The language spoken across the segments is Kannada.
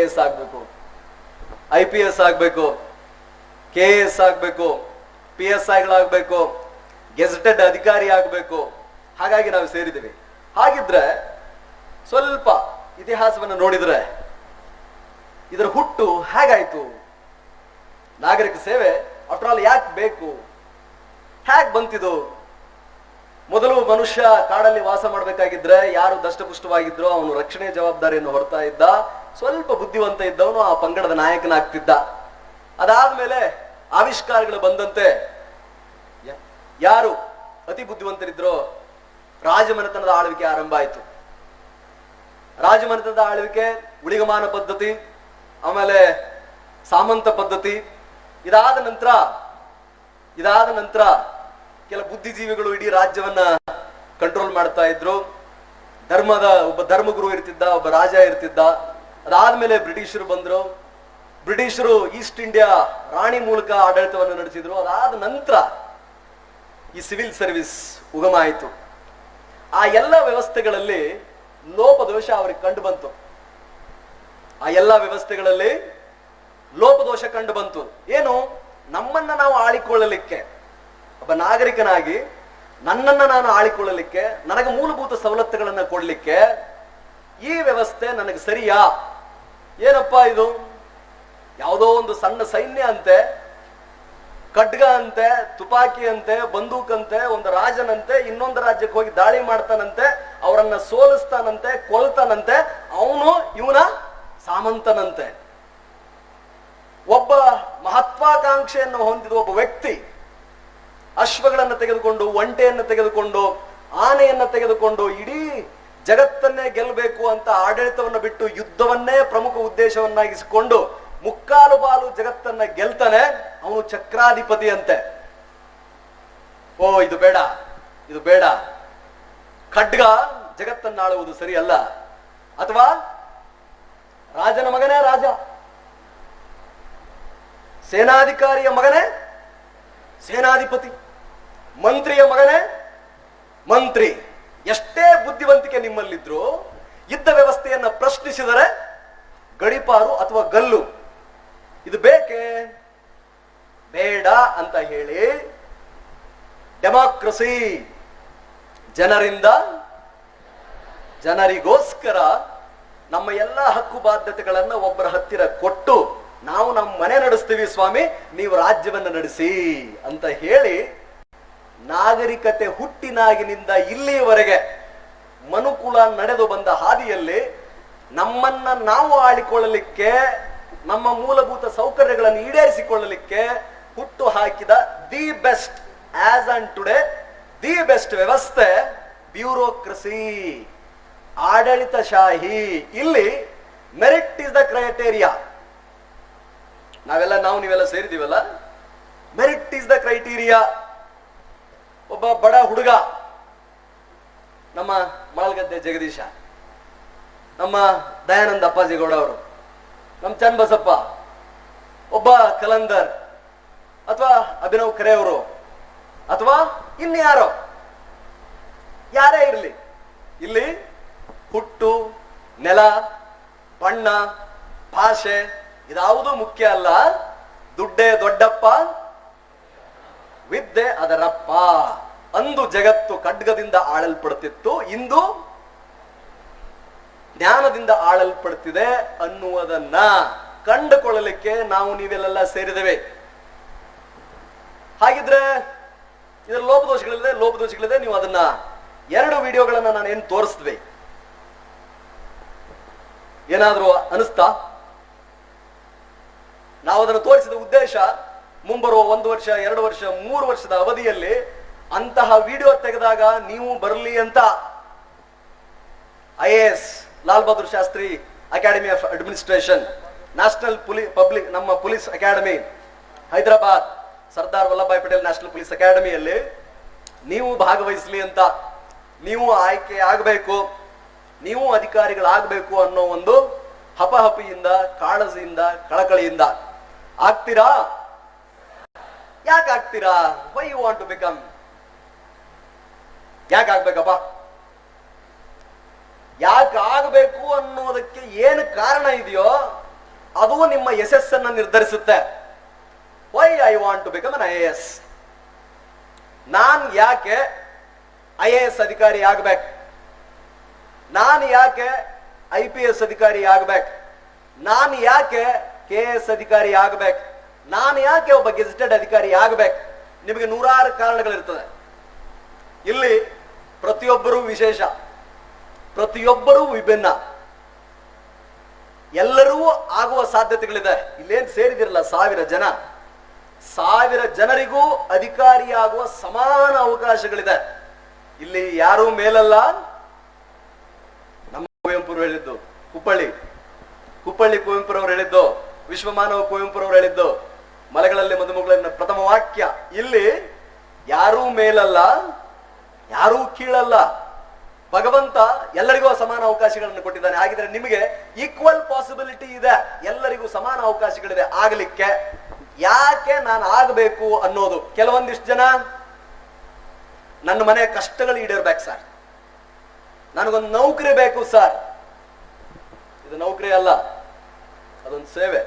IAS ಆಗ್ಬೇಕು, IPS ಆಗ್ಬೇಕು, KS ಆಗ್ಬೇಕು, PSIಗಳಾಗಬೇಕು, ಗೆಜೆಟೆಡ್ ಅಧಿಕಾರಿ ಆಗ್ಬೇಕು. ಹಾಗಾಗಿ ನಾವು ಸೇರಿದ್ದೀವಿ. ಹಾಗಿದ್ರೆ ಸ್ವಲ್ಪ ಇತಿಹಾಸವನ್ನು ನೋಡಿದ್ರೆ ಇದರ ಹುಟ್ಟು ಹೇಗಾಯ್ತು? ನಾಗರಿಕ ಸೇವೆ ಆಫ್ಟರ್ ಆಲ್ ಯಾಕೆ ಬೇಕು? ಹೇಗೆ ಬಂತಿದು? ಮೊದಲು ಮನುಷ್ಯ ಕಾಡಲ್ಲಿ ವಾಸ ಮಾಡಬೇಕಾಗಿದ್ರೆ ಯಾರು ದಷ್ಟಪುಷ್ಟವಾಗಿದ್ರು ಅವನು ರಕ್ಷಣೆ ಜವಾಬ್ದಾರಿಯನ್ನು ಹೊರ್ತಾ ಇದ್ದ. ಸ್ವಲ್ಪ ಬುದ್ಧಿವಂತ ಇದ್ದವನು ಆ ಪಂಗಡದ ನಾಯಕನಾಗ್ತಿದ್ದ. ಅದಾದ್ಮೇಲೆ ಆವಿಷ್ಕಾರಗಳು ಬಂದಂತೆ ಯಾರು ಅತಿ ಬುದ್ಧಿವಂತರಿದ್ರೋ ರಾಜಮನೆತನದ ಆಳ್ವಿಕೆ ಆರಂಭ ಆಯಿತು. ರಾಜಮನೆತನದ ಆಳ್ವಿಕೆ, ಉಳಿಗಮಾನ ಪದ್ಧತಿ, ಆಮೇಲೆ ಸಾಮಂತ ಪದ್ಧತಿ. ಇದಾದ ನಂತರ ಕೆಲ ಬುದ್ಧಿಜೀವಿಗಳು ಇಡೀ ರಾಜ್ಯವನ್ನ ಕಂಟ್ರೋಲ್ ಮಾಡ್ತಾ ಇದ್ರು. ಒಬ್ಬ ಧರ್ಮಗುರು ಇರ್ತಿದ್ದ, ಒಬ್ಬ ರಾಜ ಇರ್ತಿದ್ದ. ಅದಾದ್ಮೇಲೆ ಬ್ರಿಟಿಷರು ಬಂದ್ರು. ಬ್ರಿಟಿಷರು ಈಸ್ಟ್ ಇಂಡಿಯಾ ರಾಣಿ ಮೂಲಕ ಆಡಳಿತವನ್ನು ನಡೆಸಿದ್ರು. ಅದಾದ ನಂತರ ಈ ಸಿವಿಲ್ ಸರ್ವಿಸ್ ಉಗಮ ಆಯಿತು. ಆ ಎಲ್ಲ ವ್ಯವಸ್ಥೆಗಳಲ್ಲಿ ಲೋಪದೋಷ ಅವರಿಗೆ ಕಂಡು ಬಂತು. ಏನು? ನಮ್ಮನ್ನ ನಾವು ಆಳಿಕೊಳ್ಳಲಿಕ್ಕೆ, ಒಬ್ಬ ನಾಗರಿಕನಾಗಿ ನನ್ನನ್ನ ನಾನು ಆಳಿಕೊಳ್ಳಲಿಕ್ಕೆ, ನನಗೆ ಮೂಲಭೂತ ಸವಲತ್ತುಗಳನ್ನ ಕೊಡ್ಲಿಕ್ಕೆ ಈ ವ್ಯವಸ್ಥೆ ನನಗೆ ಸರಿಯಾ? ಏನಪ್ಪಾ ಇದು? ಯಾವುದೋ ಒಂದು ಸಣ್ಣ ಸೈನ್ಯ ಅಂತೆ, ಖಡ್ಗ ಅಂತೆ, ತುಪಾಕಿ ಅಂತೆ, ಬಂದೂಕಂತೆ, ಒಂದು ರಾಜನಂತೆ ಇನ್ನೊಂದು ರಾಜ್ಯಕ್ಕೆ ಹೋಗಿ ದಾಳಿ ಮಾಡ್ತಾನಂತೆ, ಅವರನ್ನ ಸೋಲಿಸ್ತಾನಂತೆ, ಕೊಲ್ತಾನಂತೆ, ಅವನು ಇವನ ಸಾಮಂತನಂತೆ. ಒಬ್ಬ ಮಹತ್ವಾಕಾಂಕ್ಷೆಯನ್ನು ಹೊಂದಿದ ಒಬ್ಬ ವ್ಯಕ್ತಿ ಅಶ್ವಗಳನ್ನು ತೆಗೆದುಕೊಂಡು, ಒಂಟೆಯನ್ನು ತೆಗೆದುಕೊಂಡು, ಆನೆಯನ್ನ ತೆಗೆದುಕೊಂಡು ಇಡೀ ಜಗತ್ತನ್ನೇ ಗೆಲ್ಲಬೇಕು ಅಂತ ಆಡಳಿತವನ್ನು ಬಿಟ್ಟು ಯುದ್ಧವನ್ನೇ ಪ್ರಮುಖ ಉದ್ದೇಶವನ್ನಾಗಿಸಿಕೊಂಡು ಮುಕ್ಕಾಲು ಬಾಲು ಜಗತ್ತನ್ನ ಗೆಲ್ತಾನೆ. ಅವನು ಚಕ್ರಾಧಿಪತಿ ಅಂತೆ. ಓ, ಇದು ಬೇಡ, ಖಡ್ಗ ಜಗತ್ತನ್ನಾಳುವುದು ಸರಿಯಲ್ಲ. ಅಥವಾ ರಾಜನ ಮಗನೇ ರಾಜ, ಸೇನಾಧಿಕಾರಿಯ ಮಗನೇ ಸೇನಾಧಿಪತಿ, ಮಂತ್ರಿಯ ಮಗನೇ ಮಂತ್ರಿ. ಎಷ್ಟೇ ಬುದ್ಧಿವಂತಿಕೆ ನಿಮ್ಮಲ್ಲಿದ್ರು ಯುದ್ಧ ವ್ಯವಸ್ಥೆಯನ್ನ ಪ್ರಶ್ನಿಸಿದರೆ ಗಡಿಪಾರು ಅಥವಾ ಗಲ್ಲು. ಇದು ಬೇಕೇ ಬೇಡ ಅಂತ ಹೇಳಿ ಡೆಮಾಕ್ರಸಿ, ಜನರಿಗೋಸ್ಕರ ನಮ್ಮ ಎಲ್ಲ ಹಕ್ಕು ಬಾಧ್ಯತೆಗಳನ್ನ ಒಬ್ಬರ ಹತ್ತಿರ ಕೊಟ್ಟು ನಾವು ನಮ್ಮ ಮನೆ ನಡೆಸ್ತೀವಿ ಸ್ವಾಮಿ, ನೀವು ರಾಜ್ಯವನ್ನ ನಡೆಸಿ ಅಂತ ಹೇಳಿ ನಾಗರಿಕತೆ ಹುಟ್ಟಿನಾಗಿನಿಂದ ಇಲ್ಲಿಯವರೆಗೆ ಮನುಕುಲ ನಡೆದು ಬಂದ ಹಾದಿಯಲ್ಲಿ ನಮ್ಮನ್ನ ನಾವು ಆಳಿಕೊಳ್ಳಲಿಕ್ಕೆ, ನಮ್ಮ ಮೂಲಭೂತ ಸೌಕರ್ಯಗಳನ್ನು ಈಡೇರಿಸಿಕೊಳ್ಳಲಿಕ್ಕೆ ಹುಟ್ಟು ಹಾಕಿದ the best as and today the best ವ್ಯವಸ್ಥೆ ಬ್ಯೂರೋಕ್ರಸಿ, ಆಡಳಿತಶಾಹಿ. ಇಲ್ಲಿ ಮೆರಿಟ್ ಇಸ್ ದ ಕ್ರೈಟೇರಿಯಾ. ನೀವೆಲ್ಲ ಸೇರಿದೀವಲ್ಲ, ಮೆರಿಟ್ ಇಸ್ ದ ಕ್ರೈಟೀರಿಯಾ. ಒಬ್ಬ ಬಡ ಹುಡುಗ, ನಮ್ಮ ಮಾಳ್ಗದ್ದೆ ಜಗದೀಶ, ನಮ್ಮ ದಯಾನಂದ ಅಪ್ಪಾಜಿಗೌಡ ಅವರು, ನಮ್ಮ ಚನ್ನಬಸಪ್ಪ, ಒಬ್ಬ ಕಲಂದರ್ ಅಥವಾ ಅಭಿನವ್ ಖರೆ ಅವರು, ಅಥವಾ ಇನ್ಯಾರೋ ಯಾರೇ ಇರಲಿ, ಇಲ್ಲಿ ಹುಟ್ಟು, ನೆಲ, ಬಣ್ಣ, ಭಾಷೆ ಇದಾವುದೂ ಮುಖ್ಯ ಅಲ್ಲ. ದುಡ್ಡೇ ದೊಡ್ಡಪ್ಪ, ವಿದ್ಯೆ ಅದರಪ್ಪ. ಅಂದು ಜಗತ್ತು ಖಡ್ಗದಿಂದ ಆಳಲ್ಪಡುತ್ತಿತ್ತು, ಇಂದು ಜ್ಞಾನದಿಂದ ಆಳಲ್ಪಡುತ್ತಿದೆ ಅನ್ನುವುದನ್ನ ಕಂಡುಕೊಳ್ಳಲಿಕ್ಕೆ ನಾವು ನೀವೆಲ್ಲ ಸೇರಿದ್ದೇವೆ. ಹಾಗಿದ್ರೆ ಇದರ ಲೋಪದೋಷಗಳಿದೆ. ನೀವು ಅದನ್ನ 2 ವಿಡಿಯೋಗಳನ್ನ ನಾನು ಏನು ತೋರಿಸಿದ್ವಿ, ಏನಾದ್ರೂ ಅನಿಸ್ತಾ? ನಾವು ಅದನ್ನು ತೋರಿಸಿದ ಉದ್ದೇಶ ಮುಂಬರುವ 1 ವರ್ಷ, 2 ವರ್ಷ, 3 ವರ್ಷದ ಅವಧಿಯಲ್ಲಿ ಅಂತಹ ವಿಡಿಯೋ ತೆಗೆದಾಗ ನೀವು ಬರಲಿ ಅಂತ. IAS Lal Bahadur Shastri academy of administration, national ನಮ್ಮ police academy Hyderabad, Sardar Vallabhbhai Patel national police ಅಕಾಡೆಮಿಯಲ್ಲಿ ನೀವು ಭಾಗವಹಿಸಲಿ ಅಂತ, ನೀವು ಆಯ್ಕೆ ಆಗಬೇಕು, ನೀವು ಅಧಿಕಾರಿಗಳಾಗಬೇಕು ಅನ್ನೋ ಒಂದು ಹಪಹಪಿಯಿಂದ, ಕಾಳಜಿಯಿಂದ, ಕಳಕಳಿಯಿಂದ. ಆಗ್ತೀರಾ? ಯಾಕೆ ಆಗ್ತೀರಾ? Why you want to become? ಯಾಕೆ ಆಗ್ಬೇಕಪ್ಪ? ಯಾಕೆ ಆಗಬೇಕು ಅನ್ನೋದಕ್ಕೆ ಏನು ಕಾರಣ ಇದೆಯೋ ಅದು ನಿಮ್ಮ ಯಶಸ್ಸನ್ನು ನಿರ್ಧರಿಸುತ್ತೆ. Why I want to become an IAS? ನಾನ್ ಯಾಕೆ IAS ಅಧಿಕಾರಿ ಆಗ್ಬೇಕು? ನಾನು ಯಾಕೆ IPS ಅಧಿಕಾರಿ ಆಗ್ಬೇಕು? ನಾನು ಯಾಕೆ KS ಅಧಿಕಾರಿ ಆಗ್ಬೇಕು? ನಾನು ಯಾಕೆ ಒಬ್ಬ ಗೆಜೆಟೆಡ್ ಅಧಿಕಾರಿ ಆಗ್ಬೇಕು? ನಿಮಗೆ ನೂರಾರು ಕಾರಣಗಳಿರ್ತದೆ. ಇಲ್ಲಿ ಪ್ರತಿಯೊಬ್ಬರೂ ವಿಶೇಷ, ಪ್ರತಿಯೊಬ್ಬರೂ ವಿಭಿನ್ನ, ಎಲ್ಲರೂ ಆಗುವ ಸಾಧ್ಯತೆಗಳಿದೆ. ಇಲ್ಲೇನ್ ಸೇರಿದಿರಲ್ಲ ಸಾವಿರ ಜನರಿಗೂ ಅಧಿಕಾರಿಯಾಗುವ ಸಮಾನ ಅವಕಾಶಗಳಿದೆ. ಇಲ್ಲಿ ಯಾರೂ ಮೇಲಲ್ಲ. ನಮ್ಮ ಕುವೆಂಪುರವರು ಹೇಳಿದ್ದು, ಕುಪ್ಪಳ್ಳಿ ಕುವೆಂಪುರವರು ಹೇಳಿದ್ದು, ವಿಶ್ವಮಾನವ ಕುವೆಂಪುರವರು ಹೇಳಿದ್ದು, ಮಲೆಗಳಲ್ಲಿ ಮದುಮಗಳನ್ನ ಪ್ರಥಮ ವಾಕ್ಯ. ಇಲ್ಲಿ ಯಾರೂ ಮೇಲಲ್ಲ, ಯಾರೂ ಕೀಳಲ್ಲ. ಭಗವಂತ ಎಲ್ಲರಿಗೂ ಸಮಾನ ಅವಕಾಶಗಳನ್ನು ಕೊಟ್ಟಿದ್ದಾನೆ. ಹಾಗಿದ್ರೆ ನಿಮಗೆ ಈಕ್ವಲ್ ಪಾಸಿಬಿಲಿಟಿ ಇದೆ, ಎಲ್ಲರಿಗೂ ಸಮಾನ ಅವಕಾಶಗಳಿದೆ ಆಗಲಿಕ್ಕೆ. ಯಾಕೆ ನಾನು ಆಗಬೇಕು ಅನ್ನೋದು. ಕೆಲವೊಂದಿಷ್ಟು ಜನ ನನ್ನ ಮನೆಯ ಕಷ್ಟಗಳು ಈಡೇರ್ಬೇಕು ಸರ್, ನನಗೊಂದು ನೌಕರಿ ಬೇಕು ಸರ್. ಇದು ನೌಕರಿ ಅಲ್ಲ, ಅದೊಂದು ಸೇವೆ.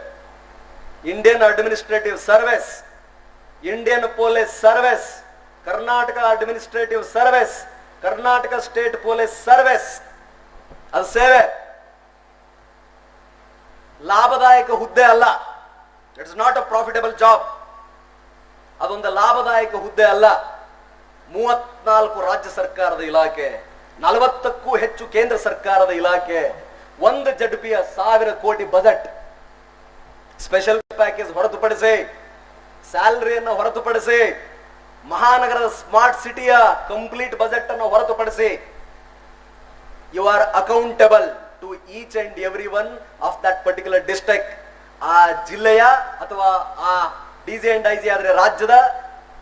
Indian administrative service, Indian police service, Karnataka administrative service, Karnataka state police service, ಅದು ಸೇವೆ, ಲಾಭದಾಯಕ ಹುದ್ದೆ ಅಲ್ಲ. It's not a profitable job. ಅದೊಂದು ಲಾಭದಾಯಕ ಹುದ್ದೆ ಅಲ್ಲ. 34 ರಾಜ್ಯ ಸರ್ಕಾರದ ಇಲಾಖೆ, 40ಕ್ಕೂ ಹೆಚ್ಚು ಕೇಂದ್ರ ಸರ್ಕಾರದ ಇಲಾಖೆ, 1 ZPಯ 1000 ಕೋಟಿ ಬಜೆಟ್, ಸ್ಪೆಷಲ್ ಪ್ಯಾಕೇಜ್ ಹೊರತುಪಡಿಸಿ, ಸ್ಯಾಲರಿಯನ್ನು ಹೊರತುಪಡಿಸಿ, ಮಹಾನಗರದ ಸ್ಮಾರ್ಟ್ ಸಿಟಿಯ ಕಂಪ್ಲೀಟ್ ಬಜೆಟ್ ಅನ್ನು ಹೊರತುಪಡಿಸಿ, you are accountable to each and every one of that particular district. ಆ ಜಿಲ್ಲೆಯ ಅಥವಾ ಆ DG and IG ಆದ್ರೆ ರಾಜ್ಯದ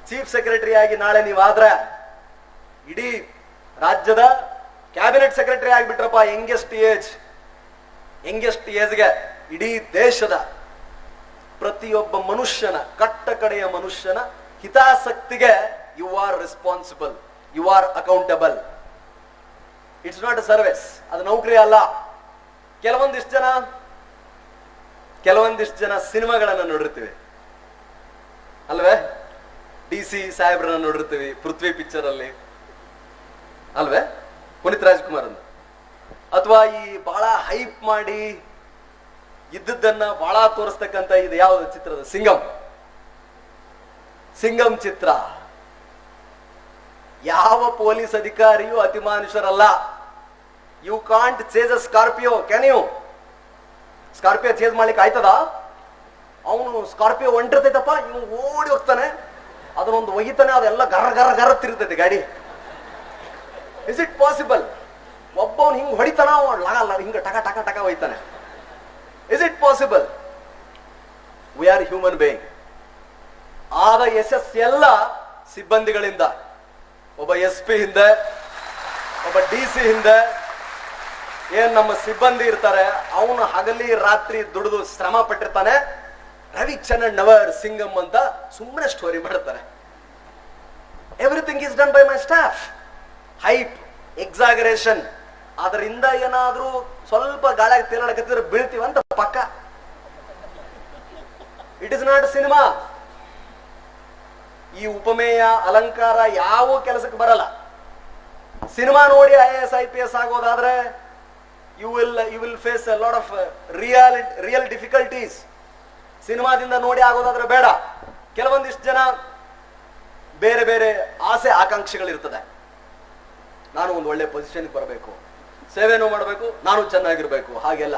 ಚೀಫ್ ಸೆಕ್ರೆಟರಿ ಆಗಿ ನಾಳೆ ನೀವಾದ್ರೆ ಇಡೀ ರಾಜ್ಯದ ಕ್ಯಾಬಿನೆಟ್ ಸೆಕ್ರೆಟರಿ ಆಗಿಬಿಟ್ರಪ್ಪ, ಯಂಗೆಸ್ಟ್ ಏಜ್ಗೆ ಇಡೀ ದೇಶದ ಪ್ರತಿಯೊಬ್ಬ ಮನುಷ್ಯನ, ಕಟ್ಟ ಕಡೆಯ ಮನುಷ್ಯನ ಹಿತಾಸಕ್ತಿಗೆ you are responsible, you are accountable. It's not a service, ಅದು ನೌಕರಿ ಅಲ್ಲ. ಕೆಲವೊಂದಿಷ್ಟು ಜನ ಸಿನಿಮಾಗಳನ್ನ ನೋಡಿರ್ತೀವಿ ಅಲ್ವೇ? DC ಸಾಹೇಬ್ರನ್ನ ನೋಡಿರ್ತೀವಿ ಪೃಥ್ವಿ ಪಿಕ್ಚರ್ ಅಲ್ಲಿ ಅಲ್ವೇ, ಪುನೀತ್ ರಾಜ್ಕುಮಾರ್ ಅಂತ. ಅಥವಾ ಈ ಬಹಳ ಹೈಪ್ ಮಾಡಿ ಇದ್ದದ್ದನ್ನ ಬಹಳ ತೋರಿಸ್ತಕ್ಕಂಥ ಇದು ಯಾವ್ದು ಚಿತ್ರದ ಸಿಂಗಂ ಚಿತ್ರ. ಯಾವ ಪೊಲೀಸ್ ಅಧಿಕಾರಿಯೂ ಅತಿ ಮಾನುಷರಲ್ಲ. You can't chase a Scorpio. Can you? Scorpio chase ಮಾಡ್ಲಿಕ್ಕೆ ಆಯ್ತದ? ಅವನು ಸ್ಕಾರ್ಪಿಯೋ ಹೊಂಟಿರ್ತೈತಪ್ಪ, ಇವನು ಓಡಿ ಹೋಗ್ತಾನೆ, ಅದನ್ನೊಂದು ಒಗಿತಾನೆ, ಅದೆಲ್ಲ ಗರ ತಿರುಗ್ತೈತೆ ಗಾಡಿ. Is it possible? ಒಬ್ಬವನು ಹಿಂಗ್ ಹೊಡಿತಾನ, ಹಿಂಗ ಟಕ ಒಯ್ತಾನೆ. Is it possible? We are human being. ಆದ ಯಶಸ್ಸೆಲ್ಲ ಸಿಬ್ಬಂದಿಗಳಿಂದ. ಒಬ್ಬ SP ಹಿಂದೆ, ಒಬ್ಬ DC ಹಿಂದೆ ಏನ್ ನಮ್ಮ ಸಿಬ್ಬಂದಿ ಇರ್ತಾರೆ, ಅವನು ಹಗಲಿ ರಾತ್ರಿ ದುಡಿದು ಶ್ರಮ ಪಟ್ಟಿರ್ತಾನೆ. ರವಿಚಂದ್ರನ್ ನವರ್ ಸಿಂಗಂ ಅಂತ ಸುಮ್ಮನೆ ಸ್ಟೋರಿ ಮಾಡ್ತಾರೆ. Everything is done by my staff. Hype, exaggeration, ಅದರಿಂದ ಏನಾದ್ರೂ ಸ್ವಲ್ಪ ಗಾಳಿಯಾಗಿ ತೇಲಾಡಕತ್ತಿದ್ರೆ ಬೀಳ್ತೀವಂತ ಪಕ್ಕ. It is not cinema. ಈ ಉಪಮೇಯ ಅಲಂಕಾರ ಯಾವ ಕೆಲಸಕ್ಕೆ ಬರಲ್ಲ. ಸಿನಿಮಾ ನೋಡಿ IAS IPS ಆಗೋದಾದ್ರೆ you will face a lot of real difficulties. ಸಿನಿಮಾದಿಂದ ನೋಡಿ ಆಗೋದಾದ್ರೆ ಬೇಡ. ಕೆಲವೊಂದಿಷ್ಟು ಜನ ಬೇರೆ ಬೇರೆ ಆಸೆ ಆಕಾಂಕ್ಷೆಗಳಿರ್ತದೆ. ನಾನು ಒಂದು ಒಳ್ಳೆ ಪೊಸಿಷನ್ಗೆ ಬರಬೇಕು, ಸೇವೆನೂ ಮಾಡಬೇಕು, ನಾನು ಚೆನ್ನಾಗಿರ್ಬೇಕು. ಹಾಗೆಲ್ಲ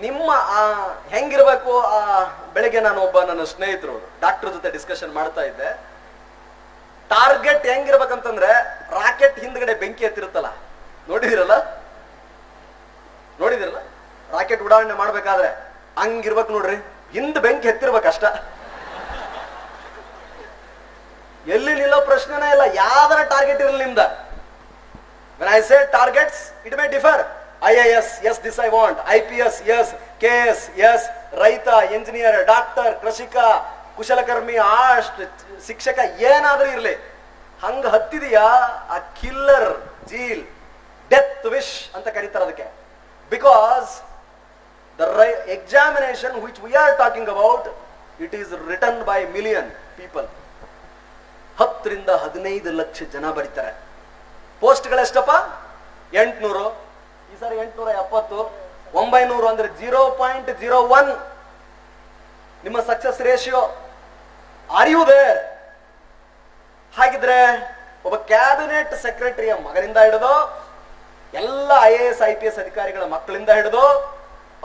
ನಿಮ್ಮ ಹೆಂಗಿರ್ಬೇಕು. ಬೆಳಗ್ಗೆ ನಾನು ಒಬ್ಬ ನನ್ನ ಸ್ನೇಹಿತರು ಡಾಕ್ಟರ್ ಜೊತೆ ಡಿಸ್ಕಷನ್ ಮಾಡ್ತಾ ಇದ್ದೆ. ಟಾರ್ಗೆಟ್ ಹೆಂಗಿರ್ಬೇಕಂತಂದ್ರೆ ರಾಕೆಟ್ ಹಿಂದ್ಗಡೆ ಬೆಂಕಿ ಎತ್ತಿರುತ್ತಲ್ಲ, ನೋಡಿದಿರಲ್ಲ ರಾಕೆಟ್ ಉಡಾವಣೆ ಮಾಡ್ಬೇಕಾದ್ರೆ ಹಂಗಿರ್ಬೇಕು ನೋಡ್ರಿ, ಹಿಂದ್ ಬೆಂಕಿ ಎತ್ತಿರ್ಬೇಕಷ್ಟ. ಎಲ್ಲಿ ನಿಲ್ಲೋ ಪ್ರಶ್ನೆನೇ ಇಲ್ಲ. ಯಾವ್ದಾರ ಟಾರ್ಗೆಟ್ ಇರಲಿ ನಿಮ್ದ. When I say targets, it may differ. IAS, yes, this I want. IPS, yes. KS, yes. ರೈತ, ಇಂಜಿನಿಯರ್, ಡಾಕ್ಟರ್, ಕೃಷಿಕ, ಕುಶಲಕರ್ಮಿ, ಶಿಕ್ಷಕ, ಏನಾದ್ರೂ ಇರ್ಲಿ. ಹಂಗ ಹತ್ತಿದೆಯಾ ಆ ಕಿಲ್ಲರ್ ಜೀಲ್, ಡೆತ್ ವಿಶ್ ಅಂತ ಕರೀತಾರೆ ಅದಕ್ಕೆ. Because The examination which we are talking about, it is written by million people. 10 ರಿಂದ 15 ಲಕ್ಷ ಜನ ಬರೀತಾರೆ. ಪೋಸ್ಟ್ಗಳೆಷ್ಟಪ್ಪ? 800. ಈ ಸಾರಿ 870. 900 ಅಂದ್ರೆ 0.01 ನಿಮ್ಮ success ratio. Are you there? ಹಾಗಿದ್ರೆ ಒಬ್ಬ ಕ್ಯಾಬಿನೆಟ್ ಸೆಕ್ರೆಟರಿಯ ಮಗನಿಂದ ಹಿಡಿದು ಎಲ್ಲ IAS IPS ಅಧಿಕಾರಿಗಳ ಮಕ್ಕಳಿಂದ ಹಿಡಿದು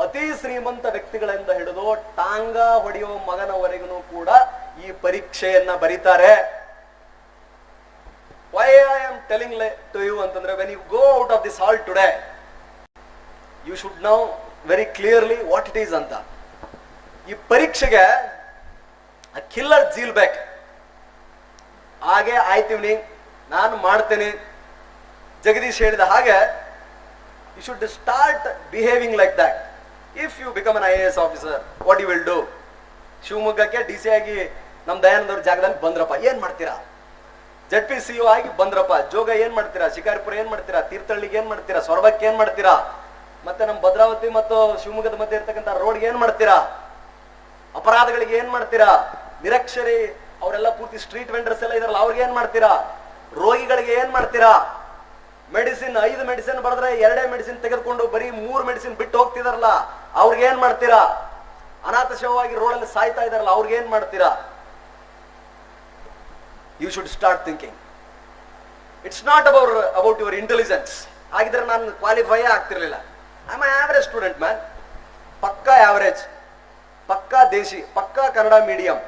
ಅತಿ ಶ್ರೀಮಂತ ವ್ಯಕ್ತಿಗಳಿಂದ ಹಿಡಿದು ಟಾಂಗ ಹೊಡೆಯುವ ಮಗನವರೆಗೂ ಕೂಡ ಈ ಪರೀಕ್ಷೆಯನ್ನ ಬರೀತಾರೆ. Why I am telling to you ಅಂತಂದ್ರೆ, when you go out of this hall today, you should know very clearly what it is ಅಂತ. ಈ ಪರೀಕ್ಷೆಗೆ ಕಿಲ್ಲರ್ ಜೀಲ್ ಬೇಕು. ಹಾಗೆ ಆಯ್ತೀವಿ, ನಾನು ಮಾಡ್ತೇನೆ, ಜಗದೀಶ್ ಹೇಳಿದ ಹಾಗೆ you should start behaving like that. If you become an IAS officer, what you will do? ಶಿವಮೊಗ್ಗಕ್ಕೆ DC ಆಗಿ ನಮ್ ದಯಾನಂದ ಅವ್ರ ಜಾಗದಲ್ಲಿ ಬಂದ್ರಪ್ಪ, ಏನ್ ಮಾಡ್ತೀರಾ? ZPCO ಆಗಿ ಬಂದ್ರಪ್ಪ, ಜೋಗ ಏನ್ ಮಾಡ್ತೀರಾ? ಶಿಕಾರಿಪುರ ಏನ್ ಮಾಡ್ತೀರಾ? ತೀರ್ಥಹಳ್ಳಿಗೆ ಏನ್ ಮಾಡ್ತೀರಾ? ಸೊರಬಕ್ಕೆ ಏನ್ ಮಾಡ್ತೀರಾ? ಮತ್ತೆ ನಮ್ ಭದ್ರಾವತಿ ಮತ್ತು ಶಿವಮೊಗ್ಗದ ಮಧ್ಯೆ ಇರ್ತಕ್ಕಂಥ ರೋಡ್ಗೆ ಏನ್ ಮಾಡ್ತೀರಾ? ಅಪರಾಧಗಳಿಗೆ ಏನ್ ಮಾಡ್ತೀರಾ? ನಿರಕ್ಷರಿ ಅವರೆಲ್ಲ ಪೂರ್ತಿ ಸ್ಟ್ರೀಟ್ ವೆಂಡರ್ಸ್ ಎಲ್ಲ ಇದಾರಲ್ಲ, ಅವ್ರಿಗೆ ಏನ್ ಮಾಡ್ತೀರಾ? ರೋಗಿಗಳಿಗೆ ಏನ್ ಮಾಡ್ತೀರಾ? ಮೆಡಿಸಿನ್ 5 ಮೆಡಿಸಿನ್ ಬರೆದ್ರೆ 2 ಮೆಡಿಸಿನ್ ತೆಗೆದುಕೊಂಡು ಬರೀ 3 ಮೆಡಿಸಿನ್ ಬಿಟ್ಟು ಹೋಗ್ತಿದಾರಲ್ಲ, ಅವ್ರಿಗೆ ಏನ್ ಮಾಡ್ತೀರಾ? ಅನಾಥ ಶವವಾಗಿ ರೋಡಲ್ಲಿ ಸಾಯ್ತಾ ಇದಾರಲ್ಲ, ಅವ್ರಿಗೆ ಏನ್ ಮಾಡ್ತೀರಾ? You should start thinking. It's not about your intelligence. ಆಗಿದ್ರೆ ನಾನು ಕ್ವಾಲಿಫೈ ಆಗ್ತಿರ್ಲಿಲ್ಲ. I am average student man. ಪಕ್ಕಾ ಆವರೇಜ್, ಪಕ್ಕಾ ದೇಶಿ, ಪಕ್ಕಾ Kannada medium.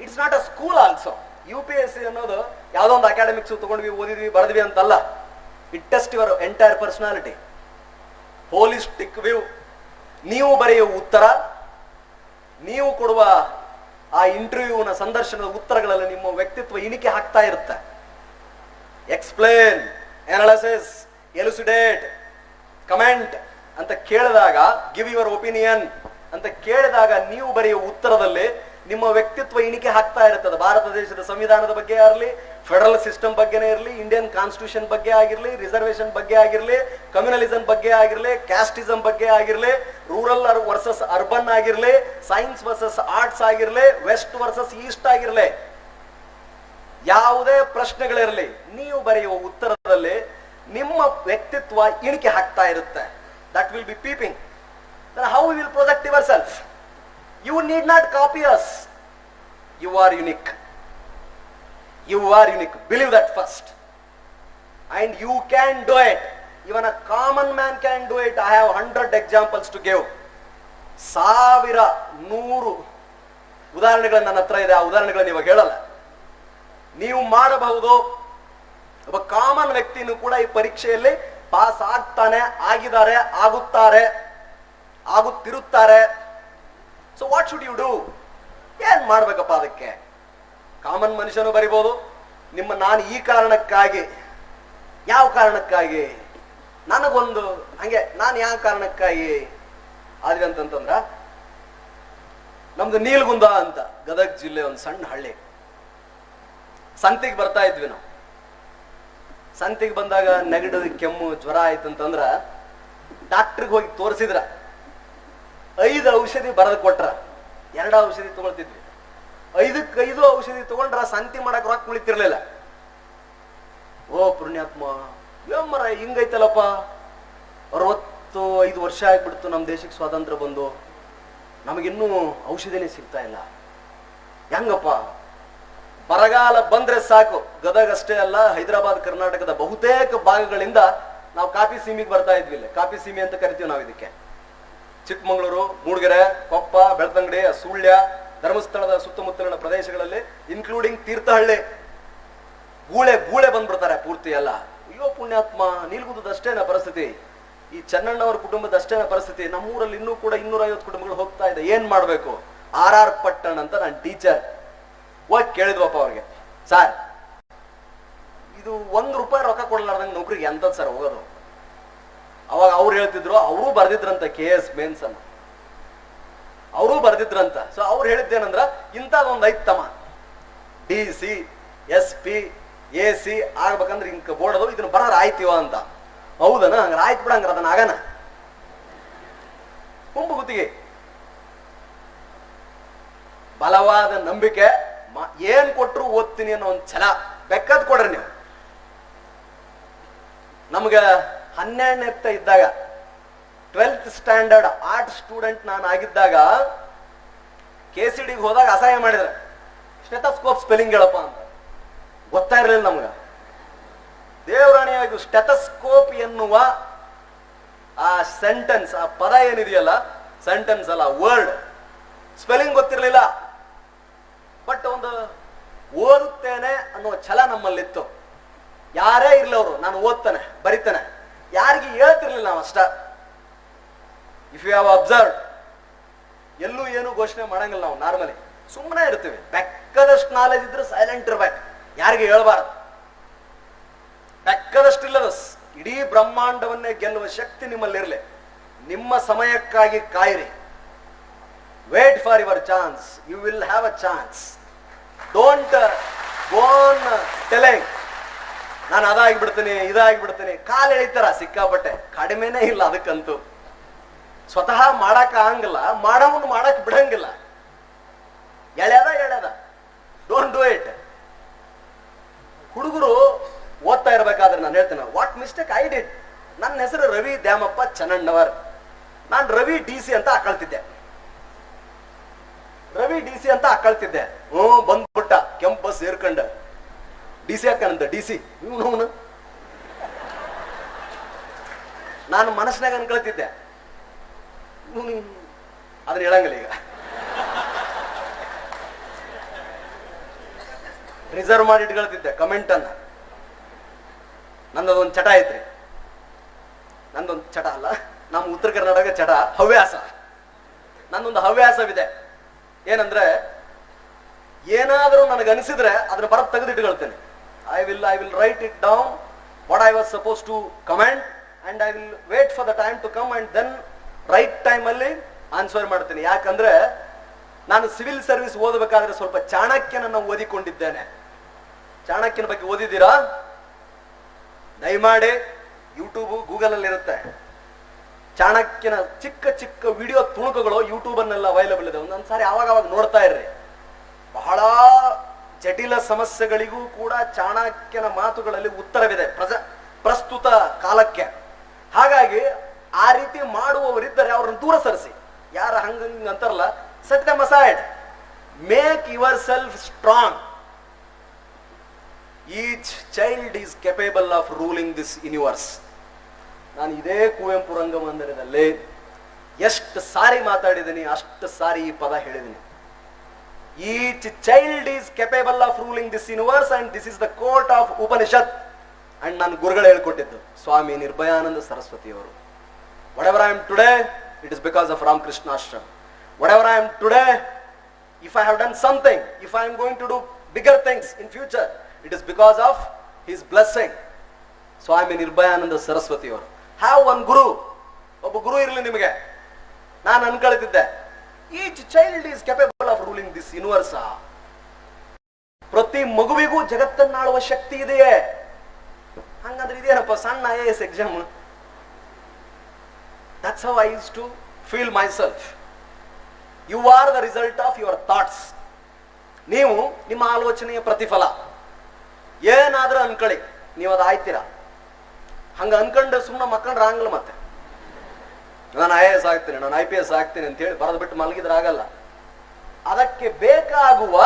It's not a school also. UPSC ಅನ್ನೋದು ಯಾವುದೋ ಒಂದು ಅಕಾಡೆಮಿಕ್ಸ್ ತಗೊಂಡ್ವಿ, ಓದಿದ್ವಿ, ಬರೆದ್ವಿ ಅಂತಲ್ಲ. It test your entire personality, holistic view. ನೀವು ಬರೆಯುವ ಉತ್ತರ, ನೀವು ಕೊಡುವ ಆ ಇಂಟರ್ವ್ಯೂನ ಸಂದರ್ಶನದ ಉತ್ತರಗಳಲ್ಲಿ ನಿಮ್ಮ ವ್ಯಕ್ತಿತ್ವ ಇಣಿಕೆ ಹಾಕ್ತಾ ಇರುತ್ತೆ. ಎಕ್ಸ್ಪ್ಲೇನ್, ಅನಾಲಿಸಿಸ್, ಎಲುಸಿಡೇಟ್, ಕಮೆಂಟ್ ಅಂತ ಕೇಳಿದಾಗ, ಗಿವ್ ಯುವರ್ ಒಪಿನಿಯನ್ ಅಂತ ಕೇಳಿದಾಗ ನೀವು ಬರೆಯುವ ಉತ್ತರದಲ್ಲಿ ನಿಮ್ಮ ವ್ಯಕ್ತಿತ್ವ ಇಣಿಕೆ ಹಾಕ್ತಾ ಇರ್ತದೆ. ಭಾರತ ದೇಶದ ಸಂವಿಧಾನದ ಬಗ್ಗೆ ಇರಲಿ, ಫೆಡರಲ್ ಸಿಸ್ಟಮ್ ಬಗ್ಗೆನೇ ಇರಲಿ, ಇಂಡಿಯನ್ ಕಾನ್ಸ್ಟಿಟ್ಯೂಷನ್ ಬಗ್ಗೆ ಆಗಿರಲಿ, ರಿಸರ್ವೇಶನ್ ಬಗ್ಗೆ ಆಗಿರಲಿ, ಕಮ್ಯುನಲಿಸಂ ಬಗ್ಗೆ ಆಗಿರಲಿ, ಕ್ಯಾಸ್ಟಿಸಂ ಬಗ್ಗೆ ಆಗಿರಲಿ, ರೂರಲ್ ವರ್ಸಸ್ ಅರ್ಬನ್ ಆಗಿರಲಿ, ಸೈನ್ಸ್ ವರ್ಸಸ್ ಆರ್ಟ್ಸ್ ಆಗಿರಲಿ, ವೆಸ್ಟ್ ವರ್ಸಸ್ ಈಸ್ಟ್ ಆಗಿರಲಿ, ಯಾವುದೇ ಪ್ರಶ್ನೆಗಳಿರಲಿ, ನೀವು ಬರೆಯುವ ಉತ್ತರದಲ್ಲಿ ನಿಮ್ಮ ವ್ಯಕ್ತಿತ್ವ ಇಣಿಕೆ ಹಾಕ್ತಾ ಇರುತ್ತೆ. That will be peeping. Then how we will project yourself? You need not copy us. You are unique. You are unique. Believe that first. And you can do it. Even a common man can do it. I have 100 examples to give. 100 ಉದಾಹರಣೆಗಳು ನನ್ನ ಹತ್ರ ಇದೆ. ಆ ಉದಾಹರಣೆಗಳನ್ನು ಇವಾಗ ಹೇಳಲ್ಲ. ನೀವು ಮಾಡಬಹುದು. ಒಬ್ಬ ಕಾಮನ್ ವ್ಯಕ್ತಿನೂ ಕೂಡ ಈ ಪರೀಕ್ಷೆಯಲ್ಲಿ ಪಾಸ್ ಆಗ್ತಾನೆ, ಆಗಿದ್ದಾರೆ, ಆಗುತ್ತಾರೆ, ಆಗುತ್ತಿರುತ್ತಾರೆ. So what should you do? ಏನ್ ಮಾಡ್ಬೇಕಪ್ಪ ಅದಕ್ಕೆ? ಕಾಮನ್ ಮನುಷ್ಯನು ಬರಿಬಹುದು. ನಾನು ಈ ಕಾರಣಕ್ಕಾಗಿ, ಯಾವ ಕಾರಣಕ್ಕಾಗಿ, ನನಗೊಂದು ಹಂಗೆ, ನಾನು ಯಾವ ಕಾರಣಕ್ಕಾಗಿ ಆದ್ವಿ ಅಂತಂದ್ರ, ನಮ್ದು ನೀಲ್ಗುಂದ ಅಂತ ಗದಗ ಜಿಲ್ಲೆ ಒಂದು ಸಣ್ಣ ಹಳ್ಳಿ. ಸಂತಿಗೆ ಬರ್ತಾ ಇದ್ವಿ ನಾವು. ಸಂತಿಗೆ ಬಂದಾಗ ನೆಗಡಿ, ಕೆಮ್ಮು, ಜ್ವರ ಆಯ್ತಂತಂದ್ರ ಡಾಕ್ಟ್ರಿಗೆ ಹೋಗಿ ತೋರಿಸಿದ್ರ 5 ಔಷಧಿ ಬರೆದು ಕೊಟ್ರ. 2 ಔಷಧಿ ತಗೊಳ್ತಿದ್ವಿ. 5ಕ್ಕೆ 5 ಔಷಧಿ ತಗೊಂಡ್ರ ಸಂತಿ ಮಾಡಕ್ ರೊಕ್ಕ ಉಳಿತಿರ್ಲಿಲ್ಲ. ಓ ಪುಣ್ಯಾತ್ಮ, ಏಮರ ಹಿಂಗೈತಲ್ಲಪ್ಪ, 65 ವರ್ಷ ಆಗ್ಬಿಡ್ತು ನಮ್ ದೇಶಕ್ಕೆ ಸ್ವಾತಂತ್ರ್ಯ ಬಂದು, ನಮಗಿನ್ನೂ ಔಷಧಿನೇ ಸಿಗ್ತಾ ಇಲ್ಲ, ಹೆಂಗಪ್ಪ? ಬರಗಾಲ ಬಂದ್ರೆ ಸಾಕು, ಗದಗ ಅಷ್ಟೇ ಅಲ್ಲ, ಹೈದರಾಬಾದ್, ಕರ್ನಾಟಕದ ಬಹುತೇಕ ಭಾಗಗಳಿಂದ ನಾವು ಕಾಫಿ ಸೀಮೆಗೆ ಬರ್ತಾ ಇದ್ವಿ. ಇಲ್ಲಿ ಕಾಫಿ ಸೀಮೆ ಅಂತ ಕರಿತೀವಿ ನಾವು ಇದಕ್ಕೆ. ಚಿಕ್ಕಮಗಳೂರು, ಮೂಡಿಗೆರೆ, ಕೊಪ್ಪ, ಬೆಳ್ತಂಗಡಿ, ಸುಳ್ಯ, ಧರ್ಮಸ್ಥಳದ ಸುತ್ತಮುತ್ತಲಿನ ಪ್ರದೇಶಗಳಲ್ಲಿ, ಇನ್ಕ್ಲೂಡಿಂಗ್ ತೀರ್ಥಹಳ್ಳಿ, ಗೂಳೆ ಬಂದ್ಬಿಡ್ತಾರೆ ಪೂರ್ತಿ ಎಲ್ಲ. ಅಯ್ಯೋ ಪುಣ್ಯಾತ್ಮ, ನೀಲ್ಗುಂದದಷ್ಟೇನ ಪರಿಸ್ಥಿತಿ, ಈ ಚೆನ್ನಣ್ಣವರ ಕುಟುಂಬದಷ್ಟೇನ ಪರಿಸ್ಥಿತಿ, ನಮ್ಮೂರಲ್ಲಿ ಇನ್ನೂ ಕೂಡ 250 ಕುಟುಂಬಗಳು ಹೋಗ್ತಾ ಇದೆ, ಏನ್ ಮಾಡ್ಬೇಕು? RR ಪಟ್ಟಣ್ ಅಂತ ನಾನು ಟೀಚರ್ ಹೋಗಿ ಕೇಳಿದ್ವಪ್ಪ ಅವ್ರಿಗೆ, ಸರ್ ಇದು ₹1 ರೊಕ್ಕ ಕೊಡ್ಲಾರ್ದಂಗೆ ನೌಕರಿಗೆ ಎಂತದ್ ಸರ್ ಹೋಗೋದು? ಅವಾಗ ಅವ್ರು ಹೇಳ್ತಿದ್ರು, ಅವರು ಬರ್ದಿದ್ರಂತ KS ಮೇನ್ಸ್ ಅನ್ನ, ಅವರು ಬರ್ದಿದ್ರಂತ. ಸೊ ಅವ್ರು ಹೇಳಿದ್ದೇನಂದ್ರ, ಇಂಥದೊಂದು ಐತಮ್ಮ, DC SP AC ಆಗ್ಬೇಕಂದ್ರೆ ಹಿಂಗ ಬೋರ್ಡ್ ಅದು, ಇದನ್ನ ಬರೋರ್ ಆಯ್ತೀವ ಅಂತ. ಹೌದನ? ಹಂಗಾರ ಆಯ್ತು ಬಿಡ, ಹಂಗಾರ ಅದನ್ನ ಆಗನ. ಗುಂಪು ಗುತ್ತಿಗೆ. ಬಲವಾದ ನಂಬಿಕೆ, ಏನ್ ಕೊಟ್ರು ಓದ್ತೀನಿ ಅನ್ನೋ ಒಂದು ಛಲ ಬೆಕ್ಕದ್ ಕೊಡ್ರಿ ನೀವು. ನಮ್ಗ 12ನೇ ಇದ್ದಾಗ 12th ಸ್ಟ್ಯಾಂಡರ್ಡ್ ಆರ್ಟ್ ಸ್ಟೂಡೆಂಟ್ ನಾನು ಆಗಿದ್ದಾಗ KCDಗೆ ಹೋದಾಗ ಅಸಹಾಯ ಮಾಡಿದ್ರೆ ಸ್ಟೆಥೋಸ್ಕೋಪ್ ಸ್ಪೆಲ್ಲಿಂಗ್ ಹೇಳಪ್ಪ ಅಂತ. ಗೊತ್ತಾ ಇರಲಿಲ್ಲ ನಮ್ಗ. ದೇವರಾಣಿಯಾಗಿ ಸ್ಟೆಥೋಸ್ಕೋಪ್ ಎನ್ನುವ ಆ ಸೆಂಟೆನ್ಸ್, ಆ ಪದ ಏನಿದೆಯಲ್ಲ, ಸೆಂಟೆನ್ಸ್ ಅಲ್ಲ, ವರ್ಡ್ ಸ್ಪೆಲ್ಲಿಂಗ್ ಗೊತ್ತಿರಲಿಲ್ಲ. ಬಟ್ ಒಂದು ಓದುತ್ತೇನೆ ಅನ್ನೋ ಛಲ ನಮ್ಮಲ್ಲಿತ್ತು. ಯಾರೇ ಇರ್ಲಿ ಅವರು, ನಾನು ಓದ್ತಾನೆ ಬರಿತಾನೆ, ಯಾರಿಗೆ ಹೇಳ್ತಿರ್ಲಿಲ್ಲ ನಾವು ಅಷ್ಟ. ಇಫ್ ಯು ಹ್ಯಾವ್ ಅಬ್ಸರ್ವ್, ಎಲ್ಲೂ ಏನು ಘೋಷಣೆ ಮಾಡಂಗಿಲ್ಲ ನಾವು. ನಾರ್ಮಲಿ ಸುಮ್ಮನೆ ಇರ್ತೀವಿ. ಬೆಕ್ಕದಷ್ಟು ನಾಲೆಜ್ ಇದ್ರೆ ಸೈಲೆಂಟ್ ಇರ್ಬೇಕು, ಯಾರಿಗೆ ಹೇಳ್ಬಾರ್ದು. ಬೆಕ್ಕದಷ್ಟಿಲ್ಲದ ಇಡೀ ಬ್ರಹ್ಮಾಂಡವನ್ನೇ ಗೆಲ್ಲುವ ಶಕ್ತಿ ನಿಮ್ಮಲ್ಲಿರ್ಲಿ. ನಿಮ್ಮ ಸಮಯಕ್ಕಾಗಿ ಕಾಯಿರಿ. Wait for your chance, you will have a chance. Don't go on telling ನಾನು ಅದಾಗಿಬಿಡ್ತೀನಿ ಇದಾಗಿಬಿಡ್ತೀನಿ. ಕಾಲು ಎಳಿತಾರ ಸಿಕ್ಕಾಪಟ್ಟೆ, ಕಡಿಮೆನೇ ಇಲ್ಲ ಅದಕ್ಕಂತೂ. ಸ್ವತಃ ಮಾಡಕ್ ಆಗಂಗಿಲ್ಲ, ಮಾಡವನು ಮಾಡಕ್ ಬಿಡಂಗಿಲ್ಲ. ಎಳ್ಯದ ಡೋಂಟ್ ಡೂ ಇಟ್. ಹುಡುಗರು ಓದ್ತಾ ಇರ್ಬೇಕಾದ್ರೆ ನಾನು ಹೇಳ್ತೇನೆ, ವಾಟ್ ಮಿಸ್ಟೇಕ್ ಐ ಡಿಡ್. ನನ್ನ ಹೆಸರು ರವಿ ದ್ಯಾಮಪ್ಪ ಚನ್ನಣ್ಣವರ್. ನಾನು ರವಿ DC ಅಂತ ಹಾಕೊಳ್ತಿದ್ದೆ. ರವಿ DC ಅಂತ ಹಾಕೊಳ್ತಿದ್ದೆ. ಬಂದ್ಬಿಟ್ಟ ಕೆಂಪು ಬಸ್ ಸೇರ್ಕೊಂಡ DC ಹಾಕಂತ. DC ಇವನು ನಾನು ಮನಸ್ಸಿನಾಗ ಅನ್ಕೊಳ್ತಿದ್ದೆ, ಅದನ್ನ ಹೇಳಂಗಿಲ್ಲ. ಈಗ ರಿಸರ್ವ್ ಮಾಡಿ ಇಟ್ಕೊಳ್ತಿದ್ದೆ ಕಮೆಂಟ್ ಅನ್ನ. ನಂದೊಂದು ಚಟ ಐತ್ರಿ. ನಂದೊಂದು ಚಟ ಅಲ್ಲ, ನಮ್ಮ ಉತ್ತರ ಕರ್ನಾಟಕ ಚಟ, ಹವ್ಯಾಸ. ನಂದೊಂದು ಹವ್ಯಾಸವಿದೆ. ಏನಂದ್ರೆ, ಏನಾದ್ರೂ ನನಗೆ ಅನಿಸಿದ್ರೆ ಅದನ್ನ ಬರತ್ ತೆಗೆದಿಟ್ಕೊಳ್ತೇನೆ. I will write it down what I was suppose to comment and I will wait for the time to come and then right time ಅಲ್ಲಿ ಆನ್ಸರ್ ಮಾಡ್ತೀನಿ. ಯಾಕಂದ್ರೆ ನಾನು ಸಿವಿಲ್ ಸರ್ವಿಸ್ ಓದಬೇಕಾದ್ರೆ ಸ್ವಲ್ಪ ಚಾಣಕ್ಯನನ್ನ ಓದಿಕೊಂಡಿದ್ದೇನೆ. ಚಾಣಕ್ಯನ ಬಗ್ಗೆ ಓದಿದ್ದೀರಾ? ದಯಮಾಡಿ ಯೂಟ್ಯೂಬ್ ಗೂಗಲ್ ಅಲ್ಲಿ ಇರುತ್ತೆ. ಚಾಣಕ್ಯನ ಚಿಕ್ಕ ಚಿಕ್ಕ ವಿಡಿಯೋ ತುಣುಕುಗಳು ಯೂಟ್ಯೂಬ್ ಅನ್ನೆಲ್ಲ ಅವೈಲಬಲ್ ಇದೆ. ಒಂದೊಂದ್ಸಾರಿ ಅವಾಗ ನೋಡ್ತಾ ಇರ್ರಿ. ಬಹಳ ಜಟಿಲ ಸಮಸ್ಯೆಗಳಿಗೂ ಕೂಡ ಚಾಣಕ್ಯನ ಮಾತುಗಳಲ್ಲಿ ಉತ್ತರವಿದೆ ಪ್ರಸ್ತುತ ಕಾಲಕ್ಕೆ. ಹಾಗಾಗಿ ಆ ರೀತಿ ಮಾಡುವವರಿದ್ದರೆ ಅವ್ರನ್ನ ದೂರ ಸರಿಸಿ. ಯಾರ ಹಂಗ ಅಂತಾರಲ್ಲ, set them aside. Make your self strong. Each child is capable of ruling this universe. ನಾನು ಇದೇ ಕುವೆಂಪು ರಂಗಮಂದಿರದಲ್ಲಿ ಎಷ್ಟು ಸಾರಿ ಮಾತಾಡಿದ್ದೀನಿ, ಅಷ್ಟು ಸಾರಿ ಈ ಪದ ಹೇಳಿದ್ದೀನಿ. Each child is capable of ruling this universe and this is the court of Upanishad. And ನಾನು ಗುರುಗಳು ಹೇಳ್ಕೊಟ್ಟಿದ್ದು ಸ್ವಾಮಿ ನಿರ್ಭಯಾನಂದ ಸರಸ್ವತಿ ಅವರು. Whatever I am today, it is because of Ramakrishna Ashram. Whatever I am today, if I have done something, if I am going to do bigger things in future, it is because of his blessing. Swami Nirbayananda Saraswati ಅವರು. Have one guru. ಒಬ್ಬ ಗುರು ಇರಲಿ ನಿಮಗೆ. ನಾನು ಅನ್ಕೊಳ್ತಿದ್ದೆ, each child is capable of ruling this universe. ಪ್ರತಿ ಮಗುವಿಗೂ ಜಗತ್ತನ್ನಾಳುವ ಶಕ್ತಿ ಇದೆಯೇ. ಹಂಗಂದ್ರೆ ಇದೇನಪ್ಪ ಸಣ್ಣ IAS exam. That's how I used to feel myself. You are the result of your thoughts. ನೀವು ನಿಮ್ಮ ಆಲೋಚನೆಯ ಪ್ರತಿಫಲ. ಏನಾದ್ರೂ ಅನ್ಕೊಳ್ಳಿ, ನೀವು ಅದು ಆಯ್ತೀರಾ. ಹಂಗ ಅನ್ಕೊಂಡ್ರೆ ಸುಮ್ಮನೆ ಮಕ್ಕಳ್ರೆ ಆಗಲ್ಲ. ಮತ್ತೆ ನಾನು IAS ಆಗ್ತೀನಿ, ನಾನು IPS ಆಗ್ತೀನಿ ಅಂತ ಹೇಳಿ ಬರೆದು ಬಿಟ್ಟು ಮಲಗಿದ್ರೆ ಆಗಲ್ಲ. ಅದಕ್ಕೆ ಬೇಕಾಗುವ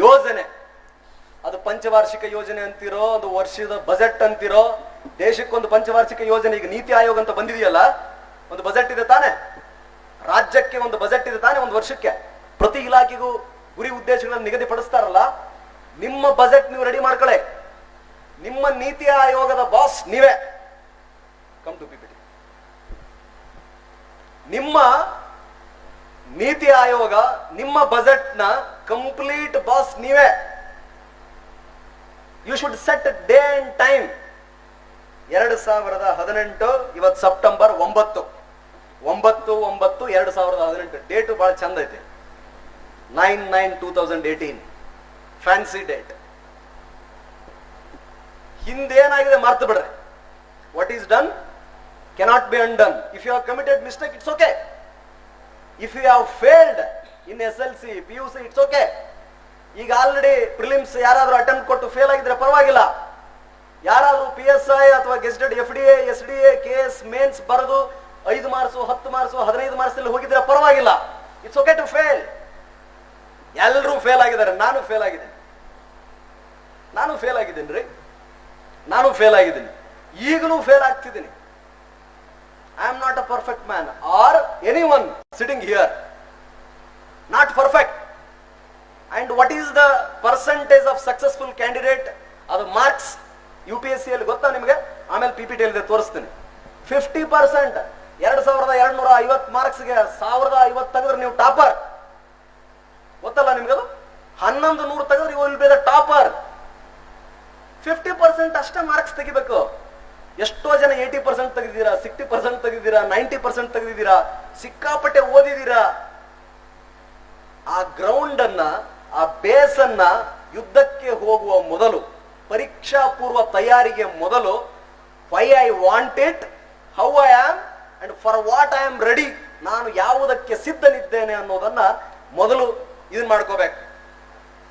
ಯೋಜನೆ, ಅದು ಪಂಚವಾರ್ಷಿಕ ಯೋಜನೆ ಅಂತಿರೋ, ಒಂದು ವರ್ಷದ ಬಜೆಟ್ ಅಂತಿರೋ, ದೇಶಕ್ಕೊಂದು ಪಂಚವಾರ್ಷಿಕ ಯೋಜನೆ. ಈಗ ನೀತಿ ಆಯೋಗ ಅಂತ ಬಂದಿದೆಯಲ್ಲ, ಒಂದು ಬಜೆಟ್ ಇದೆ ತಾನೆ, ರಾಜ್ಯಕ್ಕೆ ಒಂದು ಬಜೆಟ್ ಇದೆ ತಾನೆ, ಒಂದು ವರ್ಷಕ್ಕೆ. ಪ್ರತಿ ಇಲಾಖೆಗೂ ಗುರಿ ಉದ್ದೇಶಗಳನ್ನು ನಿಗದಿಪಡಿಸ್ತಾರಲ್ಲ. ನಿಮ್ಮ ಬಜೆಟ್ ನೀವು ರೆಡಿ ಮಾಡ್ಕೊಳ್ಳಿ. ನಿಮ್ಮ ನೀತಿ ಆಯೋಗದ ಬಾಸ್ ನೀವೇ. Come to PPT. ನಿಮ್ಮ ನೀತಿ ಆಯೋಗ, ನಿಮ್ಮ ಬಜೆಟ್ ನ ಕಂಪ್ಲೀಟ್ ಬಾಸ್ ನೀವೇ. You should set day and time. 2018, ಇವತ್ತು ಸೆಪ್ಟೆಂಬರ್ 9/9/2018. ಡೇಟು ಬಹಳ ಚಂದ ಐತೆ. 9/9/2018 ಫ್ಯಾನ್ಸಿ ಡೇಟ್. ಹಿಂದೇನಾಗಿದೆ ಮರ್ತು ಬಿಡ್ರಿ. What is done cannot be undone. If you have committed mistake, it's okay. If you have failed in SLC PUC it's okay. ಈಗ ಆಲ್ರೆಡಿ ಪ್ರಿಲಿಮ್ಸ್ ಯಾರಾದ್ರೂ ಅಟೆಂಪ್ಟ್ ಕೊಟ್ಟು ಫೇಲ್ ಆಗಿದ್ರೆ ಪರವಾಗಿಲ್ಲ. ಯಾರಾದ್ರೂ PSI ಅಥವಾ gazetted FDA SDA KS mains ಬರೆದು 5 ಮಾರ್ಕ್ಸ್ 10 ಮಾರ್ಕ್ಸ್ 15 ಮಾರ್ಕ್ಸ್ ಅಲ್ಲಿ ಹೋಗಿದ್ರೆ ಪರವಾಗಿಲ್ಲ. It's okay to fail. ಎಲ್ಲರೂ ಫೇಲ್ ಆಗಿದ್ದಾರೆ. ನಾನು ಫೇಲ್ ಆಗಿದ್ದೀನಿ ರೀ. ನಾನು ಫೇಲ್ ಆಗಿದ್ದೀನಿ, ಈಗಲೂ ಫೇಲ್ ಆಗ್ತಿದ್ದೀನಿ. I am not a perfect man or any one sitting here not perfect. And what is the percentage of successful candidate? ಅದು ಮಾರ್ಕ್ಸ್ UPSC ಅಲ್ಲಿ ಗೊತ್ತಾ ನಿಮಗೆ? ಆಮೇಲೆ PPT ಅಲ್ಲಿ ತೋರಿಸ್ತೀನಿ. 50%, 2250 ಮಾರ್ಕ್ಸ್ಗೆ 1050 ತೆಗೆದ್ರೆ ನೀವು ಟಾಪರ್. ಗೊತ್ತಲ್ಲ ನಿಮ್ಗದು? 1100 ತೆಗೆದ್ರೆ you will be the topper. 50% ಅಷ್ಟೇ ಮಾರ್ಕ್ಸ್ ತೆಗಿಬೇಕು. ಎಷ್ಟೋ ಜನ 80% ತೆಗೆದಿದ್ದೀರಾ, 60% ತೆಗೆದಿದ್ದೀರಾ, 90% ತೆಗೆದಿದ್ದೀರಾ, ಸಿಕ್ಕಾಪಟ್ಟೆ ಓದಿದ್ದೀರಾ. ಆ ಗ್ರೌಂಡ್ ಅನ್ನ, ಆ ಬೇಸ್ ಅನ್ನ ಯುದ್ಧಕ್ಕೆ ಹೋಗುವ ಮೊದಲು, ಪರೀಕ್ಷಾ ಪೂರ್ವ ತಯಾರಿಗೆ ಮೊದಲು, Y I want it, how I am and for what I am ready, ನಾನು ಯಾವುದಕ್ಕೆ ಸಿದ್ಧನಿದ್ದೇನೆ ಅನ್ನೋದನ್ನ ಮೊದಲು ಇದನ್ ಮಾಡ್ಕೋಬೇಕು.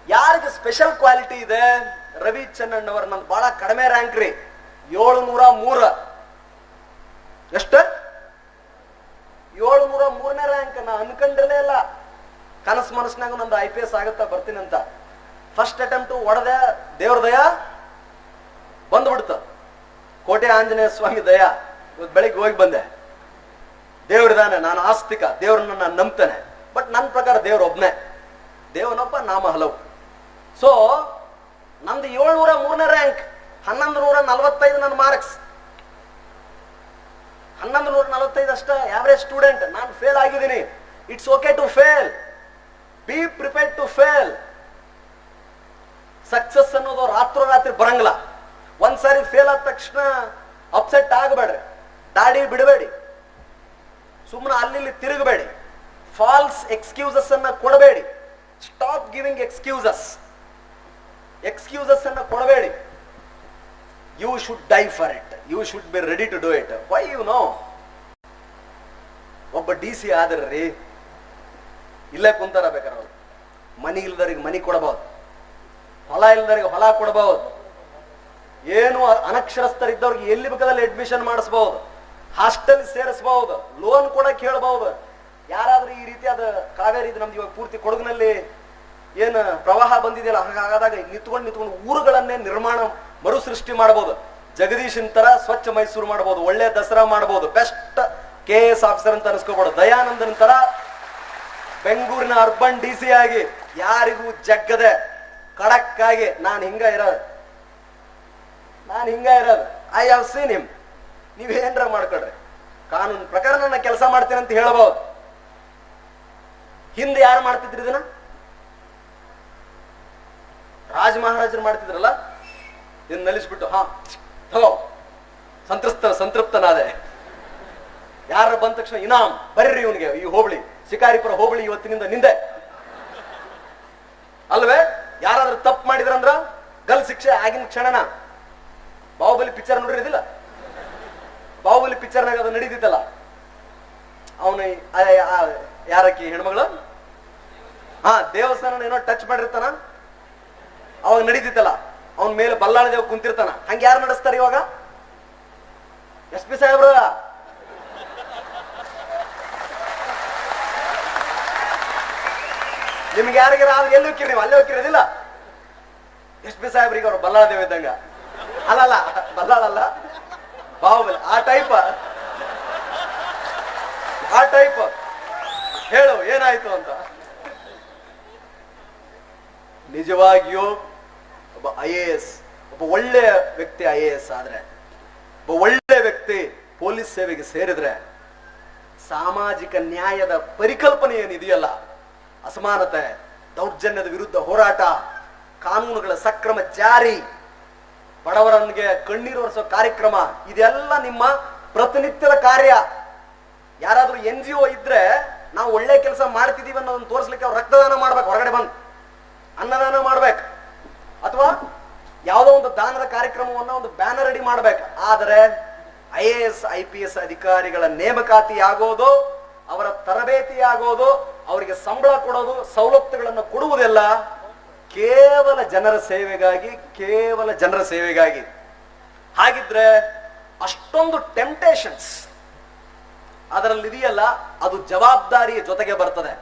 ಯಾರಿಗೆ ಸ್ಪೆಷಲ್ ಕ್ವಾಲಿಟಿ ಇದೆ? ರವಿ ಚೆನ್ನಣ್ಣವರ್ ನಂದು ಬಹಳ ಕಡಿಮೆ ರ್ಯಾಂಕ್ ರೀ, 703. ಎಷ್ಟ? 703ನೇ ರ್ಯಾಂಕ್. ನಾ ಅನ್ಕೊಂಡಿರಲೇ ಇಲ್ಲ ಕನಸು ಮನಸ್ಸಿನಾಗ ನಂದು IPS ಆಗುತ್ತಾ ಬರ್ತೀನಿ ಅಂತ. ಫಸ್ಟ್ ಅಟೆಂಪ್ಟ್ ಒಡೆದೆ, ದೇವ್ರ ದಯ ಬಂದ್ಬಿಡ್ತು. ಕೋಟೆ ಆಂಜನೇಯ ಸ್ವಾಮಿ ದಯ. ಇವತ್ತು ಬೆಳಿಗ್ಗೆ ಹೋಗಿ ಬಂದೆ. ದೇವ್ರಿದಾನೆ, ನಾನು ಆಸ್ತಿಕ, ದೇವ್ರನ್ನ ನಾನು ನಂಬ್ತೇನೆ. ಬಟ್ ನನ್ನ ಪ್ರಕಾರ ದೇವ್ರ ಒಬ್ನೇ, ದೇವನೊಬ್ಬ ನಾಮ ಹಲವು. ಸೊ ನಮ್ದು 703ನೇ ರ್ಯಾಂಕ್, 1145 ನನ್ನ ಮಾರ್ಕ್ಸ್. 1145 ಅಷ್ಟ ಆವರೇಜ್ ಸ್ಟೂಡೆಂಟ್. ನಾನು ಫೇಲ್ ಆಗಿದ್ದೀನಿ. It's okay to fail. Be prepared to fail. Success ಅನ್ನೋದು ರಾತ್ರೋರಾತ್ರಿ ಬರಂಗಿಲ್ಲ. ಒಂದ್ಸಾರಿ ಫೇಲ್ ಆದ ತಕ್ಷಣ ಅಪ್ಸೆಟ್ ಆಗಬೇಡ್ರಿ, ದಾಡಿ ಬಿಡಬೇಡಿ, ಸುಮ್ಮನೆ ಅಲ್ಲಿ ತಿರುಗಬೇಡಿ, ಫಾಲ್ಸ್ ಎಕ್ಸ್ಕ್ಯೂಸಸ್ ಅನ್ನ ಕೊಡಬೇಡಿ. ಸ್ಟಾಪ್ ಗಿವಿಂಗ್ ಎಕ್ಸ್ಕ್ಯೂಸಸ್ ಅನ್ನ ಕೊಡಬೇಡಿ. You should die for it, you should be ready to do it. Why you know? ಒಬ್ಬ DC ಆದ್ರಿ, ಇಲ್ಲೇ ಕುಂತಾರ ಬೇಕಾರೆ ಅವ್ರು. ಮನಿ ಇಲ್ದರಿಗೆ ಮನಿ ಕೊಡಬಹುದು, ಹೊಲ ಇಲ್ದರಿಗೆ ಹೊಲ ಕೊಡಬಹುದು, ಏನು ಅನಕ್ಷರಸ್ಥರಿದ್ದವ್ರಿಗೆ ಎಲ್ಲಿ ಬೇಕಾದಲ್ಲಿ ಅಡ್ಮಿಷನ್ ಮಾಡಿಸಬಹುದು, ಹಾಸ್ಟೆಲ್ ಸೇರಿಸಬಹುದು, ಲೋನ್ ಕೂಡ ಕೇಳಬಹುದು. ಯಾರಾದ್ರೂ ಈ ರೀತಿಯಾದ ಕಾವೇರಿ, ಇದು ನಮ್ದು ಇವಾಗ ಪೂರ್ತಿ ಕೊಡಗಿನಲ್ಲಿ ಏನು ಪ್ರವಾಹ ಬಂದಿದೆಯಲ್ಲ, ಹಾಗಾದಾಗ ನಿಂತ್ಕೊಂಡು ಊರುಗಳನ್ನೇ ಮರು ಸೃಷ್ಟಿ ಮಾಡಬಹುದು. ಜಗದೀಶನ್ ತರ ಸ್ವಚ್ಛ ಮೈಸೂರು ಮಾಡಬಹುದು, ಒಳ್ಳೆ ದಸರಾ ಮಾಡಬಹುದು, ಬೆಸ್ಟ್ KS ಆಫೀಸರ್ ಅಂತ ಅನಿಸ್ಕೋಬಹುದು. ದಯಾನಂದನ್ ತರ ಬೆಂಗಳೂರಿನ ಅರ್ಬನ್ DC ಆಗಿ ಯಾರಿಗೂ ಜಗ್ಗದೆ ಖಡಕ್ ಆಗಿ ನಾನು ಹಿಂಗ ಇರೋದು. I have seen him. ನೀವೇನ್ರ ಮಾಡ್ಕೊಡ್ರಿ, ಕಾನೂನು ಪ್ರಕಾರ ನನ್ನ ಕೆಲಸ ಮಾಡ್ತೇನೆ ಅಂತ ಹೇಳಬಹುದು. ಹಿಂದೆ ಯಾರು ಮಾಡ್ತಿದ್ರಿ ಇದನ್ನ? ರಾಜ ಮಹಾರಾಜರು ಮಾಡ್ತಿದ್ರಲ್ಲ. ಇದನ್ನ ನಲಿಸ್ಬಿಟ್ಟು ತಗೋ, ಸಂತೃಪ್ತನಾದೆ. ಯಾರು ಬಂದ ತಕ್ಷಣ ಇನಾಮ್ ಬರ್ರಿ ಇವನಿಗೆ, ಈ ಹೋಬಳಿ ಶಿಕಾರಿಪುರ ಹೋಬಳಿ ಇವತ್ತಿನಿಂದ ನಿಂದೆ ಅಲ್ವೇ? ಯಾರಾದ್ರೂ ತಪ್ಪು ಮಾಡಿದ್ರಂದ್ರ ಗಲ್ ಶಿಕ್ಷೆ ಆಗಿನ ಕ್ಷಣನ. ಬಾಹುಬಲಿ ಪಿಕ್ಚರ್ ನೋಡಿರೋದಿಲ್ಲ? ಬಾಹುಬಲಿ ಪಿಕ್ಚರ್ನಾಗ ಅದು ನಡೀತಿತ್ತಲ್ಲ. ಅವನ ಯಾರಕ್ಕಿ ಹೆಣ್ಮಗಳು ದೇವಸ್ಥಾನ ಏನೋ ಟಚ್ ಮಾಡಿರ್ತಾನ, ಅವಾಗ ನಡೀತಿತ್ತಲ್ಲ. ಅವನ ಮೇಲೆ ಬಲ್ಲಾಳ ದೇವ್ ಕುಂತಿರ್ತಾನ. ಹಂಗ ಯಾರು ನಡೆಸ್ತಾರ ಇವಾಗ? SP ಸಾಹೇಬ್ರ. ನಿಮ್ಗೆ ಯಾರಿಗಾರ ಆದ್ರೆ ಎಲ್ಲಿ ಹೋಗ್ತೀರಿ ನೀವು? ಅಲ್ಲೇ ಹೋಗಿರೋದಿಲ್ಲ. SP ಸಾಹೇಬ್ರಿಗೆ ಅವ್ರು ಬಲ್ಲಾಳ ದೇವ್ ಇದ್ದಂಗ. ಅಲ್ಲಲ್ಲ, ಬಲ್ಲಾಳಲ್ಲ, ಬಾಹುಬಲಿ. ಆ ಟೈಪ್ ಹೇಳು ಏನಾಯ್ತು ಅಂತ. ನಿಜವಾಗಿಯೂ ಒಬ್ಬ IAS, ಒಬ್ಬ ಒಳ್ಳೆಯ ವ್ಯಕ್ತಿ IAS ಆದ್ರೆ, ಒಬ್ಬ ಒಳ್ಳೆ ವ್ಯಕ್ತಿ ಪೊಲೀಸ್ ಸೇವೆಗೆ ಸೇರಿದ್ರೆ, ಸಾಮಾಜಿಕ ನ್ಯಾಯದ ಪರಿಕಲ್ಪನೆ ಏನಿದೆಯಲ್ಲ, ಅಸಮಾನತೆ, ದೌರ್ಜನ್ಯದ ವಿರುದ್ಧ ಹೋರಾಟ, ಕಾನೂನುಗಳ ಸಕ್ರಮ ಜಾರಿ, ಬಡವರನ್ಗೆ ಕಣ್ಣೀರು ಒರೆಸೋ ಕಾರ್ಯಕ್ರಮ, ಇದೆಲ್ಲ ನಿಮ್ಮ ಪ್ರತಿನಿತ್ಯದ ಕಾರ್ಯ. ಯಾರಾದ್ರೂ NGO ಇದ್ರೆ ನಾವು ಒಳ್ಳೆ ಕೆಲಸ ಮಾಡ್ತಿದೀವಿ ಅನ್ನೋದನ್ನ ತೋರಿಸ್ಲಿಕ್ಕೆ ಅವ್ರು ರಕ್ತದಾನ ಮಾಡ್ಬೇಕು, ಹೊರಗಡೆ ಬಂದು ಅನ್ನದಾನ ಮಾಡ್ಬೇಕು, ಅಥವಾ ಯಾವುದೋ ಒಂದು ದಾನದ ಕಾರ್ಯಕ್ರಮವನ್ನ ಒಂದು ಬ್ಯಾನರ್ ರೆಡಿ ಮಾಡ್ಬೇಕು. ಆದರೆ IAS IPS ಅಧಿಕಾರಿಗಳ ನೇಮಕಾತಿ ಆಗೋದು ಅವರ ತರಬೇತಿ ಆಗೋದು, ಅವರಿಗೆ ಸಂಬಳ ಕೊಡೋದು, ಸವಲತ್ತುಗಳನ್ನು ಕೊಡುವುದೆಲ್ಲ ಕೇವಲ ಜನರ ಸೇವೆಗಾಗಿ. ಹಾಗಿದ್ರೆ ಅಷ್ಟೊಂದು ಟೆಂಪ್ಟೇಷನ್ಸ್ ಅದರಲ್ಲಿ ಇದೆಯಲ್ಲ, ಅದು ಜವಾಬ್ದಾರಿಯ ಜೊತೆಗೆ ಬರ್ತದೆ.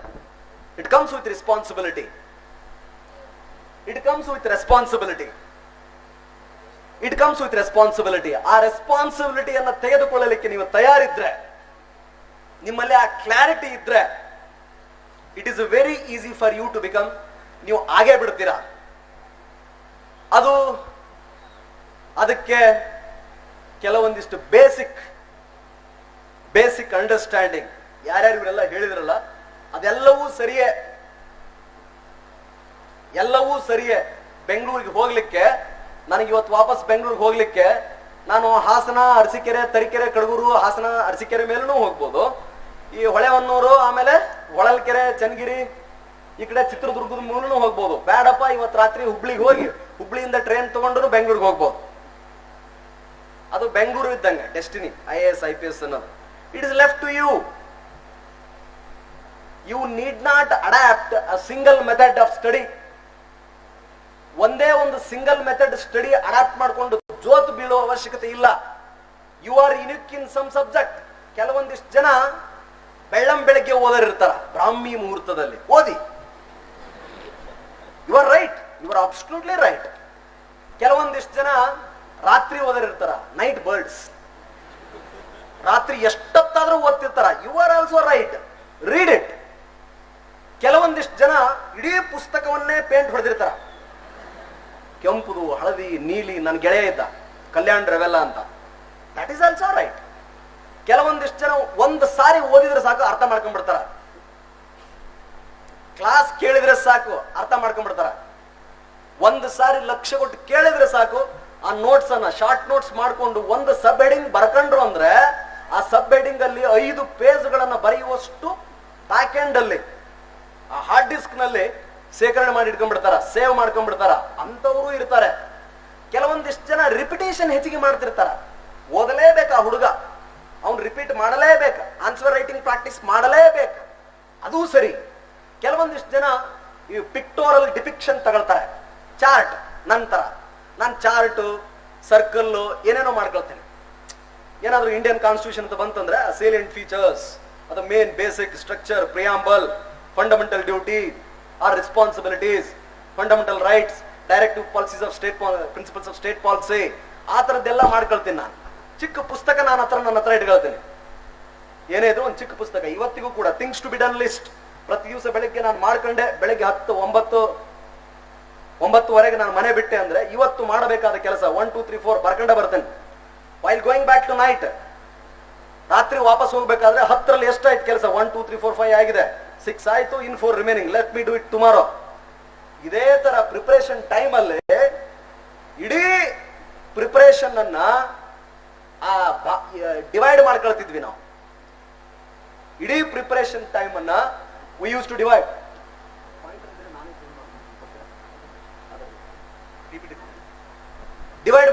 It comes with responsibility. ಆ ರೆಸ್ಪಾನ್ಸಿಬಿಲಿಟಿಯನ್ನು ತೆಗೆದುಕೊಳ್ಳಲಿಕ್ಕೆ ನೀವು ತಯಾರಿದ್ರೆ, ನಿಮ್ಮಲ್ಲಿ ಆ ಕ್ಲಾರಿಟಿ ಇದ್ರೆ, it is very easy for you to become, ನೀವು ಆಗೇ ಬಿಡ್ತೀರಾ. ಅದಕ್ಕೆ ಕೆಲವೊಂದಿಷ್ಟು ಬೇಸಿಕ್ ಅಂಡರ್ಸ್ಟ್ಯಾಂಡಿಂಗ್ ಯಾರ್ಯಾರು ಇವರೆಲ್ಲ ಹೇಳಿದ್ರಲ್ಲ, ಅದೆಲ್ಲವೂ ಸರಿಯೇ. ಬೆಂಗಳೂರಿಗೆ ಹೋಗ್ಲಿಕ್ಕೆ, ನನಗೆ ಇವತ್ತು ವಾಪಸ್ ಬೆಂಗಳೂರಿಗೆ ಹೋಗ್ಲಿಕ್ಕೆ ನಾನು ಹಾಸನ, ಅರಸೀಕೆರೆ, ತರೀಕೆರೆ, ಕಡಗೂರು, ಹಾಸನ, ಅರಸೀಕೆರೆ ಮೇಲೂ ಹೋಗ್ಬೋದು. ಈ ಹೊಳೆಹೊನ್ನೂರು, ಆಮೇಲೆ ಹೊಳಲ್ಕೆರೆ, ಚನ್ನಗಿರಿ, ಈ ಕಡೆ ಚಿತ್ರದುರ್ಗದ ಮೂಲೂ ಹೋಗ್ಬೋದು. ಬೇಡಪ್ಪ, ಇವತ್ತು ರಾತ್ರಿ ಹುಬ್ಳಿಗೆ ಹೋಗಿ ಹುಬ್ಳಿಯಿಂದ ಟ್ರೈನ್ ತಗೊಂಡ್ರು ಬೆಂಗಳೂರಿಗೆ ಹೋಗ್ಬೋದು. ಅದು ಬೆಂಗಳೂರು ಇದ್ದಂಗೆ ಡೆಸ್ಟಿನಿ. IAS IPS ಅನ್ನೋದು it is left to you. You need not adopt a single method of study. ಒಂದೇ ಒಂದು ಸಿಂಗಲ್ ಮೆಥಡ್ ಸ್ಟಡಿ ಅಡಾಪ್ಟ್ ಮಾಡಿಕೊಂಡು ಜೋತ್ ಬೀಳೋ ಅವಶ್ಯಕತೆ ಇಲ್ಲ. You are unique in some subject. ಕೆಲವೊಂದಿಷ್ಟು ಜನ ಬೆಳಗ್ಗೆ ಓದರಿರ್ತಾರ, ಬ್ರಾಹ್ಮಿ ಮುಹೂರ್ತದಲ್ಲಿ ಓದಿ. You are right, you are absolutely right. ಕೆಲವೊಂದಿಷ್ಟು ಜನ ರಾತ್ರಿ ಓದರಿರ್ತಾರ, ನೈಟ್ ಬರ್ಡ್ಸ್, ರಾತ್ರಿ ಎಷ್ಟೊತ್ತಾದ್ರೂ ಓದ್ತಿರ್ತಾರ. You are also right, read it. ಕೆಲವೊಂದಿಷ್ಟು ಜನ ಇಡೀ ಪುಸ್ತಕವನ್ನೇ ಪೇಂಟ್ ಹೊಡೆದಿರ್ತಾರ, ಕೆಂಪುದು, ಹಳದಿ, ನೀಲಿ. ನನ್ನ ಗೆಳೆಯ ಇದ್ದ ಕಲ್ಯಾಣ್ ರವೆಲ್ಲ ಅಂತ. That is also right. ಕೆಲವೊಂದಿಷ್ಟು ಜನ ಒಂದು ಸಾರಿ ಓದಿದ್ರೆ ಸಾಕು ಅರ್ಥ ಮಾಡ್ಕೊಂಡ್ಬಿಡ್ತಾರ. ಕ್ಲಾಸ್ ಕೇಳಿದ್ರೆ ಸಾಕು ಅರ್ಥ ಮಾಡ್ಕೊಂಡ್ಬಿಡ್ತಾರ. ಒಂದು ಸಾರಿ ಲಕ್ಷ್ಯ ಕೊಟ್ಟು ಕೇಳಿದ್ರೆ ಸಾಕು, ಆ ನೋಟ್ಸ್ ಅನ್ನ ಶಾರ್ಟ್ ನೋಟ್ಸ್ ಮಾಡ್ಕೊಂಡು ಒಂದು ಸಬ್ ಹೆಡಿಂಗ್ ಬರ್ಕೊಂಡ್ರು ಅಂದ್ರೆ ಆ ಸಬ್ ಹೆಡಿಂಗ್ ಅಲ್ಲಿ 5 ಪೇಜ್ಗಳನ್ನ ಬರೆಯುವಷ್ಟು ಬ್ಯಾಕ್ ಎಂಡ್ ಅಲ್ಲಿ ಆ ಹಾರ್ಡ್ ಡಿಸ್ಕ್ ನಲ್ಲಿ ಸೇಕರಣೆ ಮಾಡಿ ಇಟ್ಕೊಂಡ್ಬಿಡ್ತಾರ, ಸೇವ್ ಮಾಡ್ಕೊಂಡ್ಬಿಡ್ತಾರ. ಅಂತವರು ಇರ್ತಾರೆ. ಕೆಲವೊಂದಿಷ್ಟು ಜನ ರಿಪಿಟೇಷನ್ ಹೆಚ್ಚಿಗೆ ಮಾಡ್ತಿರ್ತಾರ. ಓದಲೇಬೇಕು ಆ ಹುಡುಗ, ಅವ್ನು ರಿಪೀಟ್ ಮಾಡಲೇಬೇಕು, ಆನ್ಸರ್ ರೈಟಿಂಗ್ ಪ್ರಾಕ್ಟೀಸ್ ಮಾಡಲೇಬೇಕು. ಅದು ಸರಿ. ಕೆಲವೊಂದಿಷ್ಟು ಜನ ಈ ಪಿಕ್ಟೋರಲ್ ಡಿಪಿಕ್ಷನ್ ತಗೊಳ್ತಾರೆ, ಚಾರ್ಟ್. ನಂತರ ನಾನು ಚಾರ್ಟ್, ಸರ್ಕಲ್ ಏನೇನೋ ಮಾಡ್ಕೊಳ್ತೇನೆ. ಏನಾದ್ರೂ ಇಂಡಿಯನ್ ಕಾನ್ಸ್ಟಿಟ್ಯೂಷನ್ ಅಂತ ಬಂತಂದ್ರೆ ಸೇಲಿಯಂಟ್ ಫೀಚರ್ಸ್, ಅದು main, basic, structure, preamble, fundamental duty or responsibilities, fundamental rights, directive policies of state, principles of state policy, ಆ ತರದ್ದೆಲ್ಲ ಮಾಡ್ಕೊಳ್ತೀನಿ ನಾನು. ಚಿಕ್ಕ ಪುಸ್ತಕ ನನ್ನ ಹತ್ರ ಇಟ್ಕೊಳ್ತೀನಿ. ಏನೇ ಇದು ಒಂದು ಚಿಕ್ಕ ಪುಸ್ತಕ. ಇವತ್ತಿಗೂ ಕೂಡ things to be done list ಪ್ರತಿ ದಿವಸ ಬೆಳಿಗ್ಗೆ ನಾನು ಮಾಡ್ಕೊಂಡೆ. ಬೆಳಿಗ್ಗೆ 9:09ವರೆಗೆ ನಾನು ಮನೆ ಬಿಟ್ಟೆ ಅಂದ್ರೆ ಇವತ್ತು ಮಾಡಬೇಕಾದ ಕೆಲಸ 1 2 3 4 ಬರ್ಕೊಂಡೆ ಬರ್ತೇನೆ. While going back tonight, ರಾತ್ರಿ ವಾಪಸ್ ಹೋಗ್ಬೇಕಾದ್ರೆ 10ರಲ್ಲಿ ಎಷ್ಟಾಯ್ತು ಕೆಲಸ? 1 2 3 4 5 ಆಗಿದೆ, 6 ಆಯ್ತು, ಇನ್ 4 remaining, let me do it tomorrow. ಇದೇ ತರ ಪ್ರಿಪರೇಷನ್ ಟೈಮ್ ಅಲ್ಲಿ ಇಡೀ ಪ್ರಿಪರೇಷನ್ ಅನ್ನ ಡಿವೈಡ್ ಮಾಡ್ಕೊಳ್ತಿದ್ವಿ ನಾವು. ಇಡೀ ಪ್ರಿಪರೇಷನ್ ಟೈಮ್ ಅನ್ನ ವಿ ಯೂಸ್ ಟು ಡಿವೈಡ್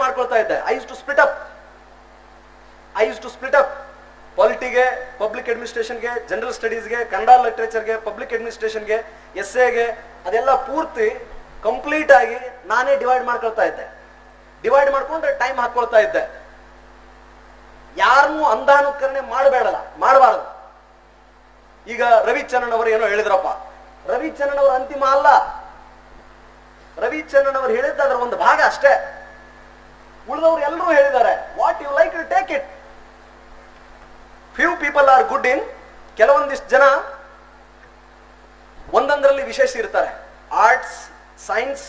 ಮಾಡ್ಕೊಳ್ತಾ ಇದ್ದೆ. I use to split up ಪಾಲಿಟಿಗೆ, ಪಬ್ಲಿಕ್ ಅಡ್ಮಿನಿಸ್ಟ್ರೇಷನ್ಗೆ, ಜನರಲ್ ಸ್ಟಡೀಸ್ಗೆ, ಕನ್ನಡ ಲಿಟರೇಚರ್ಗೆ, ಪಬ್ಲಿಕ್ ಅಡ್ಮಿನಿಸ್ಟ್ರೇಷನ್ಗೆ, ಎಸ್ಎಗೆ, ಅದೆಲ್ಲ ಪೂರ್ತಿ ಕಂಪ್ಲೀಟ್ ಆಗಿ ನಾನೇ ಡಿವೈಡ್ ಮಾಡ್ಕೊಳ್ತಾ ಇದ್ದೆ. ಡಿವೈಡ್ ಮಾಡ್ಕೊಂಡ್ರೆ ಟೈಮ್ ಹಾಕೊಳ್ತಾ ಇದ್ದೆ. ಯಾರನ್ನೂ ಅಂಧಾನುಕರಣೆ ಮಾಡಬಾರದು. ಈಗ ರವಿಚಂದ್ರನ್ ಅವರು ಏನೋ ಹೇಳಿದ್ರಪ್ಪ, ರವಿಚಂದ್ರನ್ ಅವರು ಅಂತಿಮ ಅಲ್ಲ. ರವಿಚಂದ್ರನ್ ಅವರು ಹೇಳಿದ್ದಾದ್ರೆ ಒಂದು ಭಾಗ ಅಷ್ಟೇ. ಉಳಿದವರು ಎಲ್ಲರೂ ಹೇಳಿದ್ದಾರೆ. What you like you take it. Few people are good in, ಕೆಲವೊಂದಿಷ್ಟು ಜನ ಒಂದೊಂದರಲ್ಲಿ ವಿಶೇಷ ಇರ್ತಾರೆ. Arts, science,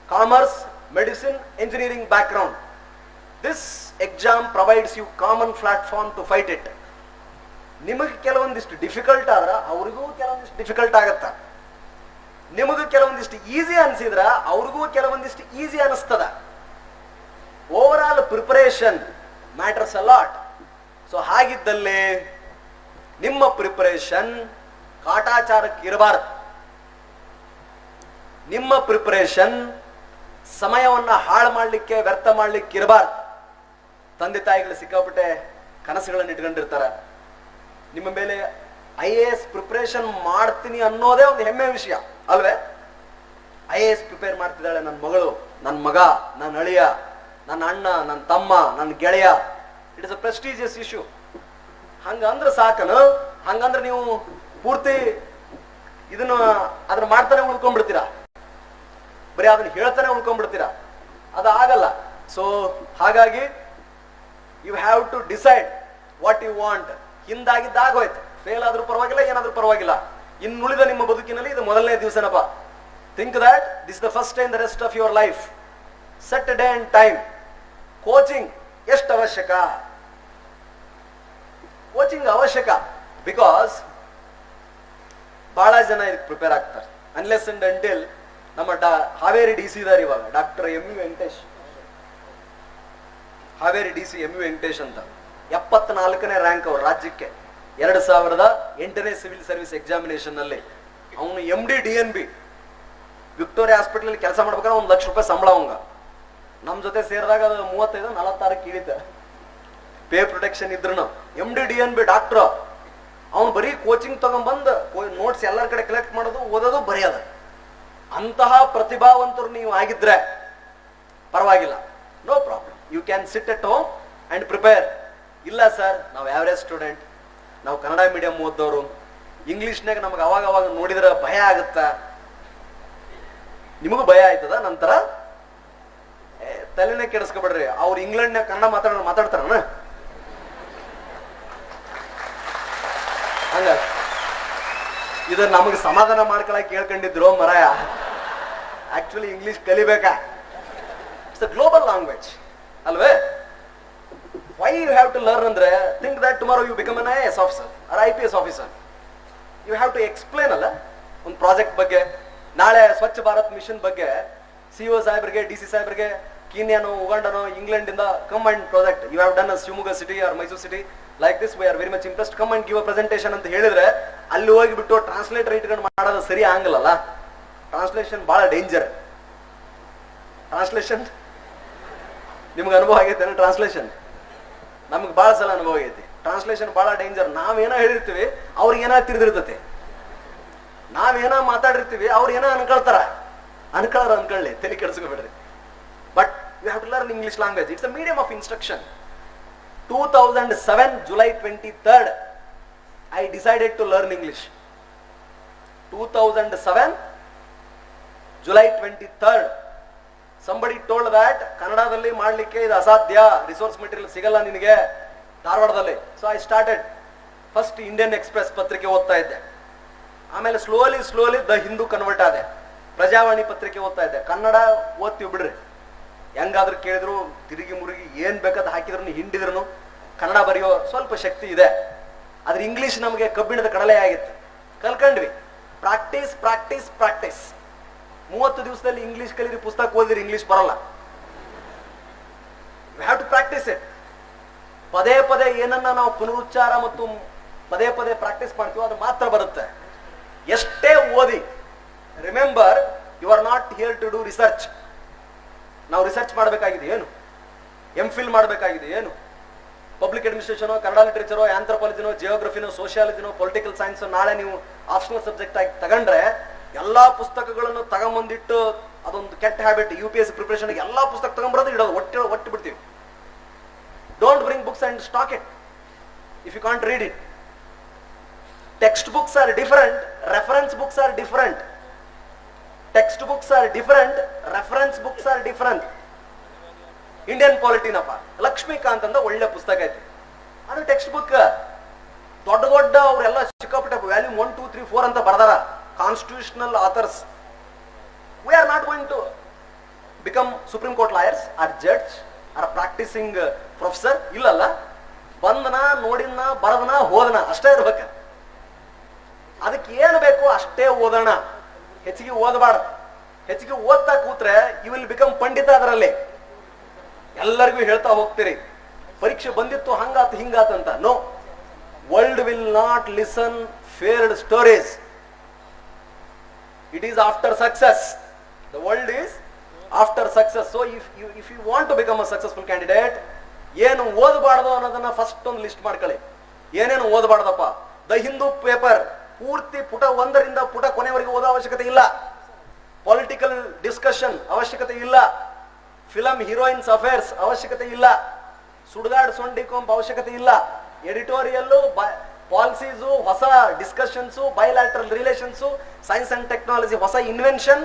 commerce, medicine, engineering background. This exam provides you common platform to fight it. ನಿಮಗೆ ಕೆಲವೊಂದಿಷ್ಟು ಡಿಫಿಕಲ್ಟ್ ಆದ್ರ ಅವ್ರಿಗೂ ಕೆಲವೊಂದಿಷ್ಟು ಡಿಫಿಕಲ್ಟ್ ಆಗತ್ತ. ನಿಮಗೆ ಕೆಲವೊಂದಿಷ್ಟು ಈಸಿ ಅನ್ಸಿದ್ರ ಅವ್ರಿಗೂ ಕೆಲವೊಂದಿಷ್ಟು ಈಸಿ ಅನಿಸ್ತದ. Over all preparation matters a lot. So ಹಾಗಿದ್ದಲ್ಲಿ ನಿಮ್ಮ ಪ್ರಿಪರೇಷನ್ ಕಾಟಾಚಾರಕ್ಕೆ ಇರಬಾರದು. ನಿಮ್ಮ ಪ್ರಿಪರೇಷನ್ ಸಮಯವನ್ನ ಹಾಳು ಮಾಡ್ಲಿಕ್ಕೆ, ವ್ಯರ್ಥ ಮಾಡ್ಲಿಕ್ಕೆ ಇರಬಾರ್ದು. ತಂದೆ ತಾಯಿಗಳು ಸಿಕ್ಕಾಪಟ್ಟೆ ಕನಸುಗಳನ್ನು ಇಟ್ಕೊಂಡಿರ್ತಾರ. ನಿಮ್ಮ ಮೇಲೆ IAS ಪ್ರಿಪರೇಷನ್ ಮಾಡ್ತೀನಿ ಅನ್ನೋದೇ ಒಂದು ಹೆಮ್ಮೆ ವಿಷಯ ಅಲ್ವೇ? IAS ಪ್ರಿಪೇರ್ ಮಾಡ್ತಿದ್ದಾಳೆ ನನ್ನ ಮಗಳು, ನನ್ನ ಮಗ, ನನ್ನ ಅಳಿಯ, ನನ್ನ ಅಣ್ಣ, ನನ್ನ ತಮ್ಮ, ನನ್ನ ಗೆಳೆಯ. It is a prestigious issue. ಹಂಗಂದ್ರೆ ಸಾಕನು? ಹಂಗಂದ್ರೆ ನೀವು ಪೂರ್ತಿ ಅದನ್ನ ಮಾಡ್ತಾನೆ ಉಳ್ಕೊಂಡ್ಬಿಡ್ತೀರಾ, ಬರೀ ಅದನ್ನ ಹೇಳ್ತಾನೆ ಉಳ್ಕೊಂಡ್ಬಿಡ್ತೀರಾ, ಅದು ಆಗಲ್ಲ. ಸೊ ಹಾಗಾಗಿ you have to decide what you want. ಹಿಂದಾಗಿದ್ದಾಗೋಯ್ತು, ಫೇಲ್ ಆದ್ರೂ ಪರವಾಗಿಲ್ಲ, ಏನಾದ್ರೂ ಪರವಾಗಿಲ್ಲ. ಇನ್ನುಳಿದ ನಿಮ್ಮ ಬದುಕಿನಲ್ಲಿ ಇದು ಮೊದಲನೇ ದಿವಸನಪ್ಪ. Think that this the first day in the rest of your life. Set day and time. Coaching ಎಷ್ಟು ಅವಶ್ಯಕ? ಕೋಚಿಂಗ್ ಅವಶ್ಯಕ. ಬಿಕಾಸ್ ಬಹಳ ಜನ ಇದಕ್ಕೆ ಪ್ರಿಪೇರ್ ಆಗ್ತಾರೆ. ಅನ್ಲೆಸ್ ಅಂಡ್ ಅಂಟಿಲ್ ನಮ್ಮ ಹಾವೇರಿ DC ಇದಾರೆ ಇವಾಗ, doctor MU Venkatesh, Haveri DC MU Venkatesh ಅಂತ 74ನೇ ರ್ಯಾಂಕ್ ಅವ್ರ ರಾಜ್ಯಕ್ಕೆ 2008ನೇ ಸಿವಿಲ್ ಸರ್ವಿಸ್ ಎಕ್ಸಾಮಿನೇಷನ್ ನಲ್ಲಿ. ಅವನು MD DNB ವಿಕ್ಟೋರಿಯಾ ಹಾಸ್ಪಿಟಲ್ ಕೆಲಸ ಮಾಡ್ಬೇಕಾದ್ರೆ ₹1,00,000 ಸಂಬಳ. ಅವಂಗ ನಮ್ ಜೊತೆ ಸೇರಿದಾಗ ಅದು 35-46 ಇಳಿತ. ಪೇ ಪ್ರೊಟೆಕ್ಷನ್ ಇದ್ರು. MD DNB doctor. ಅವನು ಬರೀ ಕೋಚಿಂಗ್ ತಗೊಂಡ್ಬಂದು ನೋಟ್ಸ್ ಎಲ್ಲರ ಕಡೆ ಕಲೆಕ್ಟ್ ಮಾಡೋದು, ಓದೋದು, ಬರೆಯೋದು. ಅಂತಹ ಪ್ರತಿಭಾವಂತರು ನೀವು ಆಗಿದ್ರೆ ಪರವಾಗಿಲ್ಲ, no problem. You can sit at home and prepare. ಇಲ್ಲ ಸರ್, ನಾವು ಆವರೇಜ್ ಸ್ಟೂಡೆಂಟ್, ನಾವು ಕನ್ನಡ ಮೀಡಿಯಂ ಓದೋರು, ಇಂಗ್ಲಿಷ್ನಾಗ ನಮಗೆ ಅವಾಗ ನೋಡಿದ್ರೆ ಭಯ ಆಗುತ್ತಾ? ನಿಮಗೂ ಭಯ ಆಯ್ತದ? ನಂತರ ತಲೆನೇ ಕೆಡಿಸ್ಕೊಬೇಡ್ರಿ. ಅವ್ರು ಇಂಗ್ಲೆಂಡ್ನಾಗ ಕನ್ನಡ ಮಾತಾಡ್ತಾರಣ? ಹಂಗ ಇದು ನಮಗೆ ಸಮಾಧಾನ ಮಾಡ್ಕೊಳಕ್ ಕೇಳ್ಕೊಂಡಿದ್ರು ಮರಾಯ. ಆಕ್ಚುಲಿ ಇಂಗ್ಲಿಷ್ ಕಲಿಬೇಕಾ? ಇಟ್ಸ್ ಅ ಗ್ಲೋಬಲ್ ಲ್ಯಾಂಗ್ವೇಜ್ ಅಲ್ವೇ? Why you have to learn ಅಂದ್ರೆ, think that tomorrow you become an IAS officer or IPS officer. You have to explain ಅಲ್ಲ ಒಂದು ಪ್ರಾಜೆಕ್ಟ್ ಬಗ್ಗೆ. ನಾಳೆ ಸ್ವಚ್ಛ ಭಾರತ್ ಮಿಷನ್ ಬಗ್ಗೆ CO ಸಾಹೇಬ್ರಿಗೆ, DC ಸಾಹೇಬ್ರಿಗೆ, ಕೀನ್ಯಾನೋ, ಉಗಾಂಡನೋ, ಇಂಗ್ಲೆಂಡ್ ಇಂದ come and project you have done a Shivamogga city or Mysuru city like this, we are very much impressed, come and give a presentation ಅಂತ ಹೇಳಿದ್ರೆ ಅಲ್ಲಿ ಹೋಗಿಬಿಟ್ಟು ಟ್ರಾನ್ಸ್ಲೇಟರ್ ಇಟ್ಕೊಂಡು ಮಾಡೋದು ಸರಿ ಆಗಲ್ಲ. ಟ್ರಾನ್ಸ್ಲೇಷನ್ ಬಹಳ ಡೇಂಜರ್. ಟ್ರಾನ್ಸ್ಲೇಷನ್ ನಿಮ್ಗೆ ಅನುಭವ ಆಗೈತೆ? ಟ್ರಾನ್ಸ್ಲೇಷನ್ ನಮ್ಗೆ ಬಹಳ ಸಲ ಅನುಭವ ಆಗೈತಿ. ಟ್ರಾನ್ಸ್ಲೇಷನ್ ಬಹಳ ಡೇಂಜರ್. ನಾವೇನೋ ಹೇಳಿರ್ತೀವಿ, ಅವ್ರಿಗೆ ಏನೋ ತಿಳಿದಿರ್ತೈತಿ. ನಾವೇನೋ ಮಾತಾಡಿರ್ತೀವಿ, ಅವ್ರು ಏನೋ ಅನ್ಕೊಳ್ಳಿ, ತಲೆ ಕೆಡಿಸ್ಕೊಬೇಡ್ರಿ. But you have to learn English language. It's a medium of instruction. 2007 July 23rd I decided to learn English. 2007 July 23rd somebody told that ಕನ್ನಡದಲ್ಲಿ ಮಾಡ್ಲಿಕ್ಕೆ ಇದು ಅಸಾಧ್ಯ, ರಿಸೋರ್ಸ್ ಮೆಟೀರಿಯಲ್ ಸಿಗಲ್ಲ ನಿನಗೆ ಧಾರವಾಡದಲ್ಲಿ. So I started. First Indian express ಪತ್ರಿಕೆ ಓದ್ತಾ ಇದ್ದೆ. ಆಮೇಲೆ ಸ್ಲೋಲಿ ದ ಹಿಂದೂ ಕನ್ವರ್ಟ್ ಆದೆ. ಪ್ರಜಾವಾಣಿ ಪತ್ರಿಕೆ ಓದ್ತಾ ಇದ್ದೆ. ಕನ್ನಡ ಓದ್ತೀವಿ ಬಿಡ್ರಿ, ಹೆಂಗಾದ್ರೂ ಕೇಳಿದ್ರು ತಿರುಗಿ ಮುರುಗಿ ಏನ್ ಬೇಕಾದ ಹಾಕಿದ್ರು ಹಿಂಡಿದ್ರು ಕನ್ನಡ ಬರೆಯೋ ಸ್ವಲ್ಪ ಶಕ್ತಿ ಇದೆ. ಆದ್ರೆ ಇಂಗ್ಲಿಷ್ ನಮಗೆ ಕಬ್ಬಿಣದ ಕಡಲೆ ಆಗಿತ್ತು. ಕಲ್ಕೊಂಡ್ವಿ. Practice practice practice. 30 ದಿವಸದಲ್ಲಿ ಇಂಗ್ಲಿಷ್ ಕಲೀರಿ, ಪುಸ್ತಕ ಓದಿರಿ, ಇಂಗ್ಲಿಷ್ ಬರಲ್ಲ. You have to practise it. ಪದೇ ಏನನ್ನ ನಾವು ಪುನರುಚ್ಚಾರ ಮತ್ತು ಪದೇ ಪ್ರಾಕ್ಟೀಸ್ ಮಾಡ್ತೀವೋ ಅದು ಮಾತ್ರ ಬರುತ್ತೆ. ಎಷ್ಟೇ ಓದಿ, remember you are not here to do research. ನಾವು ರಿಸರ್ಚ್ ಮಾಡಬೇಕಾಗಿದೆ ಏನು? MPhil ಮಾಡಬೇಕಾಗಿದೆ ಏನು? ಪಬ್ಲಿಕ್ ಅಡ್ಮಿನಿಸ್ಟ್ರೇಷನೋ, ಕನ್ನಡ ಲಿಟರೇಚರೋ, ಆಂಥ್ರೋಪಾಲಜಿನೋ, ಜಿಯೋಗ್ರಫಿನೋ, ಸೋಷಿಯಾಲಜಿನೋ, ಪೊಲಿಟಿಕಲ್ ಸೈನ್ಸ್ ನಾಳೆ ನೀವು ಆಪ್ಷನಲ್ ಸಬ್ಜೆಕ್ಟ್ ಆಗಿ ತಗೊಂಡ್ರೆ ಎಲ್ಲಾ ಪುಸ್ತಕಗಳನ್ನು ತಗೊಂಬಂದಿಟ್ಟು, ಅದೊಂದು ಕೆಟ್ಟ ಹ್ಯಾಬಿಟ್. UPSC ಪ್ರಿಪರೇಷನ್ ಎಲ್ಲಾ ಪುಸ್ತಕ ತಗೊಂಡ್ಬರೋದು, ಇಡೋದು, ಒಟ್ಟು ಬಿಡ್ತೀವಿ. Don't bring books and stack it if you can't read it. Text books are different, reference books are different. Text books are different, reference books are different. Indian ಪಾಲಿಟಿನಪ್ಪ ಲಕ್ಷ್ಮೀಕಾಂತ್ ಅಂತ ಒಳ್ಳೆ ಪುಸ್ತಕ ಐತಿ, ಅದು ಟೆಕ್ಸ್ಟ್ ಬುಕ್. ದೊಡ್ಡ ಅವರೆಲ್ಲ ಸಿಕ್ಕಾಪಟ್ಟೆ ವ್ಯಾಲ್ಯೂಮ್ 1, 2, 3, 4 ಅಂತ ಬರ್ದಾರ. Constitutional authors. We are not going to become supreme court lawyers or judge or practising professor. ಇಲ್ಲಲ್ಲ, ಬಂದನ, ನೋಡಿನ, ಬರದನ, ಹೋದನ ಅಷ್ಟೇ ಇರ್ಬೇಕ. ಅದಕ್ಕೆ ಏನು ಬೇಕು ಅಷ್ಟೇ ಓದೋಣ. ಹೆಚ್ಚಿಗೆ ಓದಬಾರ್ದು. ಹೆಚ್ಚಿಗೆ ಓದ್ತಾ ಕೂತ್ರೆ ಯು ವಿಲ್ ಬಿಕಮ್ ಪಂಡಿತ. ಅದರಲ್ಲಿ ಎಲ್ಲರಿಗೂ ಹೇಳ್ತಾ ಹೋಗ್ತೀರಿ, ಪರೀಕ್ಷೆ ಬಂದಿತ್ತು ಹಂಗಾತ್ ಹಿಂಗಾತ್ ಅಂತ. No, world will not listen failed stories. It is after success. The world is after success. So if you want to become a successful candidate, ಏನು ಓದಬಾರ್ದು ಅನ್ನೋದನ್ನ ಫಸ್ಟ್ ಒಂದು ಲಿಸ್ಟ್ ಮಾಡ್ಕೊಳ್ಳಿ. ಏನೇನು ಓದಬಾರ್ದಪ್ಪ? ದ ಹಿಂದೂ ಪೇಪರ್ ಪೂರ್ತಿ ಪುಟ 1ರಿಂದ ಪುಟ ಕೊನೆವರೆಗೂ ಓದೋ ಅವಶ್ಯಕತೆ ಇಲ್ಲ. ಪೊಲಿಟಿಕಲ್ ಡಿಸ್ಕಷನ್ ಅವಶ್ಯಕತೆ ಇಲ್ಲ. ಫಿಲಂ ಹೀರೋಯಿನ್ಸ್ ಅಫೇರ್ಸ್ ಅವಶ್ಯಕತೆ ಇಲ್ಲ. ಸುಡ್ಗಾಡ್ ಸೊಂಡಿ ಕೊಂಪ್ ಅವಶ್ಯಕತೆ ಇಲ್ಲ. ಎಡಿಟೋರಿಯಲ್ಲು, ಪಾಲಿಸೀಸು, ಹೊಸ discussions, bilateral relations, science and technology, ಹೊಸ ಇನ್ವೆನ್ಷನ್,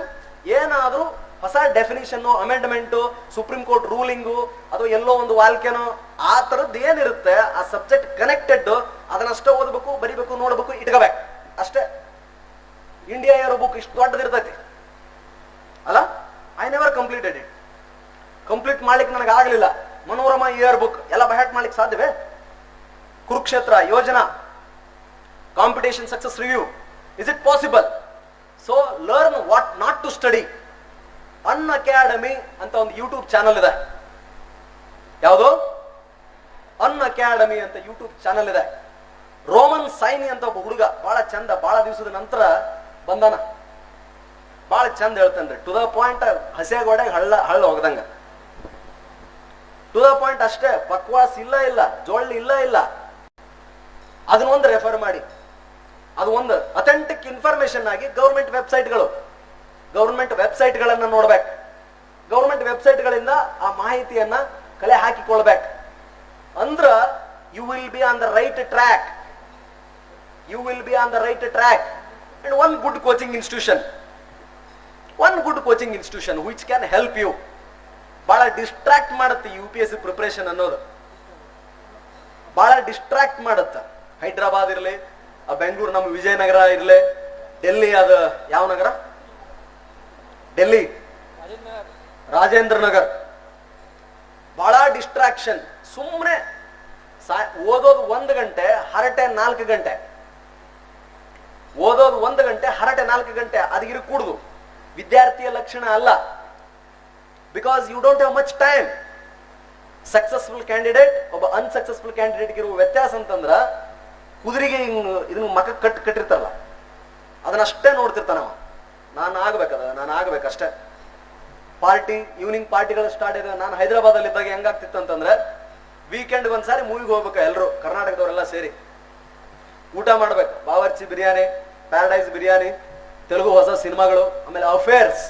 ಏನಾದ್ರೂ ಹೊಸ definition, amendment, supreme court ruling, ಅದು ಎಲ್ಲೋ ಒಂದು ವಾಲ್ಕೆನೋ, ಆ ತರದ್ದು ಏನಿರುತ್ತೆ ಆ ಸಬ್ಜೆಕ್ಟ್ ಕನೆಕ್ಟೆಡ್ ಅದನ್ನಷ್ಟೇ ಓದಬೇಕು, ಬರಿಬೇಕು, ನೋಡ್ಬೇಕು, ಇಟ್ಕೋಬೇಕು ಅಷ್ಟೇ. ಇಂಡಿಯಾ ಇರೋ ಬುಕ್ ಇಷ್ಟು ದೊಡ್ಡದಿರ್ತೈತಿ ಅಲ್ಲ. I never completed it. Complete ಮಾಡ್ಲಿಕ್ಕೆ ನನಗೆ ಆಗಲಿಲ್ಲ. ಮನೋರಮಾ ಇಯರ್ ಬುಕ್ ಎಲ್ಲ ಬಹ್ಯಾಟ್ ಮಾಡ್ಲಿಕ್ಕೆ ಸಾಧ್ಯವೇ? Kurukshetra Yojana, competition success review, is it possible? So learn what not to study. Unacademy ಅಂತ ಒಂದು ಯೂಟ್ಯೂಬ್ ಚಾನಲ್ ಇದೆ. ಯಾವುದು? ಅನ್ ಅಕಾಡೆಮಿ ಅಂತ ಯೂಟ್ಯೂಬ್ ಚಾನಲ್ ಇದೆ. ರೋಮನ್ ಸೈನಿ ಅಂತ ಒಬ್ಬ ಹುಡುಗ, ಬಹಳ ಚಂದ, ಬಹಳ ದಿವಸದ ನಂತರ ಬಂದಾನ, ಬಹಳ ಚಂದ ಹೇಳ್ತಾನ್ರಿ. ಟು ದ ಪಾಯಿಂಟ್, ಹಸೆ ಗೋಡೆಗೆ ಹಳ್ಳ ಹೋಗದಂಗ, ಟು ದ ಪಾಯಿಂಟ್ ಅಷ್ಟೇ. ಪಕ್ವಾಸ್ ಇಲ್ಲ, ಜೋಳ್ಳಿ ಇಲ್ಲ. ಅದನ್ನೊಂದು ರೆಫರ್ ಮಾಡಿ, ಅದು ಒಂದು ಅಥೆಂಟಿಕ್ ಇನ್ಫಾರ್ಮೇಶನ್ ಆಗಿ ಗೌರ್ಮೆಂಟ್ ವೆಬ್ಸೈಟ್ಗಳನ್ನ ನೋಡ್ಬೇಕು. ಗೌರ್ಮೆಂಟ್ ವೆಬ್ಸೈಟ್ಗಳಿಂದ ಆ ಮಾಹಿತಿಯನ್ನ ಕಲೆ ಹಾಕಿಕೊಳ್ಬೇಕು. ಅಂದ್ರ you will be on the right track. And one good coaching institution which can help you. ಬಹಳ ಡಿಸ್ಟ್ರಾಕ್ಟ್ ಮಾಡುತ್ತೆ UPSC ಪ್ರಿಪರೇಷನ್ ಅನ್ನೋದು, ಬಹಳ ಡಿಸ್ಟ್ರಾಕ್ಟ್ ಮಾಡುತ್ತೆ. ಹೈದರಾಬಾದ್ ಇರಲಿ, ಬೆಂಗಳೂರು ನಮ್ಮ ವಿಜಯನಗರ ಇರಲಿ, ಡೆಲ್ಲಿ, ಅದು ಯಾವ ನಗರ? ಡೆಲ್ಲಿ ರಾಜೇಂದ್ರ ನಗರ್. ಬಹಳ ಡಿಸ್ಟ್ರಾಕ್ಷನ್. ಸುಮ್ಮನೆ ಓದೋದು 1 ಗಂಟೆ, ಹರಟೆ 4 ಗಂಟೆ. ಓದೋದು 1 ಗಂಟೆ, ಹರಟೆ 4 ಗಂಟೆ. ಅದಗಿರಿ ಕೂಡುದು ವಿದ್ಯಾರ್ಥಿಯ ಲಕ್ಷಣ ಅಲ್ಲ. Because you don't have much time. Successful candidate, ಒಬ್ಬ ಅನ್ಸಕ್ಸಸ್ಫುಲ್ ಕ್ಯಾಂಡಿಡೇಟ್ ಇರುವ ವ್ಯತ್ಯಾಸ ಅಂತಂದ್ರ, ಕುದುರೆಗೆ ಇದನ್ನ ಮಕ ಕಟ್ಟಿರ್ತಾರಲ್ಲ, ಅದನ್ನಷ್ಟೇ ನೋಡ್ತಿರ್ತಾನವ. ನಾನು ಆಗ್ಬೇಕಷ್ಟೇ. ಪಾರ್ಟಿ, ಈವ್ನಿಂಗ್ ಪಾರ್ಟಿಗಳು ಸ್ಟಾರ್ಟ್ ಇದೆ. ನಾನು ಹೈದರಾಬಾದ್ ಅಲ್ಲಿ ಇದ್ದಾಗ ಹೆಂಗಾಗ್ತಿತ್ತು ಅಂತಂದ್ರೆ, ವೀಕೆಂಡ್ ಒಂದ್ಸಾರಿ ಮೂವಿಗೆ ಹೋಗ್ಬೇಕು, ಎಲ್ಲರೂ ಕರ್ನಾಟಕದವರೆಲ್ಲ ಸೇರಿ ಊಟ ಮಾಡ್ಬೇಕು. ಬಾವರ್ಚಿ ಬಿರಿಯಾನಿ, ಪ್ಯಾರಡೈಸ್ ಬಿರಿಯಾನಿ, ತೆಲುಗು ಹೊಸ ಸಿನಿಮಾಗಳು, ಆಮೇಲೆ ಅಫೇರ್ಸ್,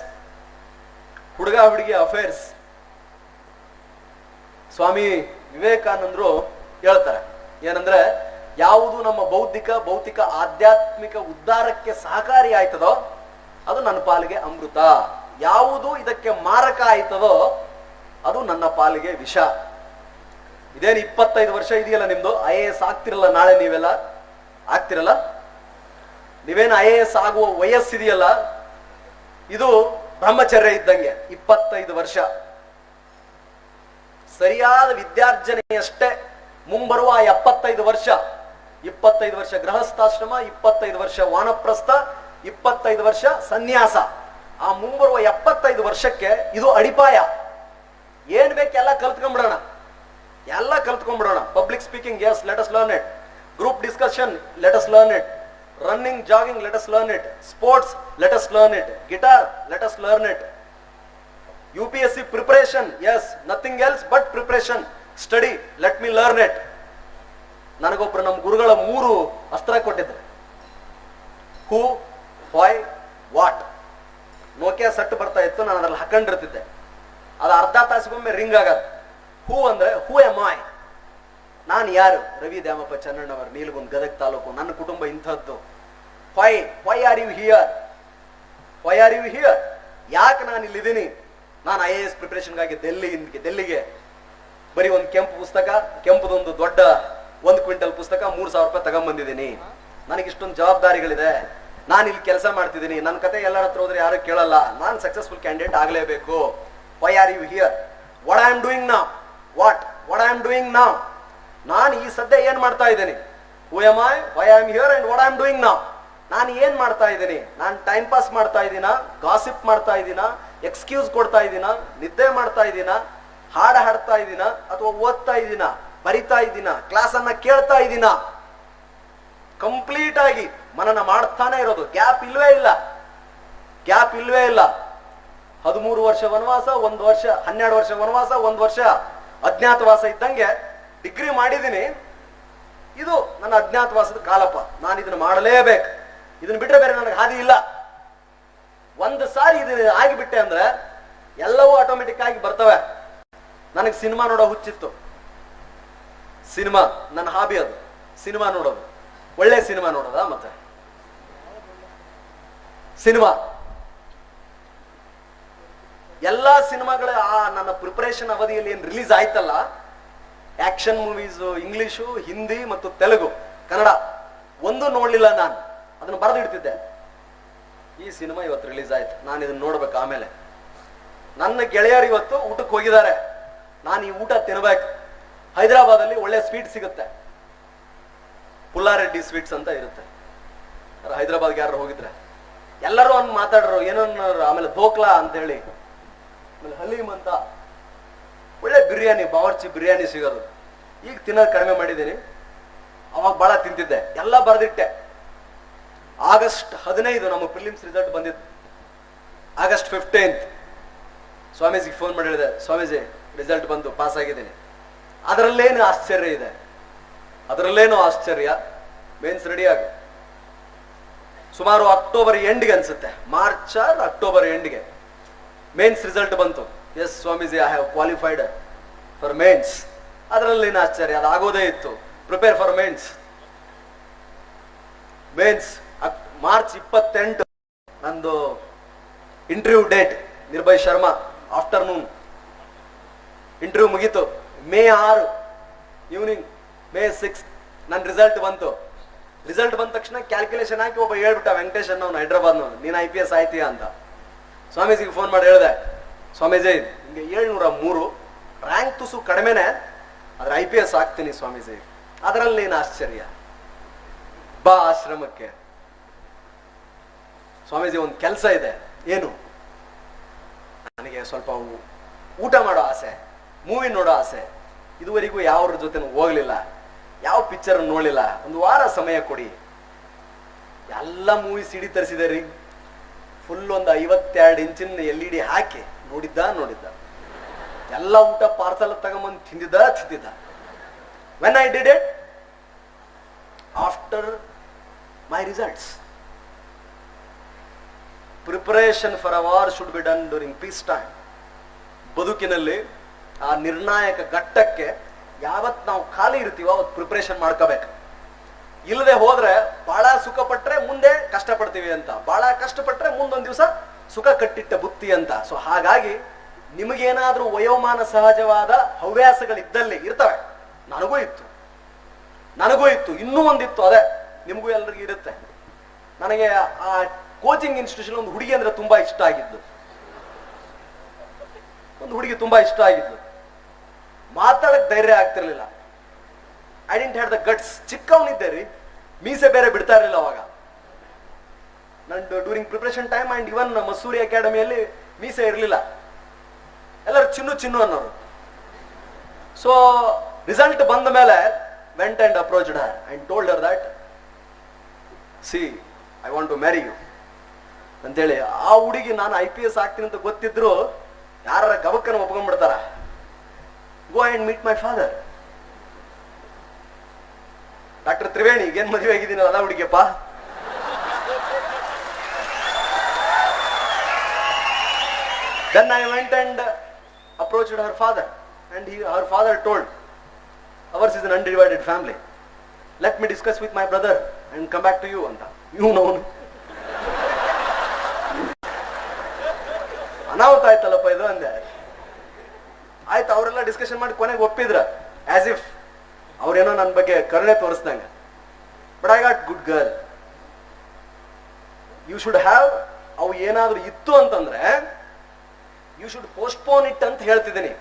ಹುಡುಗ ಹುಡುಗಿ ಅಫೇರ್ಸ್. ಸ್ವಾಮಿ ವಿವೇಕಾನಂದರು ಹೇಳ್ತಾರೆ ಏನಂದ್ರೆ, ಯಾವುದು ನಮ್ಮ ಭೌತಿಕ ಆಧ್ಯಾತ್ಮಿಕ ಉದ್ಧಾರಕ್ಕೆ ಸಹಕಾರಿ ಆಯ್ತದೋ ಅದು ನನ್ನ ಪಾಲಿಗೆ ಅಮೃತ. ಯಾವುದು ಇದಕ್ಕೆ ಮಾರಕ ಆಯ್ತದೋ ಅದು ನನ್ನ ಪಾಲಿಗೆ ವಿಷ. ಇದೇನು 25 ವರ್ಷ ಇದೆಯಲ್ಲ ನಿಮ್ದು, IAS ಆಗ್ತಿರಲ್ಲ ನಾಳೆ, ನೀವೆಲ್ಲ ಆಗ್ತಿರಲ್ಲ. ನೀವೇನು IAS ಆಗುವ ವಯಸ್ಸಿದೆಯಲ್ಲ, ಇದು ಬ್ರಹ್ಮಚರ್ಯ ಇದ್ದಂಗೆ. 25 ವರ್ಷ ಸರಿಯಾದ ವಿದ್ಯಾರ್ಜನೆಯಷ್ಟೇ. ಮುಂಬರುವ 75 ವರ್ಷ, 25 ವರ್ಷ ಗೃಹಸ್ಥಾಶ್ರಮ, 25 ವರ್ಷ ವಾನಪ್ರಸ್ಥ, 25 ವರ್ಷ ಸನ್ಯಾಸ. ಆ ಮುಂಬರುವ 75 ವರ್ಷಕ್ಕೆ ಇದು ಅಡಿಪಾಯ. ಏನ್ ಬೇಕು ಎಲ್ಲ ಕಲ್ತ್ಕೊಂಡ್ಬಿಡೋಣ. Public speaking, yes, let us learn it. Group discussion, let us learn it. Running, jogging, let us learn it. Sports, let us learn it. Guitar, let us learn it. UPSC preparation, yes, nothing else but preparation. Study, let me learn it. ನನಗೊಬ್ರು ನಮ್ಮ ಗುರುಗಳ 3 ಅಸ್ತ್ರ ಕೊಟ್ಟಿದ್ರು. ಹೂ, ವೈ, ವಾಟ್. ನೋಕಿಯಾ ಸೆಟ್ ಬರ್ತಾ ಇತ್ತು, ನಾನು ಅದ್ರಲ್ಲಿ ಹಾಕೊಂಡಿರ್ತಿದ್ದೆ. ಅದು ಅರ್ಧ ತಾಸಿಗೊಮ್ಮೆ ರಿಂಗ್ ಆಗೋದು. ಹೂ ಅಂದ್ರೆ ಹೂ ಎಮ್ ಐ, ನಾನು ಯಾರು? ರವಿ ದ್ಯಾಮಪ್ಪ ಚನ್ನಣ್ಣವರು, ನೀಲಗುಂದ್, ಗದಗ ತಾಲೂಕು, ನನ್ನ ಕುಟುಂಬ ಇಂಥದ್ದು. Why are you here? ಯಾಕೆ ನಾನು ಇಲ್ಲಿದ್ದೀನಿ? ನಾನು IAS ಪ್ರಿಪರೇಷನ್ಗಾಗಿ ಡೆಲ್ಲಿಗೆ ಬರೀ ಒಂದು ಕೆಂಪು ಪುಸ್ತಕ, ಕೆಂಪುದೊಂದು ದೊಡ್ಡ 1 ಕ್ವಿಂಟಲ್ ಪುಸ್ತಕ, 3,000 ರೂಪಾಯಿ ತಗೊಂಡ್ಬಂದಿದ್ದೀನಿ. ನನಗೆ ಇಷ್ಟೊಂದು ಜವಾಬ್ದಾರಿಗಳಿದೆ. ನಾನು ಇಲ್ಲಿ ಕೆಲಸ ಮಾಡ್ತಿದ್ದೀನಿ. ನನ್ನ ಕತೆ ಎಲ್ಲರ ಹತ್ರ ಹೋದ್ರೆ ಯಾರು ಕೇಳಲ್ಲ. ನಾನು ಸಕ್ಸಸ್ಫುಲ್ ಕ್ಯಾಂಡಿಡೇಟ್ ಆಗಲೇಬೇಕು. Why are you here? What I am doing now? ನಾನು ಈ ಸದ್ಯ ಏನ್ ಮಾಡ್ತಾ ಇದ್ದೀನಿ? Who am I, why I am here and what I am doing now. ನಾನು ಏನ್ ಮಾಡ್ತಾ ಇದ್ದೀನಿ? ನಾನು ಟೈಮ್ ಪಾಸ್ ಮಾಡ್ತಾ ಇದ್ದೀನಾ? ಗಾಸಿಪ್ ಮಾಡ್ತಾ ಇದ್ದೀನಾ? ಎಕ್ಸ್ಕ್ಯೂಸ್ ಕೊಡ್ತಾ ಇದ್ದೀನಾ? ನಿದ್ದೆ ಮಾಡ್ತಾ ಇದ್ದೀನಾ? ಹಾಡ ಹಾಡ್ತಾ ಇದ್ದೀನಾ? ಅಥವಾ ಓದ್ತಾ ಇದ್ದೀನಾ? ಬರಿತಾ ಇದ್ದೀನಾ? ಕ್ಲಾಸ್ ಅನ್ನ ಕೇಳ್ತಾ ಇದ್ದೀನಾ? ಕಂಪ್ಲೀಟ್ ಆಗಿ ಮನನ ಮಾಡ್ತಾನೆ ಇರೋದು. ಗ್ಯಾಪ್ ಇಲ್ವೇ ಇಲ್ಲ. 13 ವರ್ಷ ವನವಾಸ, 1 ವರ್ಷ, 12 ವರ್ಷ ವನವಾಸ, 1 ವರ್ಷ ಅಜ್ಞಾತವಾಸ ಇದ್ದಂಗೆ ಡಿಗ್ರಿ ಮಾಡಿದ್ದೀನಿ. ಇದು ನನ್ನ ಅಜ್ಞಾತವಾಸದ ಕಾಲಪ್ಪ, ನಾನು ಇದನ್ನ ಮಾಡಲೇಬೇಕು, ಇದನ್ನ ಬಿಟ್ರೆ ಬೇರೆ ನನಗೆ ಹಾದಿ ಇಲ್ಲ. ಒಂದು ಸಾರಿ ಇದನ್ನ ಆಗಿಬಿಟ್ಟೆ ಅಂದ್ರೆ ಎಲ್ಲವೂ ಆಟೋಮೆಟಿಕ್ ಆಗಿ ಬರ್ತವೆ. ನನಗೆ ಸಿನಿಮಾ ನೋಡೋ ಹುಚ್ಚಿತ್ತು. ಸಿನಿಮಾ ನನ್ನ ಹಾಬಿ, ಅದು ಸಿನಿಮಾ ನೋಡೋದು. ಒಳ್ಳೆ ಸಿನಿಮಾ ನೋಡೋದ, ಮತ್ತೆ ಸಿನಿಮಾ ಎಲ್ಲಾ ಸಿನಿಮಾಗಳ ನನ್ನ ಪ್ರಿಪರೇಷನ್ ಅವಧಿಯಲ್ಲಿ ಏನ್ ರಿಲೀಸ್ ಆಯ್ತಲ್ಲ, ಆಕ್ಷನ್ ಮೂವೀಸ್, ಇಂಗ್ಲಿಷು, ಹಿಂದಿ ಮತ್ತು ತೆಲುಗು, ಕನ್ನಡ ಒಂದು ನೋಡ್ಲಿಲ್ಲ ನಾನು. ಅದನ್ನು ಬರೆದಿಡ್ತಿದ್ದೆ. ಈ ಸಿನಿಮಾ ಇವತ್ತು ರಿಲೀಸ್ ಆಯ್ತು, ನಾನು ಇದನ್ನ ನೋಡ್ಬೇಕು. ಆಮೇಲೆ ನನ್ನ ಗೆಳೆಯರು ಇವತ್ತು ಊಟಕ್ಕೆ ಹೋಗಿದ್ದಾರೆ, ನಾನು ಈ ಊಟ ತಿನ್ಬೇಕು. ಹೈದರಾಬಾದಲ್ಲಿ ಒಳ್ಳೆ ಸ್ವೀಟ್ ಸಿಗುತ್ತೆ, ಪುಲ್ಲಾರೆಡ್ಡಿ ಸ್ವೀಟ್ಸ್ ಅಂತ ಇರುತ್ತೆ. ಹೈದರಾಬಾದ್ಗೆ ಯಾರು ಹೋಗಿದ್ರೆ ಎಲ್ಲರೂ ಅವ್ನು ಮಾತಾಡ್ರು, ಏನನ್ನ. ಆಮೇಲೆ ಧೋಕ್ಲಾ ಅಂತ ಹೇಳಿ, ಆಮೇಲೆ ಹಲೀಮ್ ಅಂತ ಒಳ್ಳೆ ಬಿರಿಯಾನಿ, ಬಾವರ್ಚಿ ಬಿರಿಯಾನಿ ಸಿಗೋದು. ಈಗ ತಿನ್ನೋದು ಕಡಿಮೆ ಮಾಡಿದ್ದೀನಿ, ಅವಾಗ ಬಹಳ ತಿಂತಿದ್ದೆ. ಎಲ್ಲ ಬರೆದಿಟ್ಟೆ. ಆಗಸ್ಟ್ 15 ನಮ್ಮ ಪ್ರಿಲಿಮ್ಸ್ ರಿಸಲ್ಟ್ ಬಂದಿತ್ತು. ಆಗಸ್ಟ್ 15 ಸ್ವಾಮೀಜಿಗೆ ಫೋನ್ ಮಾಡಿ ಹೇಳಿದೆ, ಸ್ವಾಮೀಜಿ ರಿಸಲ್ಟ್ ಬಂತು, ಪಾಸ್ ಆಗಿದ್ದೀನಿ. ಅದರಲ್ಲೇನು ಆಶ್ಚರ್ಯ ಇದೆ, ಅದರಲ್ಲೇನು ಆಶ್ಚರ್ಯ. ಮೇನ್ಸ್ ರೆಡಿ ಆಗ ಸುಮಾರು ಅಕ್ಟೋಬರ್ ಎಂಡ್ಗೆ ಅನ್ಸುತ್ತೆ, ಮಾರ್ಚ್ ಅಕ್ಟೋಬರ್ ಎಂಡ್ಗೆ ಮೇನ್ಸ್ ರಿಸಲ್ಟ್ ಬಂತು. Yes Swamiji, I have qualified for mains. ಅದರಲ್ಲೇನು ಆಶ್ಚರ್ಯ, ಅದು ಆಗೋದೇ ಇತ್ತು. Prepare for mains. Mains March 28 ನಂದು interview date, Nirbhay Sharma. Afternoon interview ಮುಗೀತು. ಮೇ 6 ಈವ್ನಿಂಗ್, ಮೇ 6 ನನ್ನ ರಿಸಲ್ಟ್ ಬಂತು. ರಿಸಲ್ಟ್ ಬಂದ ತಕ್ಷಣ ಕ್ಯಾಲ್ಕುಲೇಷನ್ ಹಾಕಿ ಒಬ್ಬ ಹೇಳ್ಬಿಟ್ಟ, ವೆಂಕಟೇಶ್ ಅನ್ನೋನು, ಹೈದ್ರಾಬಾದ್ನವನು, ನೀನು IPS ಆಯ್ತೀಯಾ ಅಂತ. ಸ್ವಾಮೀಜಿಗೆ ಫೋನ್ ಮಾಡಿ ಹೇಳಿದೆ, ಸ್ವಾಮೀಜಿ ಹಿಂಗೆ 703 ರ್ಯಾಂಕ್ ತುಸು ಕಡಿಮೆನೆ, ಆದ್ರೆ IPS ಆಗ್ತೀನಿ ಸ್ವಾಮೀಜಿ. ಅದರಲ್ಲೇನು ಆಶ್ಚರ್ಯ, ಬಾ ಆಶ್ರಮಕ್ಕೆ. ಸ್ವಾಮೀಜಿ ಒಂದು ಕೆಲಸ ಇದೆ. ಏನು? ನನಗೆ ಸ್ವಲ್ಪ ಊಟ ಮಾಡೋ ಆಸೆ, ಮೂವಿ ನೋಡೋ ಆಸೆ. ಇದುವರೆಗೂ ಯಾವ್ರ ಜೊತೆ ಹೋಗ್ಲಿಲ್ಲ, ಯಾವ ಪಿಕ್ಚರ್ ನೋಡ್ಲಿಲ್ಲ. ಒಂದು ವಾರ ಸಮಯ ಕೊಡಿ. ಎಲ್ಲ ಮೂವಿ ಸಿಡಿ ತರಿಸಿದೆ ರೀ. ಫುಲ್ ಒಂದು 52 ಇಂಚಿನ LED ಹಾಕಿ ನೋಡಿದ್ದ. ಎಲ್ಲ ಊಟ ಪಾರ್ಸಲ್ ತಗೊಂಬಂದು ತಿಂದಿದ್ದ. When I did it after my results. Preparation for a war should be done during peace time. ಬದುಕಿನಲ್ಲಿ ಆ ನಿರ್ಣಾಯಕ ಘಟ್ಟಕ್ಕೆ ಯಾವತ್ ನಾವು ಖಾಲಿ ಇರ್ತೀವೋ ಅವತ್ತು ಪ್ರಿಪರೇಷನ್ ಮಾಡ್ಕೋಬೇಕು. ಇಲ್ಲದೆ ಹೋದ್ರೆ ಬಹಳ ಸುಖ ಪಟ್ರೆ ಮುಂದೆ ಕಷ್ಟಪಡ್ತೀವಿ ಅಂತ, ಬಹಳ ಕಷ್ಟಪಟ್ರೆ ಮುಂದೊಂದು ದಿವಸ ಸುಖ ಕಟ್ಟಿಟ್ಟ ಬುತ್ತಿ ಅಂತ. ಸೊ ಹಾಗಾಗಿ ನಿಮಗೇನಾದ್ರೂ ವಯೋಮಾನ ಸಹಜವಾದ ಹವ್ಯಾಸಗಳಿದ್ದಲ್ಲಿ ಇರ್ತವೆ. ನನಗೂ ಇತ್ತು, ಇನ್ನೂ ಒಂದಿತ್ತು, ಅದೇ ನಿಮಗೂ ಎಲ್ಲರಿಗೂ ಇರುತ್ತೆ. ನನಗೆ ಆ ಕೋಚಿಂಗ್ ಇನ್ಸ್ಟಿಟ್ಯೂಷನ್ ಒಂದು ಹುಡುಗಿ ಅಂದ್ರೆ ತುಂಬಾ ಇಷ್ಟ ಆಗಿದ್ದು. ಮಾತಾಡಕ್ ಧೈರ್ಯ ಆಗ್ತಿರ್ಲಿಲ್ಲ. I didn't have the guts. ಚಿಕ್ಕವನಿದ್ದೆ ರೀ, ಮೀಸೆ ಬೇರೆ ಬಿಡ್ತಾ ಇರಲಿಲ್ಲ ಅವಾಗ. ನಂದು during preparation time and even Mussoorie ಅಕಾಡೆಮಿಯಲ್ಲಿ ಮೀಸೆ ಇರಲಿಲ್ಲ. ಎಲ್ಲರೂ ಚಿನ್ನು ಅನ್ನೋರು. ಸೊ ರಿಸಲ್ಟ್ ಬಂದ ಮೇಲೆ went and approached her and told her that, see I want to marry you ಅಂತೇಳಿ. ಆ ಹುಡುಗಿ ನಾನು IPS ಆಗ್ತೀನಿ ಅಂತ ಗೊತ್ತಿದ್ರು ಯಾರ ಗಬಕ್ಕನ್ನು ಒಪ್ಕೊಂಡ್ಬಿಡ್ತಾರ. Go and meet my father. Doctor Triveni, ಏನ್ ಮದುವೆ ಆಗಿದ್ದೀನಿ ಅಲ್ಲ ಹುಡುಗಿಯಪ್ಪ. Then I went and approached her father and her father told, ours is an undivided family. Let me discuss with my brother and come back to you ಅಂತ. You know, ಅನಾಹುತ ಆಯ್ತಲ್ಲಪ್ಪ ಇದು ಅಂದೆ. ಆಯ್ತು, ಅವರೆಲ್ಲ ಡಿಸ್ಕಷನ್ ಮಾಡಿ ಕೊನೆಗೆ ಒಪ್ಪಿದ್ರ, ಆಸ್ ಇಫ್ ಅವ್ರೇನೋ ನನ್ನ ಬಗ್ಗೆ ಕರುಣೆ ತೋರಿಸ್ದಂಗ. But I got good girl. You should have, ಅವು ಏನಾದ್ರೂ ಇತ್ತು ಅಂತಂದ್ರೆ ಯು ಶುಡ್ ಪೋಸ್ಟ್ಪೋನ್ ಇಟ್ ಅಂತ ಹೇಳ್ತಿದ್ದೀನಿ.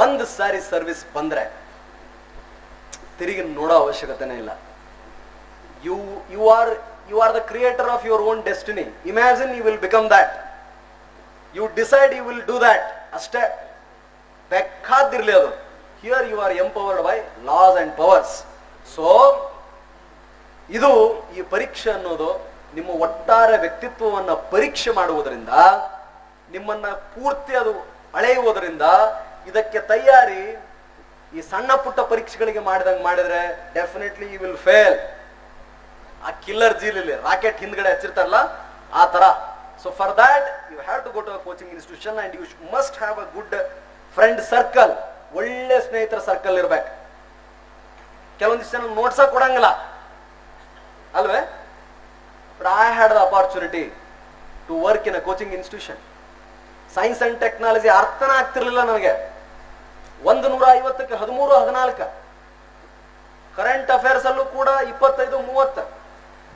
ಒಂದು ಸಾರಿ ಸರ್ವಿಸ್ ಬಂದ್ರೆ ತಿರುಗಿ ನೋಡೋ ಅವಶ್ಯಕತೆನೇ ಇಲ್ಲ. You are the creator of your own destiny. Imagine you will become that. You decide you will do that ಅಷ್ಟೇ. ಬೇಕಾದಿರ್ಲಿ ಅದು. Here you are empowered by laws and powers. So ಇದು ಈ ಪರೀಕ್ಷೆ ಅನ್ನೋದು ನಿಮ್ಮ ಒಟ್ಟಾರೆ ವ್ಯಕ್ತಿತ್ವವನ್ನ ಪರೀಕ್ಷೆ ಮಾಡುವುದರಿಂದ, ನಿಮ್ಮನ್ನ ಪೂರ್ತಿ ಅದು ಅಳೆಯುವುದರಿಂದ, ಇದಕ್ಕೆ ತಯಾರಿ ಈ ಸಣ್ಣ ಪುಟ್ಟ ಪರೀಕ್ಷೆಗಳಿಗೆ ಮಾಡಿದ್ರೆ ಡೆಫಿನೆಟ್ಲಿ ಯು ವಿಲ್ ಫೇಲ್. ಆ ಕಿಲ್ಲರ್ ಜೀಲಿ ರಾಕೆಟ್ ಹಿಂದ್ಗಡೆ ಹಚ್ಚಿರ್ತಾರಲ್ಲ ಆ ತರ. So for that you have to go to a coaching institution and you must have a good friend circle. ಒಳ್ಳೆ ಸ್ನೇಹಿತರ ಸರ್ಕಲ್ ಇರ್ಬೇಕು. ಕೆಲವೊಂದಿಷ್ಟು ಜನ ನೋಟ್ಸ ಕೊಡಂಗಿಲ್ಲ ಅಲ್ವೇ. But I had the opportunity to work in a coaching institution. Science and technology ಅರ್ಥನ ಆಗ್ತಿರ್ಲಿಲ್ಲ ನನಗೆ. 150ಕ್ಕೆ 13, 14 ಕರೆಂಟ್ ಅಫೇರ್ಸ್ ಅಲ್ಲೂ ಕೂಡ 25, 30.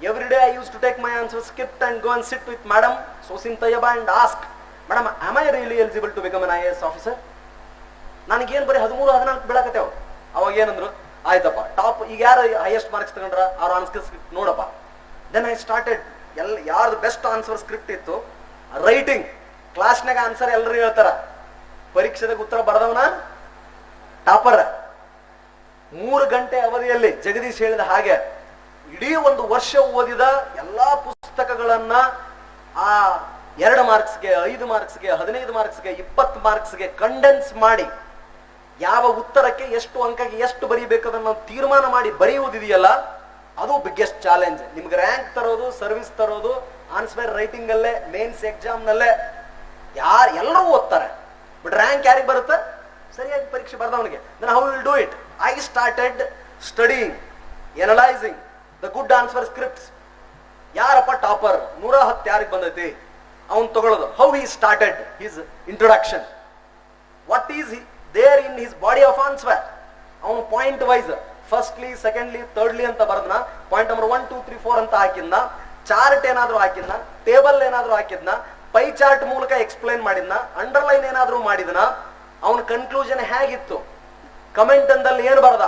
Every day I use to take my answer script and go and sit with madam Sosin Tayyaba and ask, madam am I really eligible to become an IAS officer? ನನಗೇನು ಬರೀ 13, 14 ಬೀಳಕತ್ತೇವ. ಅವಾಗ ಏನಂದ್ರು, ಆಯ್ತಪ್ಪ ಟಾಪ್ ಈಗ ಯಾರು ಹೈಯೆಸ್ಟ್ ಮಾರ್ಕ್ಸ್ ತಗೊಂಡ್ರ ಅವ್ರ ಆನ್ಸರ್ ಸ್ಕ್ರಿಪ್ಟ್ ನೋಡಪ್ಪ. Then I started. ಯಾರ್ದು ಬೆಸ್ಟ್ ಆನ್ಸರ್ ಸ್ಕ್ರಿಪ್ಟ್ ಇತ್ತು ರೈಟಿಂಗ್. ಕ್ಲಾಸ್ನಾಗ ಆನ್ಸರ್ ಎಲ್ಲರೂ ಹೇಳ್ತಾರ, ಪರೀಕ್ಷೆದಾಗ ಉತ್ತರ ಬರದವನ ಟಾಪರ್. 3 ಗಂಟೆ ಅವಧಿಯಲ್ಲಿ ಜಗದೀಶ್ ಹೇಳಿದ ಹಾಗೆ ಇಡೀ 1 ವರ್ಷ ಓದಿದ ಎಲ್ಲಾ ಪುಸ್ತಕಗಳನ್ನ ಆ 2 ಮಾರ್ಕ್ಸ್ಗೆ, 5 ಮಾರ್ಕ್ಸ್ಗೆ, 15 ಮಾರ್ಕ್ಸ್ಗೆ, 20 ಮಾರ್ಕ್ಸ್ಗೆ ಕಂಡೆನ್ಸ್ ಮಾಡಿ ಯಾವ ಉತ್ತರಕ್ಕೆ ಎಷ್ಟು ಅಂಕಕ್ಕೆ ಎಷ್ಟು ಬರೀಬೇಕದನ್ನ ತೀರ್ಮಾನ ಮಾಡಿ ಬರೆಯುವುದಿದೆಯಲ್ಲ, ಅದು ಬಿಗ್ಗೆಸ್ಟ್ ಚಾಲೆಂಜ್. ನಿಮ್ಗೆ ರ್ಯಾಂಕ್ ತರೋದು, ಸರ್ವಿಸ್ ತರೋದು ಆನ್ಸರ್ ರೈಟಿಂಗ್ ಅಲ್ಲೇ, ಮೇನ್ಸ್ ಎಕ್ಸಾಮ್ ನಲ್ಲೇ. ಎಲ್ಲರೂ ಓದ್ತಾರೆ, ಬಟ್ ರ್ಯಾಂಕ್ ಯಾರಿಗೆ ಬರುತ್ತೆ? ಸರಿಯಾಗಿ ಪರೀಕ್ಷೆ ಬರ್ದವನಿಗೆ. then how will do it? I started studying, analyzing the good answer scripts. ಯಾರಪ್ಪ ಟಾಪರ್ 110 ಯಾರಿಗೆ ಬಂದೈತಿ ಅವನು ತಗೊಳ್ಳೋದು. how he started his introduction, what is there in his body of answer. ಅವನು point wise firstly, secondly, thirdly ಅಂತ ಬರದ್ನ, ಪಾಯಿಂಟ್ ನಂಬರ್ 1, 2, 3, 4 ಅಂತ ಹಾಕಿದ್ನ, ಚಾರ್ಟ್ ಏನಾದ್ರೂ ಹಾಕಿದ್ನ, ಟೇಬಲ್ ಏನಾದ್ರೂ ಹಾಕಿದ್ನ, ಪೈ ಚಾರ್ಟ್ ಮೂಲಕ ಎಕ್ಸ್ಪ್ಲೈನ್ ಮಾಡಿದ್ನ, ಅಂಡರ್ಲೈನ್ ಏನಾದ್ರೂ ಮಾಡಿದ್ನ, ಅವನ ಕನ್ಕ್ಲೂಷನ್ ಹೇಗಿತ್ತು, ಕಮೆಂಟ್ ಅಂದಲ್ಲಿ ಏನು ಬರದ,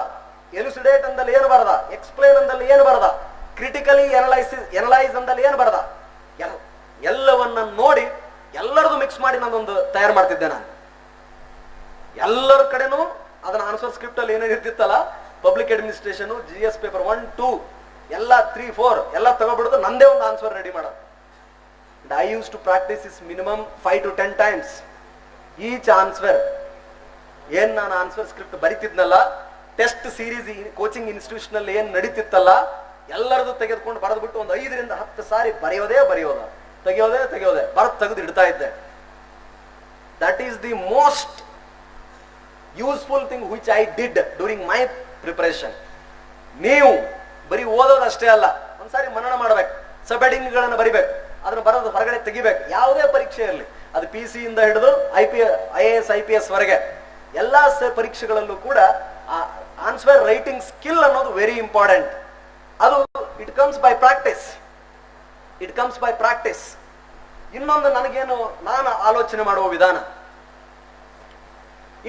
ಎಲುಸಿಡೇಟ್ ಅಂದಲ್ಲಿ ಏನು ಬರದ, ಎಕ್ಸ್ಪ್ಲೈನ್ ಅಂದಲ್ಲಿ ಏನು ಬರದ, ಕ್ರಿಟಿಕಲಿ ಎನಲೈಸ್ ಅಂದಲ್ಲಿ ಏನು ಬರದ, ಎಲ್ಲವನ್ನ ನೋಡಿ ಎಲ್ಲರದು ಮಿಕ್ಸ್ ಮಾಡಿ ನಾನೊಂದು ತಯಾರು ಮಾಡ್ತಿದ್ದೆ. ನಾನು ಎಲ್ಲರ ಕಡೆನೂ ಅದನ್ನ ಆನ್ಸರ್ ಸ್ಕ್ರಿಪ್ಟ್ ಅಲ್ಲಿ ಏನೇನು ಇರ್ತಿತ್ತಲ್ಲ, ಪಬ್ಲಿಕ್ ಅಡ್ಮಿನಿಸ್ಟ್ರೇಷನ್, GS ಪೇಪರ್ 1, 2 ಎಲ್ಲ 3, 4 ಎಲ್ಲ ತಗೊಬಿಡುದು, ನಂದೇ ಒಂದು ಆನ್ಸರ್ ರೆಡಿ ಮಾಡೋದು. I used to practice this minimum 5 to 10 times. Each answer, ಏನ್ ನಾನು ಆನ್ಸರ್ ಸ್ಕ್ರಿಪ್ಟ್ ಬರಿತಿದ್ನಲ್ಲ, ಟೆಸ್ಟ್ ಸೀರೀಸ್ ಕೋಚಿಂಗ್ ಇನ್ಸ್ಟಿಟ್ಯೂಷನ್ ಅಲ್ಲಿ ಏನ್ ನಡೀತಿತ್ತಲ್ಲ, ಎಲ್ಲರದು ತೆಗೆದುಕೊಂಡು ಬರೆದ್ಬಿಟ್ಟು ಒಂದು 5 ರಿಂದ 10 ಸಾರಿ ಬರೆಯೋದ, ತೆಗೆಯೋದೆ ತೆಗೆದು ಇಡ್ತಾ ಇದ್ದೆ. That is the most useful thing which I did during my preparation. ನೀವು ಬರೀ ಓದೋದಷ್ಟೇ ಅಲ್ಲ, ಒಂದ್ಸಾರಿ ಮನನ ಮಾಡ್ಬೇಕು, ಸಬ್ ಗಳನ್ನ ಬರಿಬೇಕು, ಅದನ್ನ ಬರೋದು ಹೊರಗಡೆ ತೆಗಿಬೇಕು. ಯಾವುದೇ ಪರೀಕ್ಷೆ ಇರಲಿ, ಅದು PC ಇಂದ ಹಿಡಿದು IAS IPS ವರೆಗೆ ಎಲ್ಲಾ ಪರೀಕ್ಷೆಗಳಲ್ಲೂ ಕೂಡ ಆನ್ಸರ್ ರೈಟಿಂಗ್ ಸ್ಕಿಲ್ ಅನ್ನೋದು ವೆರಿ ಇಂಪಾರ್ಟೆಂಟ್. ಅದು ಇಟ್ ಕಮ್ಸ್ ಬೈ ಪ್ರಾಕ್ಟೀಸ್. ಇನ್ನೊಂದು ನನಗೇನು, ನಾನು ಆಲೋಚನೆ ಮಾಡುವ ವಿಧಾನ,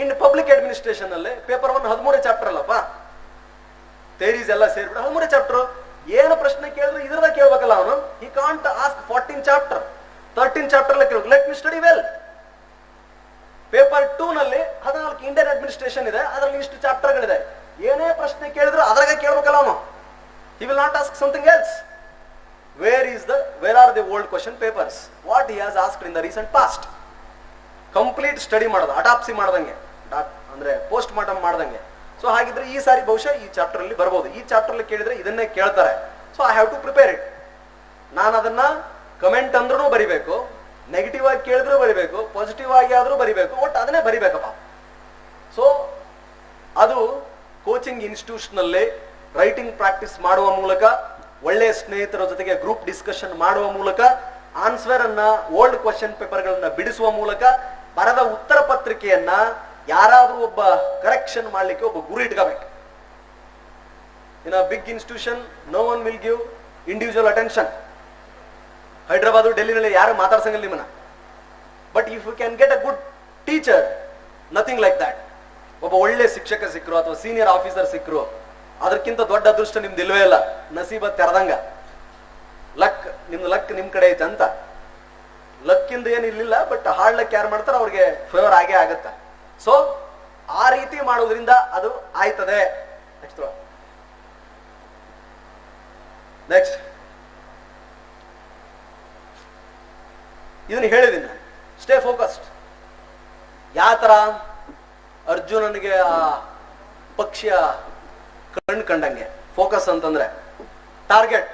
ಇನ್ ಪಬ್ಲಿಕ್ ಅಡ್ಮಿನಿಸ್ಟ್ರೇಷನ್ ಅಲ್ಲಿ ಪೇಪರ್ 1 13 ಚಾಪ್ಟರ್ ಅಲ್ಲಪ್ಪ, ಥೇರೀಸ್ ಎಲ್ಲ ಸೇರ್ಬಿಟ್ಟು 13 ಚಾಪ್ಟರ್. ಏನು ಪ್ರಶ್ನೆ ಕೇಳಿದ್ರು ಇದ್ರದ ಕೇಳ್ಬೇಕಲ್ಲ ಅವನು. He can't ask 14 chapter, 13 chapter ಕೇಳಬೇಕು. Let me study well. Paper 2 ನಲ್ಲಿ 14 ಇಂಡಿಯನ್ ಅಡ್ಮಿನಿಸ್ಟ್ರೇಷನ್ ಇದೆ, ಅದರಲ್ಲಿ ಇಷ್ಟು ಚಾಪ್ಟರ್ಗಳಿದೆ. ಏನೇ ಪ್ರಶ್ನೆ ಕೇಳಿದ್ರು ಅದ್ರಾಗ ಕೇಳ್ಬೇಕಲ್ಲ ಅವನು. He will not ask something else. Where are the old question papers, what he has asked in the recent past. Complete study ಮಾಡೋದು, ಅಟಾಪ್ಸಿ ಮಾಡ್ದಂಗೆ, ಅಂದ್ರೆ ಪೋಸ್ಟ್ ಮಾರ್ಟಮ್ ಮಾಡ್ದಂಗೆ. ಸೊ ಹಾಗಿದ್ರೆ ಈ ಸಾರಿ ಬಹುಶಃ ಈ ಚಾಪ್ಟರ್ ಅಲ್ಲಿ ಬರ್ಬೋದು, ಈ ಚಾಪ್ಟರ್ ಅಲ್ಲಿ ಕೇಳಿದ್ರೆ ಇದನ್ನೇ ಕೇಳ್ತಾರೆ. So I have to prepare it. ನಾನು ಅದನ್ನ ಕಮೆಂಟ್ ಅಂದ್ರೂ ಬರಿಬೇಕು, ನೆಗೆಟಿವ್ ಆಗಿ ಕೇಳಿದ್ರು ಬರಿಬೇಕು, ಪಾಸಿಟಿವ್ ಆಗಿ ಆದ್ರೂ ಬರಿಬೇಕು, ಒಟ್ಟು ಅದನ್ನೇ ಬರಿಬೇಕಪ್ಪ. ಸೊ ಅದು ಕೋಚಿಂಗ್ ಇನ್ಸ್ಟಿಟ್ಯೂಷನ್ ನಲ್ಲಿ ರೈಟಿಂಗ್ ಪ್ರಾಕ್ಟೀಸ್ ಮಾಡುವ ಮೂಲಕ, ಒಳ್ಳೆಯ ಸ್ನೇಹಿತರ ಜೊತೆಗೆ ಗ್ರೂಪ್ ಡಿಸ್ಕಷನ್ ಮಾಡುವ ಮೂಲಕ, ಆನ್ಸರ್ ಅನ್ನ ಓಲ್ಡ್ ಕ್ವಶನ್ ಪೇಪರ್ ಗಳನ್ನ ಬಿಡಿಸುವ ಮೂಲಕ, ಬರದ ಉತ್ತರ ಪತ್ರಿಕೆಯನ್ನ ಯಾರಾದ್ರೂ ಒಬ್ಬ ಕರೆಕ್ಷನ್ ಮಾಡ್ಲಿಕ್ಕೆ ಒಬ್ಬ ಗುರು ಇಟ್ಕೋಬೇಕು. In a big institution no one will give individual attention. Hyderabad, ಡೆಲ್ಲಿನಲ್ಲಿ ಯಾರು ಮಾತಾಡ್ಸಂಗಿಲ್ಲ ನಿಮ್ಮನ್ನ. But if you can get a good teacher, nothing like that. ಒಬ್ಬ ಒಳ್ಳೆ ಶಿಕ್ಷಕ ಸಿಕ್ಕರು ಅಥವಾ ಸೀನಿಯರ್ ಆಫೀಸರ್ ಸಿಕ್ಕರು, ಅದಕ್ಕಿಂತ ದೊಡ್ಡ ಅದೃಷ್ಟ ನಿಮ್ದು ಇಲ್ವೇ ಇಲ್ಲ. ನಸೀಬ ತೆರೆದಂಗ, ಲಕ್ ನಿಮ್ ಕಡೆ ಐತೆ ಅಂತ. ಲಕ್ಕಿಂದ ಏನಿರ್ಲಿಲ್ಲ, ಬಟ್ ಹಾರ್ಡ್ ಲಕ್ ಯಾರು ಮಾಡ್ತಾರ ಅವ್ರಿಗೆ ಫೇವರ್ ಆಗೇ ಆಗತ್ತ. ಸೊ ಆ ರೀತಿ ಮಾಡುವುದರಿಂದ ಅದು ಆಯ್ತದೆ. ನೆಕ್ಸ್ಟ್ ಇದನ್ನ ಹೇಳಿದ್ದೀನಿ, ಸ್ಟೇ ಫೋಕಸ್ಡ್. ಯಾವ ತರ ಅರ್ಜುನನಿಗೆ ಪಕ್ಷಿಯ ಕಣ್ ಕಂಡಂಗೆ. ಫೋಕಸ್ ಅಂತಂದ್ರೆ ಟಾರ್ಗೆಟ್,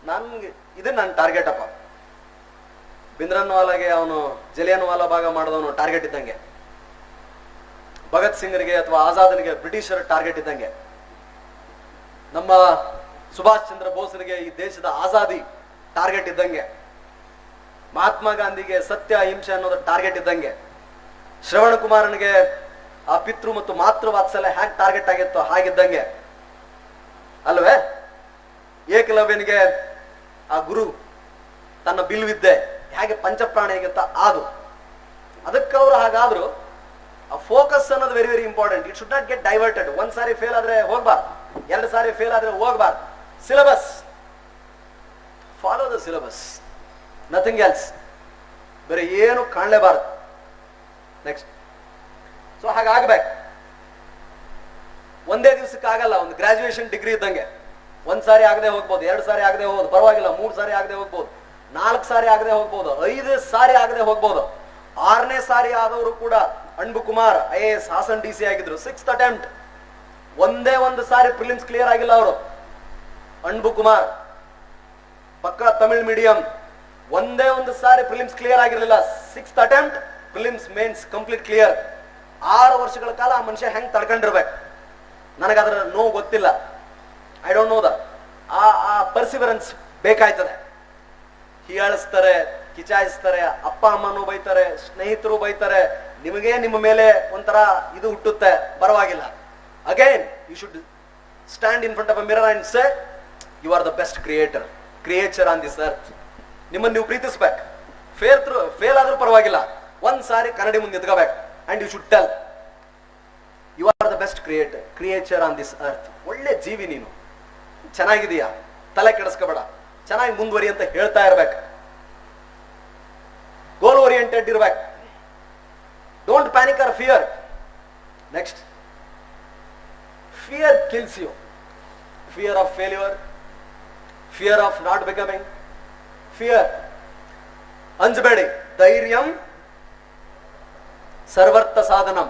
ನನ್ಗೆ ಇದು ನನ್ನ ಟಾರ್ಗೆಟ್ ಅಪ್ಪ. ಬಿಂದ್ರನ್ ವಾಲಾಗೆ ಅವನು ಜಲಿಯನ್ ವಾಲಾ ಬಾಗ ಮಾಡಿದವನು ಟಾರ್ಗೆಟ್ ಇದ್ದಂಗೆ, ಭಗತ್ ಸಿಂಗ್ರಿಗೆ ಅಥವಾ ಆಜಾದ್ನಿಗೆ ಬ್ರಿಟಿಷರ ಟಾರ್ಗೆಟ್ ಇದ್ದಂಗೆ, ನಮ್ಮ ಸುಭಾಷ್ ಚಂದ್ರ ಬೋಸ್ರಿಗೆ ಈ ದೇಶದ ಆಜಾದಿ ಟಾರ್ಗೆಟ್ ಇದ್ದಂಗೆ, ಮಹಾತ್ಮ ಗಾಂಧಿಗೆ ಸತ್ಯ ಅಹಿಂಸೆ ಅನ್ನೋದು ಟಾರ್ಗೆಟ್ ಇದ್ದಂಗೆ, ಶ್ರವಣ ಕುಮಾರನಿಗೆ ಆ ಪಿತೃ ಮತ್ತು ಮಾತೃ ವಾತ್ಸಲ್ಯ ಹ್ಯಾಕ್ ಟಾರ್ಗೆಟ್ ಆಗಿತ್ತೋ ಹಾಗಿದ್ದಂಗೆ ಅಲ್ವೇ. ಏಕಲವ್ಯನಿಗೆ ಆ ಗುರು ತನ್ನ ಬಿಲ್ವಿದ್ದೆ ಹೇಗೆ ಪಂಚಪ್ರಾಣ ಹೇಗಿತ್ತ ಅದು, ಅದಕ್ಕೆ ಅವರು ಹಾಗಾದ್ರು ಆ ಫೋಕಸ್ ಅನ್ನೋದು very very important. It should not get diverted. ಒಂದ್ ಸಾರಿ ಫೇಲ್ ಆದ್ರೆ ಹೋಗ್ಬಾರ್ದು, ಎರಡು ಸಾರಿ ಫೇಲ್ ಆದ್ರೆ ಹೋಗ್ಬಾರ್ದು. Syllabus, follow the syllabus, nothing else. ಬೇರೆ ಏನು ಕಾಣಲೇಬಾರದು. Next, so ಹಾಗಾಗ್ಬೇಕು. ಒಂದೇ ದಿವಸಕ್ಕೆ ಆಗಲ್ಲ. ಒಂದು ಗ್ರಾಜುಯೇಷನ್ ಡಿಗ್ರಿ ಇದ್ದಂಗೆ, ಒಂದ್ ಸಾರಿ ಆಗದೆ ಹೋಗ್ಬೋದು, ಎರಡು ಸಾರಿ ಆಗದೆ ಹೋಗ್ಬೋದು, ಪರವಾಗಿಲ್ಲ, 3 ಸಾರಿ ಆಗದೆ ಹೋಗ್ಬೋದು, 4 ಸಾರಿ ಆಗದೆ ಹೋಗ್ಬೋದು, 5 ಸಾರಿ ಆಗದೆ ಹೋಗ್ಬೋದು. 6ನೇ ಸಾರಿ ಆದವರು ಕೂಡ ಅನ್ಬು ಕುಮಾರ್ IAS ಹಾಸನ್ DC ಆಗಿದ್ರು. 6th ಅಟೆಂಪ್ಟ್, ಒಂದೇ ಒಂದು ಸಾರಿ ಪ್ರಿಲಿಮ್ಸ್ ಕ್ಲಿಯರ್ ಆಗಿಲ್ಲ ಅವರು. ಅನ್ಬು ಕುಮಾರ್ ಪಕ್ಕಾ ತಮಿಳ್ ಮೀಡಿಯಂ, ಒಂದೇ ಒಂದು ಸಾರಿ ಪ್ರಿಲಿಮ್ಸ್ ಕ್ಲಿಯರ್ ಆಗಿರಲಿಲ್ಲ. 6th attempt prelims mains complete clear. 6 ವರ್ಷಗಳ ಕಾಲ ಆ ಮನುಷ್ಯ ಹೆಂಗ್ ತಡ್ಕೊಂಡಿರ್ಬೇಕು ನನಗದ್ರ ನೋವು ಗೊತ್ತಿಲ್ಲ. I don't know that. ಆ ಪರ್ಸಿವರೆನ್ಸ್ ಬೇಕಾಯ್ತದೆ. ಹೀಯಾಳಿಸ್ತಾರೆ, ಕಿಚಾಯಿಸ್ತಾರೆ, ಅಪ್ಪ ಅಮ್ಮನೂ ಬೈತಾರೆ, ಸ್ನೇಹಿತರು ಬೈತಾರೆ, ನಿಮಗೆ ನಿಮ್ಮ ಮೇಲೆ ಒಂಥರ ಇದು ಹುಟ್ಟುತ್ತೆ, ಪರವಾಗಿಲ್ಲ. Again you should stand in front of a mirror and say you are the best creature on this earth. ನಿಮ್ಮನ್ನು ನೀವು ಪ್ರೀತಿಸ್ಬೇಕು. ಫೇಲ್ ಆದ್ರೂ ಪರವಾಗಿಲ್ಲ, ಒಂದ್ ಸಾರಿ ಕನ್ನಡಿ ಮುಂದೆ ಎತ್ಕೋಬೇಕು. And you should tell you are the best creature on this earth. ಒಳ್ಳೆ ಜೀವಿ ನೀನು, ಚೆನ್ನಾಗಿದೀಯಾ, ತಲೆ ಕೆಡಿಸ್ಕೋಬೇಡ, ಚೆನ್ನಾಗಿ ಮುಂದುವರಿ ಅಂತ ಹೇಳ್ತಾ ಇರ್ಬೇಕು. ಗೋಲ್ ಓರಿಯೆಂಟೆಡ್ ಇರ್ಬೇಕು. Don't panic or fear. Next, fear kills you. Fear of failure, fear of not becoming, fear. ಅಂಜಬೇಡಿ. ಧೈರ್ಯಂ ಸರ್ವರ್ಥ ಸಾಧನಂ.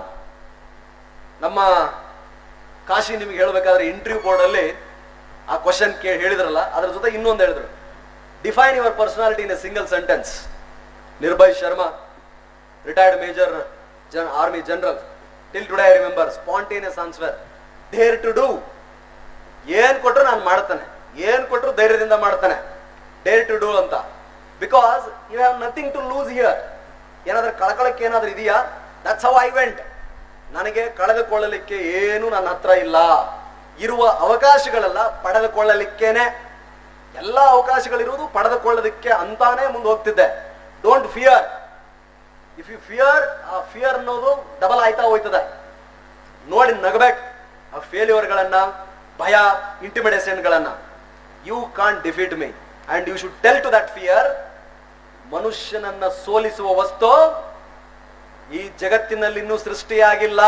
ನಮ್ಮ ಕಾಶಿ ನಿಮ್ಗೆ ಹೇಳ್ಬೇಕಾದ್ರೆ ಇಂಟರ್ವ್ಯೂ ಬೋರ್ಡ್ ಅಲ್ಲಿ ಆ ಕ್ವಶನ್ ಹೇಳಿದ್ರಲ್ಲ, ಅದ್ರ ಜೊತೆ ಇನ್ನೊಂದು ಹೇಳಿದ್ರು, define your personality in a single sentence. Nirbhay Sharma, retired major army general, till today I remember, spontaneous answer, dare to do. ಏನ್ ಕೊಟ್ರು ನಾನು ಮಾಡ್ತಾನೆ, ಏನ್ ಕೊಟ್ರು ಧೈರ್ಯದಿಂದ ಮಾಡ್ತಾನೆ, ಡೇರ್ ಟು ಡೂ ಅಂತ. Because you have nothing to lose here. ಏನಾದ್ರೂ ಕಳ್ಕೊಳ್ಳಕ್ಕೆ ಏನಾದ್ರೂ ಇದೆಯಾ? That's how I went. ನನಗೆ ಕಳೆದುಕೊಳ್ಳಲಿಕ್ಕೆ ಏನು ನನ್ನ ಹತ್ರ ಇಲ್ಲ. ಇರುವ ಅವಕಾಶಗಳೆಲ್ಲ ಪಡೆದುಕೊಳ್ಳಲಿಕ್ಕೇನೆ. ಎಲ್ಲ ಅವಕಾಶಗಳಿರುವುದು ಪಡೆದುಕೊಳ್ಳೋದಕ್ಕೆ ಅಂತಾನೆ ಮುಂದೆ ಹೋಗ್ತಿದ್ದೆ. Don't fear. If you fear, ಆ ಫಿಯರ್ ಅನ್ನೋದು ಡಬಲ್ ಆಯ್ತಾ ಹೋಯ್ತದೆ. ನೋಡಿ ನಗಬೇಕು ಆ ಫೇಲ್ಯೂರ್ಗಳನ್ನ, ಭಯ, ಇಂಟಿಮಿಡೇಷನ್ಗಳನ್ನ. You can't defeat me and you should tell to that fear. ಮನುಷ್ಯನನ್ನ ಸೋಲಿಸುವ ವಸ್ತು ಈ ಜಗತ್ತಿನಲ್ಲಿ ಇನ್ನೂ ಸೃಷ್ಟಿಯಾಗಿಲ್ಲ.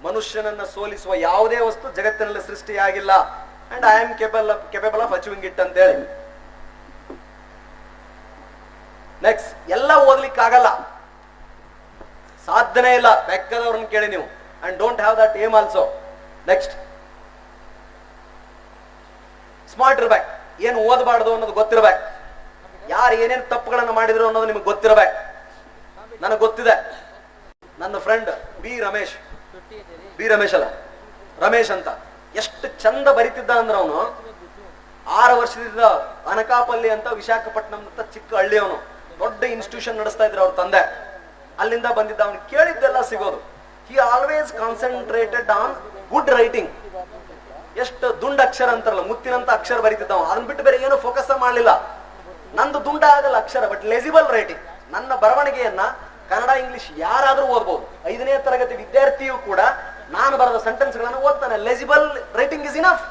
ಮನುಷ್ಯನನ್ನ ಸೋಲಿಸುವ ಯಾವುದೇ ವಸ್ತು ಜಗತ್ತಿನಲ್ಲಿ ಸೃಷ್ಟಿಯಾಗಿಲ್ಲ. And I am capable of achieving it ಅಂತ ಹೇಳಿ. ನೆಕ್ಸ್ಟ್, ಎಲ್ಲ ಓದ್ಲಿಕ್ಕಾಗಲ್ಲ, ಸಾಧನೆ ಇಲ್ಲ. ಬೆಕ್ಕದವ್ರನ್ನ ಕೇಳಿ ನೀವು. And don't have that aim also. Next, smart ಇರ್ಬೇಕು. ಏನು ಓದಬಾರ್ದು ಅನ್ನೋದು ಗೊತ್ತಿರ್ಬೇಕು. ಯಾರು ಏನೇನು ತಪ್ಪುಗಳನ್ನು ಮಾಡಿದ್ರು ಅನ್ನೋದು ನಿಮಗೆ ಗೊತ್ತಿರ್ಬೇಕು. ನನಗೆ ಗೊತ್ತಿದೆ. ನನ್ನ ಫ್ರೆಂಡ್ ಬಿ ರಮೇಶ್ ಅಲ್ಲ, ರಮೇಶ್ ಅಂತ, ಎಷ್ಟು ಚಂದ ಬರಿತಿದ್ದ ಅಂದ್ರೆ ಅವನು 6 ವರ್ಷದಿಂದ ಅನಕಾಪಲ್ಲಿ ಅಂತ ವಿಶಾಖಪಟ್ಟಣಂ ಅಂತ ಚಿಕ್ಕ ಹಳ್ಳಿ, ಅವನು ದೊಡ್ಡ ಇನ್ಸ್ಟಿಟ್ಯೂಷನ್ ನಡೆಸ್ತಾ ಇದ್ರು ಅವ್ರ ತಂದೆ. ಅಲ್ಲಿಂದ ಬಂದಿದ್ದ. ಅವನು ಕೇಳಿದ್ದೆಲ್ಲ ಸಿಗೋದು. He always concentrated on good writing. ಎಷ್ಟು ದುಂಡ ಅಕ್ಷರ ಅಂತಾರಲ್ಲ, ಮುತ್ತಿನಂತ ಅಕ್ಷರ ಬರೀತಿದ್ದ. ಅದನ್ನ ಬಿಟ್ಟು ಬೇರೆ ಏನು ಫೋಕಸ್ ಮಾಡಲಿಲ್ಲ. ನಂದು ದುಂಡ ಆಗಲ್ಲ ಅಕ್ಷರ, ಬಟ್ ಲೆಜಿಬಲ್ ರೈಟಿಂಗ್. ನನ್ನ ಬರವಣಿಗೆಯನ್ನ ಕನ್ನಡ ಇಂಗ್ಲಿಷ್ ಯಾರಾದ್ರೂ ಓದ್ಬೋದು. 5ನೇ ತರಗತಿ ವಿದ್ಯಾರ್ಥಿಯು ಕೂಡ ನಾನು ಬರೆದ ಸೆಂಟೆನ್ಸ್ ಗಳನ್ನು ಓದ್ತಾನೆ. Legible writing is enough.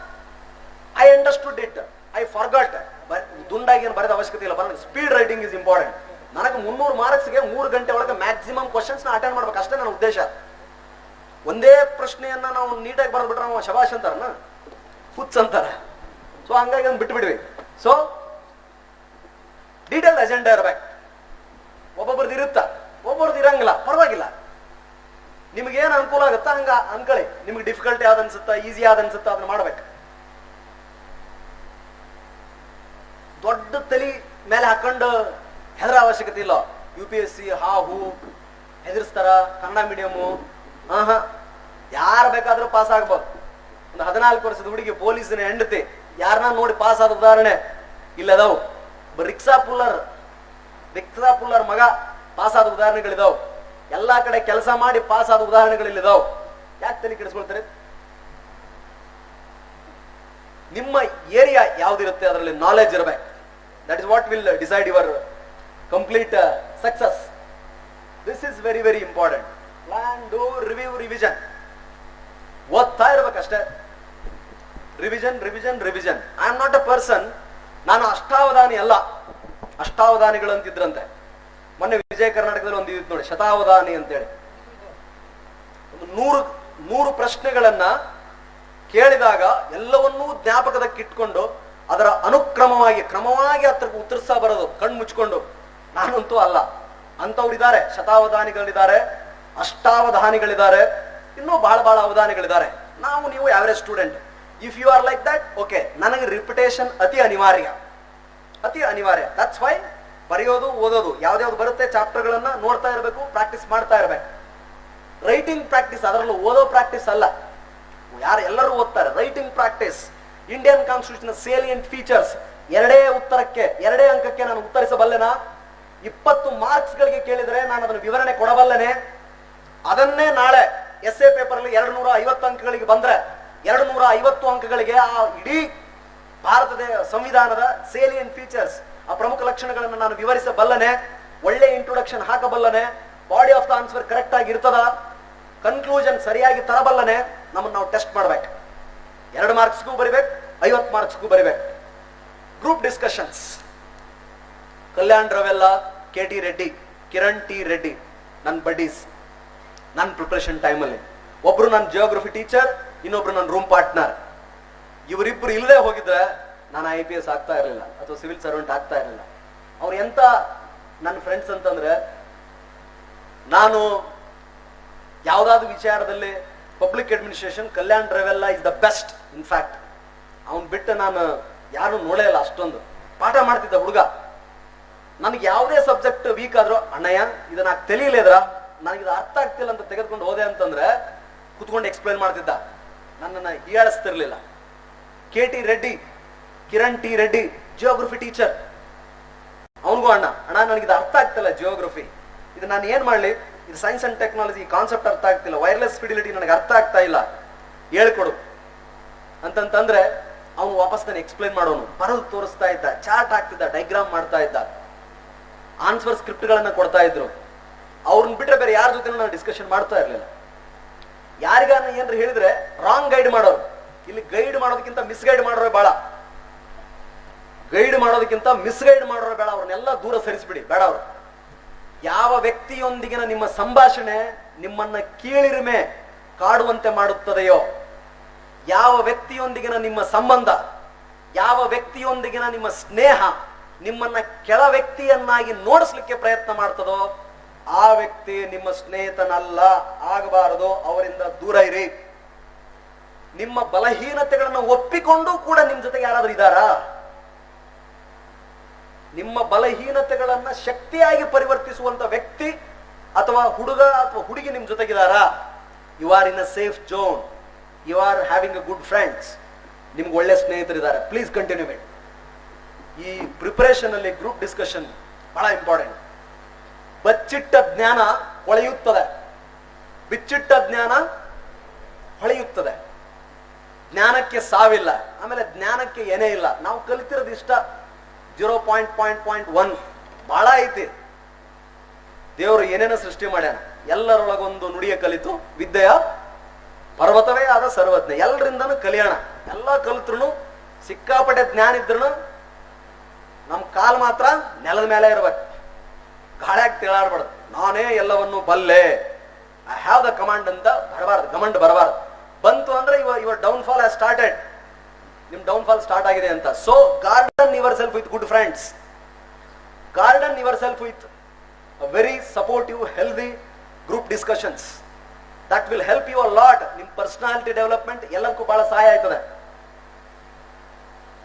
I understood it, I forgot. ದುಂಡಾಗಿ ಏನು ಬರೆದ ಅವಶ್ಯಕತೆ ಇಲ್ಲ. Speed writing is important. ನನಗೆ 300 ಮಾರ್ಕ್ಸ್ಗೆ 3 ಗಂಟೆ ಒಳಗೆ ಮ್ಯಾಕ್ಸಿಮಮ್ ಕ್ವಶನ್ಸ್ ನ ಅಟೆಂಡ್ ಮಾಡ್ಬೇಕು, ಅಷ್ಟೇ ನನ್ನ ಉದ್ದೇಶ. ಒಂದೇ ಪ್ರಶ್ನೆಯನ್ನ ನಾವು ನೀಟಾಗಿ ಬರೆದ್ಬಿಟ್ರೆ ನಾವು ಶಬಾಷ್ ಅಂತಾರನ, ಹುಚ್ಚ ಅಂತಾರ. ಸೊ ಹಂಗಾಗಿ ಅದನ್ನ ಬಿಟ್ಬಿಡ್ವಿ. ಸೊ ಡೀಟೇಲ್ ಅಜೆಂಡಾ ಇರ್ಬೇಕು. ಒಬ್ಬೊಬ್ರದ್ದು ಇರುತ್ತ, ಒಬ್ಬರದ್ದು ಇರಂಗಿಲ್ಲ, ಪರವಾಗಿಲ್ಲ. ನಿಮ್ಗೆ ಏನ್ ಅನುಕೂಲ ಆಗುತ್ತಾ ಹಂಗ ಅನ್ಕೊಳ್ಳಿ. ನಿಮ್ಗೆ ಡಿಫಿಕಲ್ಟಿ ಯಾವ್ದು ಅನ್ಸುತ್ತಾ, ಈಸಿ ಯಾವ್ದು ಅನ್ಸುತ್ತಾ ಅದನ್ನ ಮಾಡ್ಬೇಕು. ದೊಡ್ಡ ತಲೆ ಮೇಲೆ ಹಾಕೊಂಡು ಹೆದರ ಅವಶ್ಯಕತೆ ಇಲ್ಲ. UPSC ಹೂ ಹೆದರ್ಸ್ತಾರ, ಕನ್ನಡ ಮೀಡಿಯಮು ಯಾರು ಬೇಕಾದ್ರೂ ಪಾಸ್ ಆಗ್ಬೋದು. ಒಂದು 14 ವರ್ಷದ ಹುಡುಗಿ ಪೊಲೀಸಿನ ಹೆಂಡತಿ ಯಾರನ್ನ ನೋಡಿ ಪಾಸ್ ಆದ ಉದಾಹರಣೆ ಇಲ್ಲದಾವು. ರಿಕ್ಸಾ ಪುಲ್ಲರ್ ಮಗ ಪಾಸ್ ಆದ ಉದಾಹರಣೆಗಳಿದಾವ್. ಎಲ್ಲಾ ಕಡೆ ಕೆಲಸ ಮಾಡಿ ಪಾಸ್ ಆದ ಉದಾಹರಣೆಗಳಿದಾವ್. ಯಾಕೆ ತಲೆ ಕೆಡಿಸ್ಕೊಳ್ತಾರೆ? ನಿಮ್ಮ ಏರಿಯಾ ಯಾವ್ದಿರುತ್ತೆ ಅದರಲ್ಲಿ ನಾಲೆಜ್ ಇರಬೇಕು. That is what will decide your complete success. This is very very important. Plan, do, review, revision ಓದ್ತಾ ಇರ್ಬೇಕಷ್ಟೇ. Revision revision revision. I am not a person, ನಾನು ಅಷ್ಟಾವಧಾನಿ ಅಲ್ಲ. ಅಷ್ಟಾವಧಾನಿಗಳು ಅಂತಿದ್ರಂತೆ. ಮೊನ್ನೆ ವಿಜಯ ಕರ್ನಾಟಕದಲ್ಲಿ ಒಂದು ಇತ್ತು ನೋಡಿ, ಶತಾವಧಾನಿ ಅಂತೇಳಿ. 100 ಪ್ರಶ್ನೆಗಳನ್ನ ಕೇಳಿದಾಗ ಎಲ್ಲವನ್ನೂ ಜ್ಞಾಪಕದಕ್ಕಿಟ್ಕೊಂಡು ಅದರ ಕ್ರಮವಾಗಿ ಹತ್ರಕ್ಕೆ ಉತ್ತರಿಸ್ತಾ ಬರೋದು ಕಣ್ಣು ಮುಚ್ಕೊಂಡು. ನಾನಂತೂ ಅಲ್ಲ. ಅಂತವ್ರಿದ್ದಾರೆ, ಶತಾವಧಾನಿಗಳಿದ್ದಾರೆ, ಅಷ್ಟಾವಧಾನಿಗಳಿದ್ದಾರೆ, ಇನ್ನೂ ಬಹಳ ಅವಧಾನಿಗಳಿದ್ದಾರೆ. ನೀವು average student. If you are like that, okay. ನನಗೆ ರಿಪಿಟೇಷನ್ ಅತಿ ಅನಿವಾರ್ಯ. ದಟ್ಸ್ ವೈ ಬರೆಯೋದು, ಓದೋದು ಯಾವ್ದಾವ್ದು ಬರುತ್ತೆ ಚಾಪ್ಟರ್ಗಳನ್ನ ನೋಡ್ತಾ ಇರಬೇಕು, ಪ್ರಾಕ್ಟೀಸ್ ಮಾಡ್ತಾ ಇರಬೇಕು. ರೈಟಿಂಗ್ ಪ್ರಾಕ್ಟೀಸ್, ಅದರಲ್ಲೂ ಓದೋ ಪ್ರಾಕ್ಟೀಸ್ ಅಲ್ಲ. ಎಲ್ಲರೂ ಓದ್ತಾರೆ. Writing practice. Indian constitution salient features. 2 ಅಂಕಕ್ಕೆ ನಾನು ಉತ್ತರಿಸಬಲ್ಲೆನಾ? 20 ಮಾರ್ಕ್ಸ್ ಗಳಿಗೆ ಕೇಳಿದ್ರೆ ನಾನು ಅದನ್ನು ವಿವರಣೆ ಕೊಡಬಲ್ಲನೆ? ಅದನ್ನೇ ನಾಳೆ ಎಸ್ಎ ಪೇಪರ್ ಅಲ್ಲಿ 250 ಅಂಕಗಳಿಗೆ ಬಂದ್ರೆ 250 ಅಂಕಗಳಿಗೆ ಆ ಇಡೀ ಭಾರತದ ಸಂವಿಧಾನದ ಸೇಲಿಯಂಟ್ ಫೀಚರ್ಸ್, ಆ ಪ್ರಮುಖ ಲಕ್ಷಣಗಳನ್ನು ನಾನು ವಿವರಿಸಬಲ್ಲನೆ? ಒಳ್ಳೆ ಇಂಟ್ರೊಡಕ್ಷನ್ ಹಾಕಬಲ್ಲನೆ? Body of the answer correct ಆಗಿ ಇರ್ತದ? ಕನ್ಕ್ಲೂಷನ್ ಸರಿಯಾಗಿ ತರಬಲ್ಲನೆ? ನಮ್ಮನ್ನು ನಾವು ಟೆಸ್ಟ್ ಮಾಡ್ಬೇಕು. 2 ಮಾರ್ಕ್ಸ್ಗೂ ಬರಿಬೇಕು, 50 ಮಾರ್ಕ್ಸ್ಗೂ ಬರಿಬೇಕು. Group discussions. Kalyan Ravella, KT Reddy, Kiran T Reddy ನನ್ನ ಬಡ್ಡೀಸ್. ನನ್ನ ಪ್ರಿಪರೇಷನ್ ಟೈಮಲ್ಲಿ ಒಬ್ರು ನನ್ನ ಜಿಯೋಗ್ರಫಿ ಟೀಚರ್, ಇನ್ನೊಬ್ರು ನನ್ನ ರೂಮ್ ಪಾರ್ಟ್ನರ್. ಇವರಿಬ್ರು ಇಲ್ಲದೆ ಹೋಗಿದ್ರೆ ನಾನು IPS ಆಗ್ತಾ ಇರಲಿಲ್ಲ ಅಥವಾ ಸಿವಿಲ್ ಸರ್ವೆಂಟ್ ಆಗ್ತಾ ಇರಲಿಲ್ಲ. ಅವ್ರು ಎಂತ ನನ್ನ ಫ್ರೆಂಡ್ಸ್ ಅಂತಂದ್ರೆ, ನಾನು ಯಾವ್ದಾದ್ರು ವಿಚಾರದಲ್ಲಿ public administration Kalyan Ravella is the best. In fact ಅವನ್ ಬಿಟ್ಟು ನಾನು ಯಾರು ನೋಡೇ ಇಲ್ಲ. ಅಷ್ಟೊಂದು ಪಾಠ ಮಾಡ್ತಿದ್ದ ಹುಡುಗ. ನನಗೆ ಯಾವುದೇ ಸಬ್ಜೆಕ್ಟ್ ವೀಕ್ ಆದ್ರೂ, ಅಣ್ಣಯ್ಯ ಇದನ್ನ ತಿಳಿಯಲಿದ್ರ, ನನಗಿದು ಅರ್ಥ ಆಗ್ತಿಲ್ಲ ಅಂತ ತೆಗೆದುಕೊಂಡು ಹೋದೆ ಅಂತಂದ್ರೆ ಕುತ್ಕೊಂಡು ಎಕ್ಸ್ಪ್ಲೈನ್ ಮಾಡ್ತಿದ್ದ, ನನ್ನನ್ನು ಹೀಯಾಳಿಸ್ತಿರ್ಲಿಲ್ಲ. KT Reddy, Kiran T Reddy, geography teacher. ಅವನಿಗೂ ಅಣ್ಣ ನನಗಿದು ಅರ್ಥ ಆಗ್ತಿಲ್ಲ ಜಿಯೋಗ್ರಫಿ, ಇದು ನಾನು ಏನ್ ಮಾಡ್ಲಿ, ಇದು ಸೈನ್ಸ್ ಅಂಡ್ ಟೆಕ್ನಾಲಜಿ ಕಾನ್ಸೆಪ್ಟ್ ಅರ್ಥ ಆಗ್ತಿಲ್ಲ, ವೈರ್ಲೆಸ್ ಫಿಡಿಲಿಟಿ ನನಗೆ ಅರ್ಥ ಆಗ್ತಾ ಇಲ್ಲ, ಹೇಳ್ಕೊಡು ಅಂತಂತಂದ್ರೆ ಅವನು ವಾಪಸ್ ನಾನು ಎಕ್ಸ್ಪ್ಲೈನ್ ಮಾಡೋನು. ಬರೋದು ತೋರಿಸ್ತಾ ಇದ್ದ, ಚಾರ್ಟ್ ಹಾಕ್ತಿದ್ದ, ಡೈಗ್ರಾಮ್ ಮಾಡ್ತಾ ಇದ್ದ, ಆನ್ಸರ್ ಸ್ಕ್ರಿಪ್ಟ್ ಗಳನ್ನ ಕೊಡ್ತಾ ಇದ್ರು. ಅವ್ರನ್ನ ಬಿಟ್ರೆ ಬೇರೆ ಯಾರ ಜೊತೆ ನಾನು ಡಿಸ್ಕಷನ್ ಮಾಡ್ತಾ ಇರ್ಲಿಲ್ಲ. ಯಾರಿಗಾನ ಏನ್ರ ಹೇಳಿದ್ರೆ ರಾಂಗ್ ಗೈಡ್ ಮಾಡೋರು. ಇಲ್ಲಿ ಗೈಡ್ ಮಾಡೋದಕ್ಕಿಂತ ಮಿಸ್ಗೈಡ್ ಮಾಡೋರು ಬೇಡ. ಬೇಡ. ಅವ್ರನ್ನೆಲ್ಲ ದೂರ ಸರಿಸ್ಬಿಡಿ, ಬೇಡ ಅವರು. ಯಾವ ವ್ಯಕ್ತಿಯೊಂದಿಗಿನ ನಿಮ್ಮ ಸಂಭಾಷಣೆ ನಿಮ್ಮನ್ನ ಕೀಳಿರಿಮೆ ಕಾಡುವಂತೆ ಮಾಡುತ್ತದೆಯೋ, ಯಾವ ವ್ಯಕ್ತಿಯೊಂದಿಗಿನ ನಿಮ್ಮ ಸಂಬಂಧ, ಯಾವ ವ್ಯಕ್ತಿಯೊಂದಿಗಿನ ನಿಮ್ಮ ಸ್ನೇಹ ನಿಮ್ಮನ್ನ ಕೆಳ ವ್ಯಕ್ತಿಯನ್ನಾಗಿ ನೋಡಿಸ್ಲಿಕ್ಕೆ ಪ್ರಯತ್ನ ಮಾಡ್ತದೋ ಆ ವ್ಯಕ್ತಿ ನಿಮ್ಮ ಸ್ನೇಹಿತನಲ್ಲ, ಆಗಬಾರದು. ಅವರಿಂದ ದೂರ ಇರಿ. ನಿಮ್ಮ ಬಲಹೀನತೆಗಳನ್ನು ಒಪ್ಪಿಕೊಂಡು ಕೂಡ ನಿಮ್ ಜೊತೆಗೆ ಯಾರಾದ್ರೂ ಇದ್ದಾರಾ? ನಿಮ್ಮ ಬಲಹೀನತೆಗಳನ್ನ ಶಕ್ತಿಯಾಗಿ ಪರಿವರ್ತಿಸುವಂತ ವ್ಯಕ್ತಿ ಅಥವಾ ಹುಡುಗ ಅಥವಾ ಹುಡುಗಿ ನಿಮ್ ಜೊತೆಗಿದಾರಾ? You are in a safe zone. You are having a good friends. ನಿಮ್ಗೆ ಒಳ್ಳೆ ಸ್ನೇಹಿತರಿದ್ದಾರೆ. Please continue it. ಈ ಪ್ರಿಪರೇಷನ್ ಅಲ್ಲಿ ಗ್ರೂಪ್ ಡಿಸ್ಕಷನ್ ಬಹಳ ಇಂಪಾರ್ಟೆಂಟ್. ಬಚ್ಚಿಟ್ಟ ಜ್ಞಾನ ಹೊಳೆಯುತ್ತದೆ, ಬಿಚ್ಚಿಟ್ಟ ಜ್ಞಾನ ಹೊಳೆಯುತ್ತದೆ. ಜ್ಞಾನಕ್ಕೆ ಸಾವಿಲ್ಲ, ಆಮೇಲೆ ಜ್ಞಾನಕ್ಕೆ ಏನೇ ಇಲ್ಲ. ನಾವು ಕಲಿತಿರೋದು ಇಷ್ಟ 0.1 ಬಹಳ ಐತಿ. ದೇವರು ಏನೇನೋ ಸೃಷ್ಟಿ ಮಾಡ್ಯಾನ. ಎಲ್ಲರೊಳಗೊಂದು ನುಡಿಯ ಕಲಿತು ವಿದ್ಯೆಯ ಪರ್ವತವೇ ಆದ ಸರ್ವಜ್ಞ. ಎಲ್ಲರಿಂದನೂ ಕಲಿಯೋಣ. ಎಲ್ಲ ಕಲಿತ್ರು ಸಿಕ್ಕಾಪಟ್ಟೆ ಜ್ಞಾನ ಇದ್ರು ನಮ್ ಕಾಲ್ ಮಾತ್ರ ನೆಲದ ಮೇಲೆ ಇರ್ಬೇಕು. ಗಾಳ್ಯಾಗ ತೇಳಾಡ್ಬಾರ್ದು. ನಾನೇ ಎಲ್ಲವನ್ನು ಬಲ್ಲೆ, ಐ ಹ್ಯಾವ್ ದ ಕಮಾಂಡ್ ಅಂತ ಬರಬಾರ್ದು. ಕಮಾಂಡ್ ಬರಬಾರ್ದು. ಬಂತು ಅಂದ್ರೆ your downfall has started. ನಿಮ್ ಡೌನ್ ಫಾಲ್ ಸ್ಟಾರ್ಟ್ ಆಗಿದೆ ಅಂತ. So garden yourself with good friends. Garden yourself with very supportive healthy group discussions. That will help you a lot. ನಿಮ್ ಪರ್ಸನಾಲಿಟಿ ಡೆವಲಪ್ಮೆಂಟ್ ಎಲ್ಲಕ್ಕೂ ಬಹಳ ಸಹಾಯ ಆಯ್ತದೆ.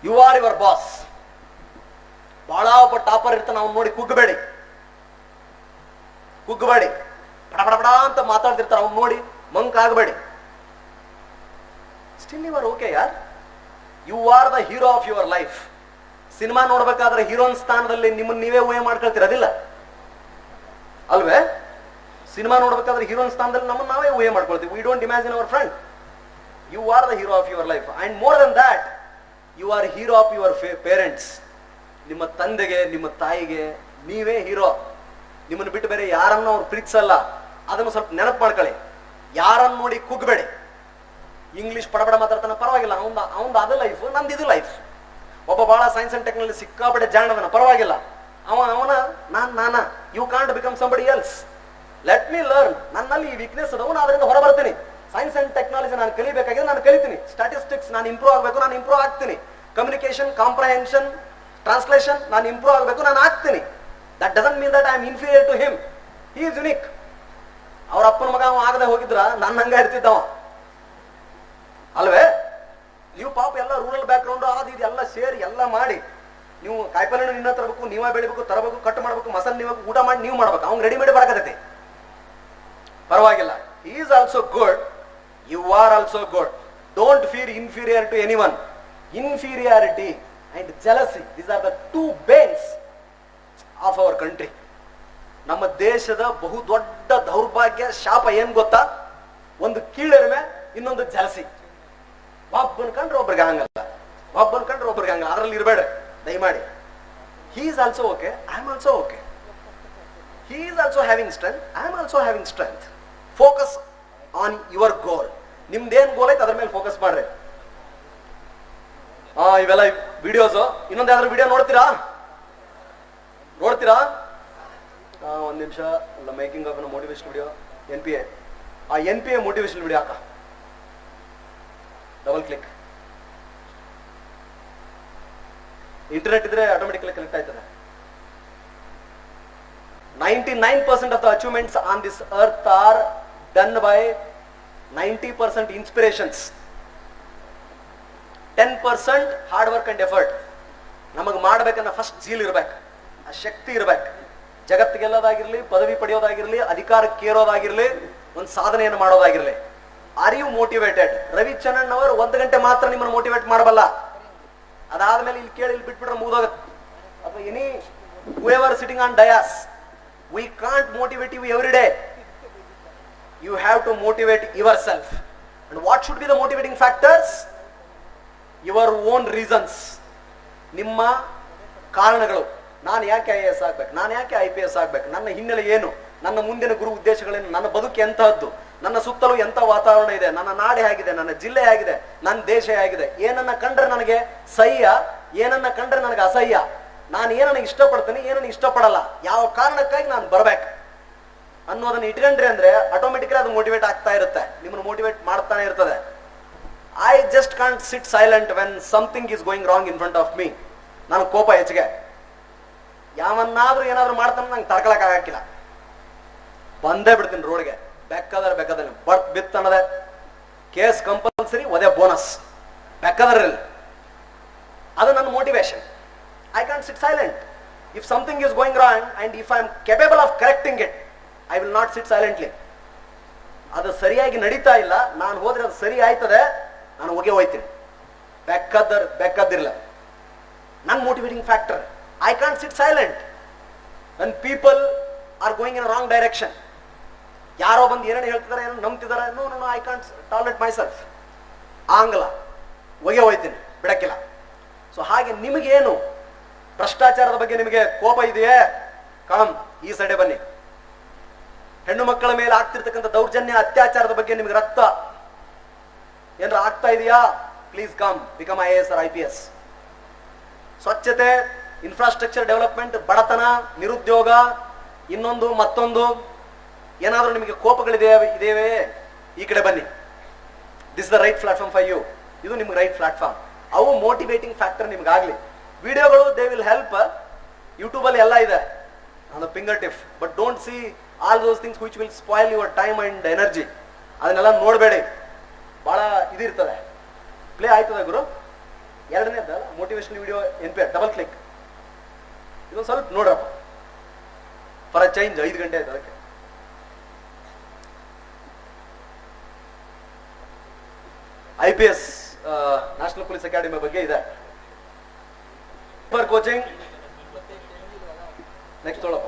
You are your boss. ಬಹಳ ಒಬ್ಬ ಟಾಪರ್ ಇರ್ತಾನೆ, ಅವ್ನು ನೋಡಿ ಕುಗ್ಗಬೇಡಿ, ಬಡ ಬಡ ಬಡ ಅಂತ ಮಾತಾಡ್ತಿರ್ತಾರೆ, ಅವ್ನು ನೋಡಿ ಮಂಕ್ ಆಗಬೇಡಿ. ಸ್ಟಿಲ್ ಯು ಆರ್ ಓಕೆ ಯಾರ್. You are the hero of your life. Cinema ನೋಡ್ಬೇಕಾದ್ರೆ ಹೀರೋನ್ ಸ್ಥಾನದಲ್ಲಿ ನಿಮ್ಮನ್ನ ನೀವೇ ಊಹೆ ಮಾಡ್ಕೊಳ್ತಿರೋದಿಲ್ಲ ಅಲ್ವೇ? ಸಿನಿಮಾ ನೋಡ್ಬೇಕಾದ್ರೆ ಹೀರೋನ್ ಸ್ಥಾನದಲ್ಲಿ ನಮ್ಮನ್ನ ನಾವೇ ಊಹೆ ಮಾಡ್ಕೊಳ್ತೀವಿ. We don't imagine our friend. You are the hero of your life. And more than that, you are hero of your parents. ನಿಮ್ಮ ತಂದೆಗೆ, ನಿಮ್ಮ ತಾಯಿಗೆ ನೀವೇ ಹೀರೋ. ನಿಮ್ಮನ್ನು ಬಿಟ್ಟು ಬೇರೆ ಯಾರನ್ನು ಅವ್ರು ಪ್ರೀತಿಸಲ್ಲ. ಅದನ್ನು ಸ್ವಲ್ಪ ನೆನಪು ಮಾಡ್ಕೊಳ್ಳಿ. ಯಾರನ್ನು ನೋಡಿ ಕುಗ್ಬೇಡಿ. ಇಂಗ್ಲಿಷ್ ಪಡಬಡ ಮಾತಾಡ್ತಾನೆ, ಪರವಾಗಿಲ್ಲ, ಅವನ್ ಅದು ಲೈಫ್, ನಂದು ಇದು ಲೈಫ್. ಒಬ್ಬ ಬಹಳ ಸೈನ್ಸ್ ಅಂಡ್ ಟೆಕ್ನಾಲಜಿ ಸಿಕ್ಕಾಪಟ್ಟೆ ಜಾಣದನ, ಪರವಾಗಿಲ್ಲ, ಅವನ ನಾನ. You can't become somebody else. Let me learn. ನನ್ನಲ್ಲಿ ಈ ವೀಕ್ನೆಸ್ ಅದ, ನಾನು ಅದರಿಂದ ಹೊರ ಬರ್ತೀನಿ. ಸೈನ್ಸ್ ಅಂಡ್ ಟೆಕ್ನಾಲಜಿ ನಾನು ಕಲಿಬೇಕಾಗಿದೆ, ನಾನು ಕಲಿತೀನಿ. ಸ್ಟಾಟಿಸ್ಟಿಕ್ಸ್ ನಾನು ಇಂಪ್ರೂವ್ ಆಗಬೇಕು, ನಾನು ಇಂಪ್ರೂವ್ ಆಗ್ತೀನಿ. ಕಮ್ಯುನಿಕೇಶನ್, ಕಾಂಪ್ರಹೆನ್ಷನ್, ಟ್ರಾನ್ಸ್ಲೇಷನ್ ನಾನು ಇಂಪ್ರೂವ್ ಆಗಬೇಕು, ನಾನು ಆಗ್ತೀನಿ. That doesn't mean that I am inferior to him. He is unique. ಅವ್ರ ಅಪ್ಪನ ಮಗ ಅವ ಆಗದೆ ಹೋಗಿದ್ರ ನನ್ನ ಹಂಗ ಇರ್ತಿದ್ದವ ಅಲ್ವೇ? ನೀವು ಪಾಪ ಎಲ್ಲ ರೂರಲ್ ಬ್ಯಾಕ್ ಗ್ರೌಂಡ್ ಅದು ಇದು ಎಲ್ಲ ಸೇರಿ ಎಲ್ಲ ಮಾಡಿ, ನೀವು ಕಾಯಿಪಲ್ಲೆ ನಿನ್ನ ತರಬೇಕು, ನೀವೇ ಬೆಳಿಬೇಕು, ತರಬೇಕು, ಕಟ್ ಮಾಡಬೇಕು, ಮಸಾಲೆ ನೀವು ಊಟ ಮಾಡಿ ನೀವು ಮಾಡ್ಬೇಕು. ಅವ್ನು ರೆಡಿಮೇಡ್ ಬರಕತೈತಿ, ಪರವಾಗಿಲ್ಲ. he is also good, you are also good. Don't feel inferior to anyone. Inferiority and jealousy, these are the two banes of our country. ನಮ್ಮ ದೇಶದ ಬಹು ದೊಡ್ಡ ದೌರ್ಭಾಗ್ಯ, ಶಾಪ ಏನ್ ಗೊತ್ತಾ? ಒಂದು ಕೀಳರಿಮೆ, ಇನ್ನೊಂದು ಜಲಸಿ. ಒಬ್ಬನ ಕಂಡ್ರೆ ಒಬ್ರಿಗೆ ಹಂಗಲ್ಲ, ಒಬ್ಬನ ಕಂಡ್ರೆ ಒಬ್ರಿಗೆ ಹಂಗಲ್ಲ. ಅದರಲ್ಲಿ ಇರಬೇಡ ದಯಮಾಡಿ. he is also okay, I am also okay. he is also having strength, I am also having strength. Focus on your goal. ನಿಮ್ದೇನ್ ಗೋಲ್ ಐತೆ ಅದ್ರ ಮೇಲೆ ಫೋಕಸ್ ಮಾಡ್ರಿ. ಇವೆಲ್ಲ ವಿಡಿಯೋಸ್. ಇನ್ನೊಂದು ಯಾವ್ದಾದ್ರು ವಿಡಿಯೋ ನೋಡ್ತೀರಾ? ಒಂದ್ ನಿಮಿಷ. Making of motivation video, NPA. ಆ NPA ಮೋಟಿವೇಶನ್ ವಿಡಿಯೋ ಹಾಕ, ಡಬಲ್ ಕ್ಲಿಕ್. ಇಂಟರ್ನೆಟ್ ಇದ್ರೆ ಆಟೋಮೆಟಿಕಲಿ ಕನೆಕ್ಟ್ ಆಯ್ತದೆ. 99% of the achievements on this earth are done by 90% inspirations, 10% hard work and effort. ನಮಗೆ ಮಾಡಬೇಕನ್ನ ಫಸ್ಟ್ ಜೀಲ್ ಇರ್ಬೇಕು, ಆ ಶಕ್ತಿ ಇರ್ಬೇಕು. ಜಗತ್ತಿಗೆಲ್ಲದಾಗಿರ್ಲಿ, ಪದವಿ ಪಡೆಯೋದಾಗಿರ್ಲಿ, ಅಧಿಕಾರಕ್ಕೆ ಏರೋದಾಗಿರ್ಲಿ, ಒಂದು ಸಾಧನೆಯನ್ನು ಮಾಡೋದಾಗಿರ್ಲಿ. Are you motivated? ರವಿಚಂದ್ರನ್ ಅವರು 1 ಗಂಟೆ ಮಾತ್ರ ನಿಮ್ಮನ್ನು ಮೋಟಿವೇಟ್ ಮಾಡಬಲ್ಲ. ಅದಾದ್ಮೇಲೆ ಇಲ್ಲಿ ಕೇಳಿ ಇಲ್ಲಿ ಬಿಟ್ಬಿಟ್ರೆ ಮುಗಿದೋಗುತ್ತೆ. ಅಥವಾ any whoever sitting on dais, we can't motivate you every day. You have to motivate yourself. And what should be the motivating factors? Your own reasons. ನಿಮ್ಮ ಕಾರಣಗಳು. ನಾನು ಯಾಕೆ IAS ಆಗ್ಬೇಕು, ನಾನು ಯಾಕೆ IPS ಆಗ್ಬೇಕು, ನನ್ನ ಹಿನ್ನೆಲೆ ಏನು, ನನ್ನ ಮುಂದಿನ ಗುರು ಉದ್ದೇಶಗಳೇನು, ನನ್ನ ಬದುಕು ಎಂತಹದ್ದು, ನನ್ನ ಸುತ್ತಲೂ ಎಂತ ವಾತಾವರಣ ಇದೆ, ನನ್ನ ನಾಡೆ ಹೇಗಿದೆ, ನನ್ನ ಜಿಲ್ಲೆ ಹೇಗಿದೆ, ನನ್ನ ದೇಶ ಹೇಗಿದೆ, ಏನನ್ನ ಕಂಡ್ರೆ ನನಗೆ ಸಹ್ಯ, ಏನನ್ನ ಕಂಡ್ರೆ ನನಗೆ ಅಸಹ್ಯ, ನಾನು ಏನನ್ನ ಇಷ್ಟಪಡ್ತೀನಿ, ಏನನ್ನ ಇಷ್ಟಪಡಲ್ಲ, ಯಾವ ಕಾರಣಕ್ಕಾಗಿ ನಾನು ಬರ್ಬೇಕು ಅನ್ನೋದನ್ನ ಇಟ್ಕೊಂಡ್ರಿ ಅಂದ್ರೆ ಆಟೋಮೆಟಿಕಲಿ ಅದು ಮೋಟಿವೇಟ್ ಆಗ್ತಾ ಇರುತ್ತೆ, ನಿಮ್ಮನ್ನು ಮೋಟಿವೇಟ್ ಮಾಡ್ತಾನೆ ಇರ್ತದೆ. I just can't sit silent when something is going wrong in front of me. ನಾನು ಕೋಪ ಹೆಚ್ಚಿಗೆ, ಯಾವನ್ನಾದ್ರೂ ಏನಾದ್ರು ಮಾಡ್ತಾನೆ ನಂಗೆ ತಡ್ಕೊಳಕ್ ಆಗಕ್ಕಿಲ್ಲ, ಬಂದೇ ಬಿಡ್ತೀನಿ ರೋಡ್ಗೆ. ಬೇಕಾದ್ರೆ ಬರ್ತ್ ಬಿತ್ ಅನ್ನೋದೆ ಕೇಸ್ ಕಂಪಲ್ಸರಿ, ಒದೆ ಬೋನಸ್, ಬೇಕಾದ್ರಲ್ಲಿ. ಅದು ನನ್ನ motivation. I can't sit silent. If something is going wrong and if I am capable of correcting it, I will not sit silently. ಅದು ಸರಿಯಾಗಿ ನಡೀತಾ ಇಲ್ಲ, ನಾನು ಹೋದ್ರೆ ಅದು ಸರಿ ಆಯ್ತದೆ, ನಾನು ಹೋಗ್ತೀನಿ, ಬೇಕಾದಿರಲ್ಲ. ನನ್ನ motivating factor. I can't sit silent when people are going in a wrong direction. ಯಾರೋ ಬಂದು ಏನೇನು ಹೇಳ್ತಿದ್ದಾರೆ, ಏನೋ ನಂಬ್ತಿದ್ದಾರೆ, no I can't tolerate myself. ಆಂಗಲ ಹೋಗ್ತೀನಿ, ಬಿಡಕ್ಕಿಲ್ಲ. ಸೊ ಹಾಗೆ ನಿಮಗೇನು ಭ್ರಷ್ಟಾಚಾರದ ಬಗ್ಗೆ ನಿಮಗೆ ಕೋಪ ಇದೆಯೇ? ಕಮ್ ಈ ಸೈಡೆ ಬನ್ನಿ. ಹೆಣ್ಣು ಮಕ್ಕಳ ಮೇಲೆ ಆಗ್ತಿರ್ತಕ್ಕಂಥ ದೌರ್ಜನ್ಯ, ಅತ್ಯಾಚಾರದ ಬಗ್ಗೆ ನಿಮಗೆ ರಕ್ತ ಏನಾರ ಆಗ್ತಾ ಇದೆಯಾ? Please come, become IAS or IPS. ಸ್ವಚ್ಛತೆ, ಇನ್ಫ್ರಾಸ್ಟ್ರಕ್ಚರ್ ಡೆವಲಪ್ಮೆಂಟ್, ಬಡತನ, ನಿರುದ್ಯೋಗ, ಇನ್ನೊಂದು ಮತ್ತೊಂದು ಏನಾದ್ರೂ ನಿಮಗೆ ಕೋಪಗಳಿದೆಯೇ? ಈ ಕಡೆ ಬನ್ನಿ. This the right platform for you. ಇದು ನಿಮ್ಗೆ ರೈಟ್ ಪ್ಲಾಟ್ಫಾರ್ಮ್. ಅವು ಮೋಟಿವೇಟಿಂಗ್ ಫ್ಯಾಕ್ಟರ್ ನಿಮ್ಗಾಗ್ಲಿ. ವಿಡಿಯೋಗಳು ದೇ ವಿಲ್ ಹೆಲ್ಪ್. ಯೂಟ್ಯೂಬ್ ಅಲ್ಲಿ ಎಲ್ಲ ಇದೆ on the finger tip. But don't see all those things which will spoil your time and energy. ಅದನ್ನೆಲ್ಲ ನೋಡಬೇಡಿ, ಬಹಳ ಇದಿರ್ತದೆ. ಪ್ಲೇ ಆಯ್ತದ ಗುರು? ಎರಡನೇದ motivational video NPR double click, ಇದೊಂದು ಸ್ವಲ್ಪ ನೋಡ್ರಪ್ಪ ಫಾರ್ ಅ ಚೇಂಜ್. 5 ಗಂಟೆ ಆಯ್ತು ಅದಕ್ಕೆ. IPS ನ್ಯಾಷನಲ್ ಪೊಲೀಸ್ ಅಕಾಡೆಮಿ ಬಗ್ಗೆ ಇದೆ. ಫಾರ್ ಕೋಚಿಂಗ್ ನೆಕ್ಸ್ಟ್ ತೊಳಪ್ಪ.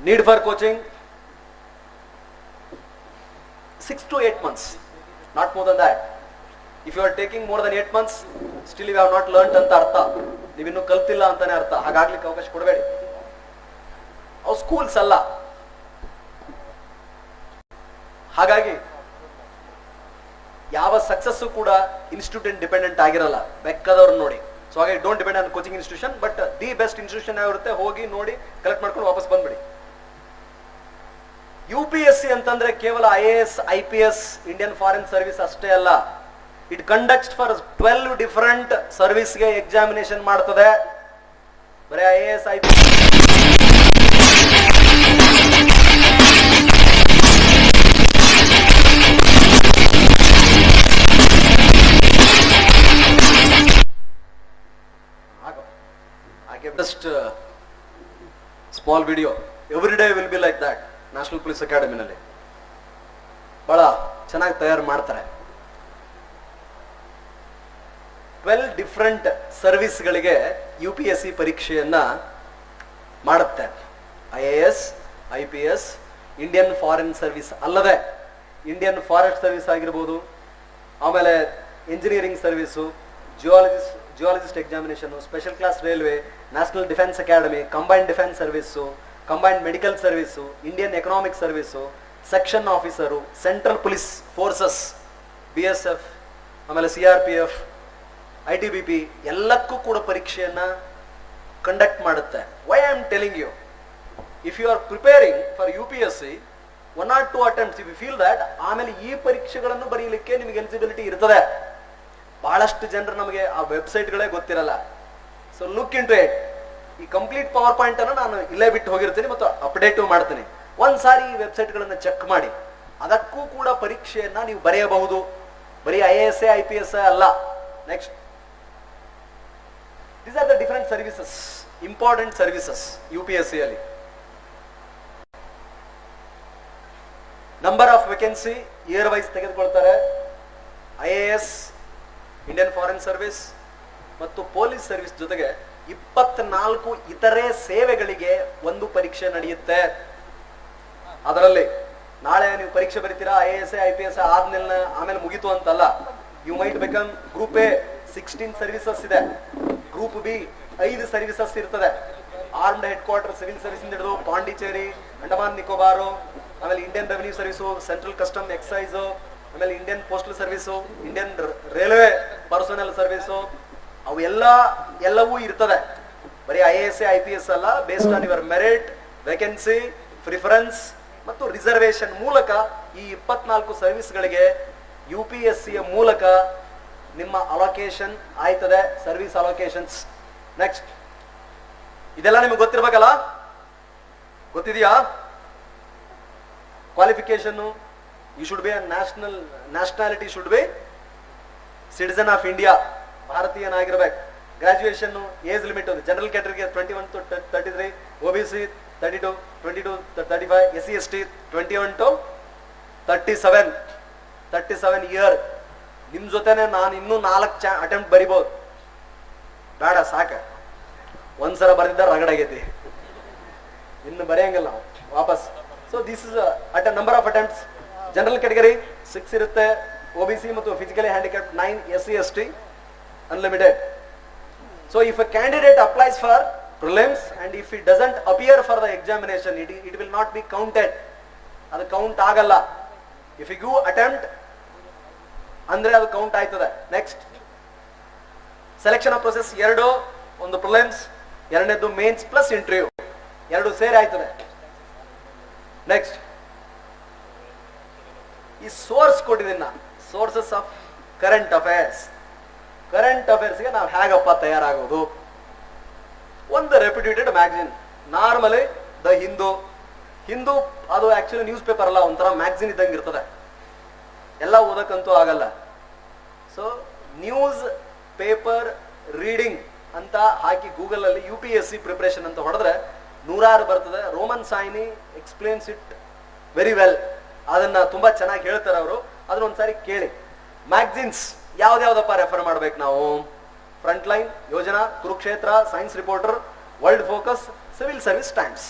Need for coaching 6 to 8 months, not more than that. If you are taking more than 8 months, still you have not learned ಅಂತ ಅರ್ಥ, ನೀವಿನ್ನೂ ಕಲ್ತಿಲ್ಲ ಅಂತಾನೆ ಅರ್ಥ. ಹಾಗಾಗ್ಲಿಕ್ಕೆ ಅವಕಾಶ ಕೊಡಬೇಡಿ. ಅವು ಸ್ಕೂಲ್ಸ್ ಅಲ್ಲ. ಹಾಗಾಗಿ ಯಾವ ಸಕ್ಸಸ್ ಕೂಡ ಇನ್ಸ್ಟಿಟ್ಯೂಟ್ ಡಿಪೆಂಡೆಂಟ್ ಆಗಿರಲ್ಲ, ಬೇಕಾದವ್ರು ನೋಡಿ. ಸೊ ಹಾಗಾಗಿ don't depend on coaching institution, but the best institution ಯಾವಿರುತ್ತೆ ಹೋಗಿ ನೋಡಿ ಕಲೆಕ್ಟ್ ಮಾಡ್ಕೊಂಡು ವಾಪಸ್ ಬಂದ್ಬಿಡಿ. UPSC ಅಂತಂದ್ರೆ ಕೇವಲ IAS, IPS, Indian foreign service ಅಷ್ಟೇ ಅಲ್ಲ. ಇಟ್ ಕಂಡಕ್ಟ್ಸ್ ಫಾರ್ 12 ಡಿಫರೆಂಟ್ ಸರ್ವಿಸ್ಗೆ ಎಕ್ಸಾಮಿನೇಷನ್ ಮಾಡ್ತದೆ. ಬರೀ IAS, IPS just small video. Every day will be like that. National police ಅಕಾಡೆಮಿನಲ್ಲಿ ಬಹಳ ಚೆನ್ನಾಗಿ ತಯಾರು ಮಾಡ್ತಾರೆ. 12 ಡಿಫರೆಂಟ್ ಸರ್ವಿಸ್ಗಳಿಗೆ UPSC ಪರೀಕ್ಷೆಯನ್ನ ಮಾಡುತ್ತೆ. IAS, IPS, Indian foreign service ಅಲ್ಲದೆ ಇಂಡಿಯನ್ ಫಾರೆಸ್ಟ್ ಸರ್ವಿಸ್ ಆಗಿರ್ಬೋದು, ಆಮೇಲೆ engineering service, geologist examination, special class railway, national defence academy, combined defence service, combined medical service, Indian economic service, section officer, central police forces, BSF, ಆಮೇಲೆ CRPF, ITBP ಎಲ್ಲಕ್ಕೂ ಕೂಡ ಪರೀಕ್ಷೆಯನ್ನ ಕಂಡಕ್ಟ್ ಮಾಡುತ್ತೆ. Why I am telling you, if you are preparing for UPSC 1 or 2 attempts, if you feel that, ಆಮೇಲೆ ಈ ಪರೀಕ್ಷೆಗಳನ್ನು ಬರೀಲಿಕ್ಕೆ ನಿಮಗೆ ಎಲಿಜಿಬಿಲಿಟಿ ಇರ್ತದೆ. ಬಹಳಷ್ಟು ಜನರು ನಮಗೆ ಆ ವೆಬ್ಸೈಟ್ಗಳೇ ಗೊತ್ತಿರಲ್ಲ. So look into it. ಈ ಕಂಪ್ಲೀಟ್ ಪವರ್ ಪಾಯಿಂಟ್ ಅನ್ನು ನಾನು ಇಲ್ಲೇ ಬಿಟ್ಟು ಹೋಗಿರ್ತೀನಿ ಮತ್ತು ಅಪ್ಡೇಟ್ ಮಾಡ್ತೀನಿ. ಒಂದ್ಸಾರಿ ಈ ವೆಬ್ಸೈಟ್ಗಳನ್ನ ಚೆಕ್ ಮಾಡಿ. ಅದಕ್ಕೂ ಕೂಡ ಪರೀಕ್ಷೆಯನ್ನ ನೀವು ಬರೆಯಬಹುದು. ಬರೀ IAS, IPS ಅಲ್ಲ. Next, these are the different services, important services UPSC ಅಲ್ಲಿ. Number of vacancy year wise ತೆಗೆದುಕೊಳ್ತಾರೆ. IAS, ಇಂಡಿಯನ್ ಫಾರಿನ್ ಸರ್ವಿಸ್ ಮತ್ತು ಪೊಲೀಸ್ ಸರ್ವಿಸ್ ಜೊತೆಗೆ 24 ಇತರೆ ಸೇವೆಗಳಿಗೆ ಒಂದು ಪರೀಕ್ಷೆ ನಡೆಯುತ್ತೆ. ಅದರಲ್ಲಿ ನಾಳೆ ನೀವು ಪರೀಕ್ಷೆ ಬರೀತೀರಾ, IAS, IPS ಆದ್ಮೇಲೆ ಆಮೇಲೆ ಮುಗಿತು ಅಂತಲ್ಲ. You might become group A 16 services ಇದೆ. ಗ್ರೂಪ್ B 5 ಸರ್ವಿಸಸ್ ಇರ್ತದೆ. Armed head quarter civil service ಹಿಡಿದು ಪಾಂಡಿಚೇರಿ, ಅಂಡಮಾನ್ ನಿಕೋಬಾರು, ಆಮೇಲೆ Indian revenue service, central custom excise, ಆಮೇಲೆ Indian postal service, Indian railway personnel service, ಅವು ಎಲ್ಲವೂ ಇರ್ತದೆ. ಬರೀ IAS, IPS ಅಲ್ಲ. Based on your merit, vacancy, preference ಮತ್ತು ರಿಸರ್ವೇಶನ್ ಮೂಲಕ ಈ 24 ಸರ್ವಿಸ್ಗಳಿಗೆ UPSC ಮೂಲಕ ನಿಮ್ಮ ಅಲೋಕೇಶನ್ ಆಯ್ತದೆ, ಸರ್ವಿಸ್ ಅಲೋಕೇಶನ್ಸ್. ನೆಕ್ಸ್ಟ್, ಇದೆಲ್ಲ ನಿಮಗೆ ಗೊತ್ತಿರ್ಬೇಕಲ್ಲ? ಗೊತ್ತಿದೆಯಾ? Qualification, you should be nationality should be citizen of India, ಭಾರತೀಯನಾಗಿರ್ಬೇಕು. ಗ್ರಾಜುಯೇಷನ್ ಏಜ್ ಲಿಮಿಟ್ ಒಂದು ಜನರಲ್ ಕ್ಯಾಟಗರಿಗೆ 21 to 33, OBC 32, 22 to 35, SC ST 21 to 37 year. ನಿಮ್ ಜೊತೆನೆ ನಾನು ಇನ್ನೂ 4 ಅಟೆಂಪ್ಟ್ ಬರಿಬಹುದು. ಬೇಡ, ಸಾಕ. ಒಂದ್ಸಲ ಬರೆದಿದ್ದ ರಗಡಾಗೈತಿ, ಇನ್ನು ಬರೆಯಂಗಿಲ್ಲ ನಾವು ವಾಪಸ್. So this is at number of attempts. General category 6 ಇರುತ್ತೆ, OBC ಮತ್ತು physically handicapped 9, SC ST unlimited. So if a candidate applies for prelims and if it doesn't appear for the examination, it will not be counted. ಅದು ಕೌಂಟ್ ಆಗಲ್ಲ. If you give attempt ಅಂದ್ರೆ ಅದು ಕೌಂಟ್ ಆಯ್ತದೆ. ನೆಕ್ಸ್ಟ್, ಸೆಲೆಕ್ಷನ್ ಆಫ್ ಪ್ರೊಸೆಸ್ 2, ಒಂದು ಪ್ರಿಲಿಮ್ಸ್, ಎರಡನೇದು ಮೇನ್ಸ್ ಪ್ಲಸ್ ಇಂಟರ್ವ್ಯೂ, 2 ಸೇರಿ ಆಯ್ತದೆ. ನೆಕ್ಸ್ಟ್, ಈ ಸೋರ್ಸ್ ಕೊಟ್ಟಿದ್ದೀನಿ, sources of current affairs. Current ಅಫೇರ್ಸ್ಗೆ ನಾವು ಹೇಗಪ್ಪ ತಯಾರಾಗೋದು? ಒಂದು reputed magazine, normally the Hindu, Hindu ಅದು ಆಕ್ಚುಲಿ ನ್ಯೂಸ್ ಪೇಪರ್ ಅಲ್ಲ, ಒಂಥರ ಮ್ಯಾಗ್ಝಿನ್ ಇದ್ದಂಗೆ ಇರ್ತದೆ, ಎಲ್ಲ ಓದಕ್ಕಂತೂ ಆಗಲ್ಲ. ಸೊ ನ್ಯೂಸ್ ಪೇಪರ್ ರೀಡಿಂಗ್ ಅಂತ ಹಾಕಿ ಗೂಗಲ್ ಅಲ್ಲಿ UPSC ಪ್ರಿಪರೇಷನ್ ಅಂತ ಹೊಡೆದ್ರೆ ನೂರಾರು ಬರ್ತದೆ. Roman Saini explains it very well, ಅದನ್ನ ತುಂಬಾ ಚೆನ್ನಾಗಿ ಹೇಳ್ತಾರೆ ಅವರು, ಅದನ್ನ ಒಂದ್ಸಾರಿ ಕೇಳಿ. ಮ್ಯಾಗ್ಝಿನ್ಸ್ ಯಾವ್ದಾವ್ದಪ್ಪ ರೆಫರ್ ಮಾಡ್ಬೇಕು ನಾವು? ಫ್ರಂಟ್ ಲೈನ್, ಯೋಜನಾ, Kurukshetra, science reporter, world focus, civil service times.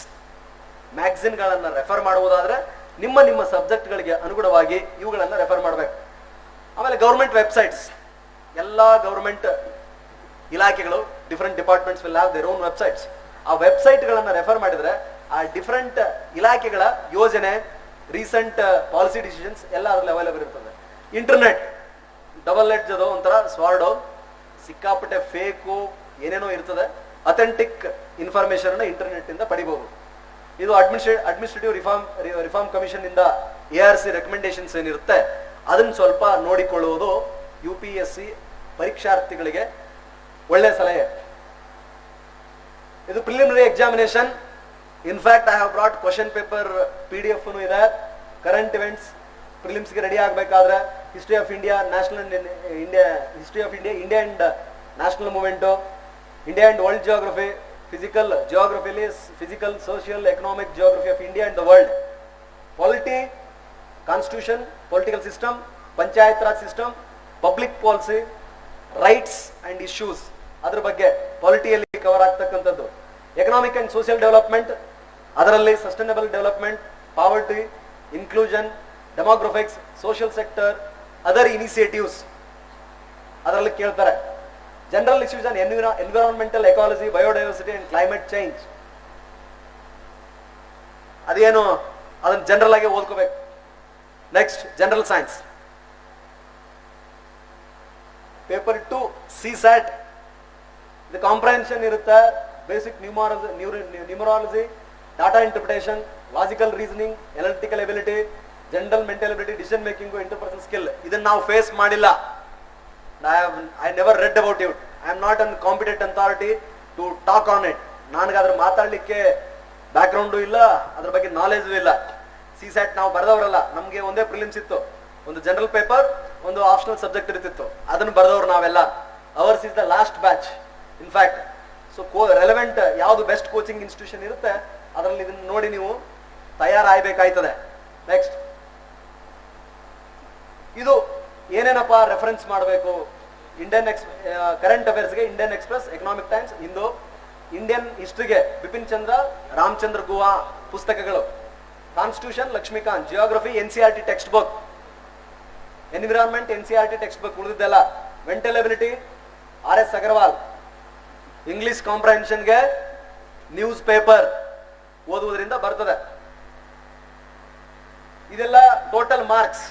Magazine ಗಳನ್ನ ರೆಫರ್ ಮಾಡುವುದಾದ್ರೆ ನಿಮ್ಮ ನಿಮ್ಮ ಸಬ್ಜೆಕ್ಟ್ ಗಳಿಗೆ ಅನುಗುಣವಾಗಿ ಇವುಗಳನ್ನ ರೆಫರ್ ಮಾಡ್ಬೇಕು. ಆಮೇಲೆ ಗೌರ್ಮೆಂಟ್ ವೆಬ್ಸೈಟ್ಸ್, ಎಲ್ಲಾ ಗೌರ್ಮೆಂಟ್ ಇಲಾಖೆಗಳು, different departments will have their own websites. ಆ ವೆಬ್ಸೈಟ್ ಗಳನ್ನ ರೆಫರ್ ಮಾಡಿದ್ರೆ ಆ ಡಿಫರೆಂಟ್ ಇಲಾಖೆಗಳ ಯೋಜನೆ, ರೀಸೆಂಟ್ ಪಾಲಿಸಿ ಡಿಸಿಷನ್ಸ್ ಎಲ್ಲ ಅದ್ರಲ್ಲಿ ಅವೈಲೇಬಲ್ ಇರ್ತದೆ. ಇಂಟರ್ನೆಟ್ ಡಬಲ್ ಎಡ್ಜ್ ಅದು, ಒಂಥರ ಸ್ವಾರ್ಡ್, ಸಿಕ್ಕಾಪಟ್ಟೆ ಫೇಕು ಏನೇನೋ ಇರ್ತದೆ. ಅಥೆಂಟಿಕ್ ಇನ್ಫಾರ್ಮೇಶನ್ ಇಂಟರ್ನೆಟ್ ಇಂದ ಪಡಿಬಹುದು. ಇದು ಅಡ್ಮಿನಿಸ್ಟ್ರೇಟಿವ್ ರಿಫಾರ್ಮ್ ಕಮಿಷನ್ ಇಂದ ARC ರೆಕಮೆಂಡೇಶನ್ಸ್ ಏನಿರುತ್ತೆ ಅದನ್ನ ಸ್ವಲ್ಪ ನೋಡಿಕೊಳ್ಳುವುದು UPSC ಪರೀಕ್ಷಾರ್ಥಿಗಳಿಗೆ ಒಳ್ಳೆ ಸಲಹೆ. ಇದು preliminary examination. In fact I have brought question paper PDF ಇದೆ. ಕರೆಂಟ್ ಇವೆಂಟ್ಸ್ ಪ್ರಿಲಿಮ್ಸ್ಗೆ ರೆಡಿ ಆಗಬೇಕಾದ್ರೆ history of India, India and national movement, India and world geography, ಜಿಯೋಗ್ರಫಿಲಿ physical, social, economic geography of India and the world, polity, constitution, political system, panchayat raj system, public policy, rights and issues, ಅದ್ರ ಬಗ್ಗೆ ಪಾಲಿಟಿಯಲ್ಲಿ ಕವರ್ ಆಗ್ತಕ್ಕಂಥದ್ದು. ಎಕನಾಮಿಕ್ ಅಂಡ್ ಸೋಷಿಯಲ್ ಡೆವಲಪ್ಮೆಂಟ್, ಅದರಲ್ಲಿ sustainable development, poverty, inclusion, demographics, social sector, other initiatives ಅದರಲ್ಲಿ ಕೇಳ್ತಾರೆ. General issues on environmental ecology, biodiversity and climate change, ಅದೇನು ಅದನ್ನ ಜನರಲ್ ಆಗಿ ಓದ್ಕೋಬೇಕು. Next general science. Paper 2 CSAT, ಇದು ಕಾಂಪ್ರಹೆನ್ಷನ್ ಇರುತ್ತೆ. Basic numerology, data interpretation, logical reasoning, analytical ability, general mental ability, decision making, interpersonal skill. ಇದನ್ನ ನಾವು ಫೇಸ್ ಮಾಡಿಲ್ಲ. I never read about it. I am not an competent authority to talk on it. ನನಗೆ ಅದ್ರ ಮಾತಾಡ್ಲಿಕ್ಕೆ ಬ್ಯಾಕ್ ಗ್ರೌಂಡು ಇಲ್ಲ, ಅದ್ರ ಬಗ್ಗೆ ನಾಲೆಜು ಇಲ್ಲ. CSAT ನಾವು ಬರೆದವರಲ್ಲ. ನಮ್ಗೆ ಒಂದೇ ಪ್ರಿಲಿಮ್ಸ್ ಇತ್ತು, ಒಂದು ಜನರಲ್ ಪೇಪರ್, ಒಂದು ಆಪ್ಷನಲ್ ಸಬ್ಜೆಕ್ಟ್ ಇರ್ತಿತ್ತು. ಅದನ್ನು ಬರೆದವ್ರು ನಾವೆಲ್ಲ. Ours is the last batch in fact. So relevant ಯಾವ್ದು ಬೆಸ್ಟ್ ಕೋಚಿಂಗ್ ಇನ್ಸ್ಟಿಟ್ಯೂಷನ್ ಇರುತ್ತೆ ಅದರಲ್ಲಿ ಇದನ್ನ ನೋಡಿ ನೀವು ತಯಾರಾಗಬೇಕಾಯ್ತದೆ. ನೆಕ್ಸ್ಟ್, ಇದು ಏನೇನಪ್ಪ ರೆಫರೆನ್ಸ್ ಮಾಡಬೇಕು? ಕರೆಂಟ್ ಅಫೇರ್ಸ್ಗೆ Indian Express, Economic Times, Hindu. Indian ಹಿಸ್ಟ್ರಿಗೆ ಬಿಪಿನ್ ಚಂದ್ರ, ರಾಮಚಂದ್ರ ಗುಹಾ ಪುಸ್ತಕಗಳು. Constitution Laxmikanth, geography NCERT text book, environment NCERT text book. ಉಳಿದಿದ್ದೆಲ್ಲ mental ability RS Agarwal. English ಕಾಂಪ್ರಹೆನ್ಷನ್ಗೆ ನ್ಯೂಸ್ ಪೇಪರ್ ಓದುವುದರಿಂದ ಬರ್ತದೆ. ಇದೆಲ್ಲ ಟೋಟಲ್ ಮಾರ್ಕ್ಸ್,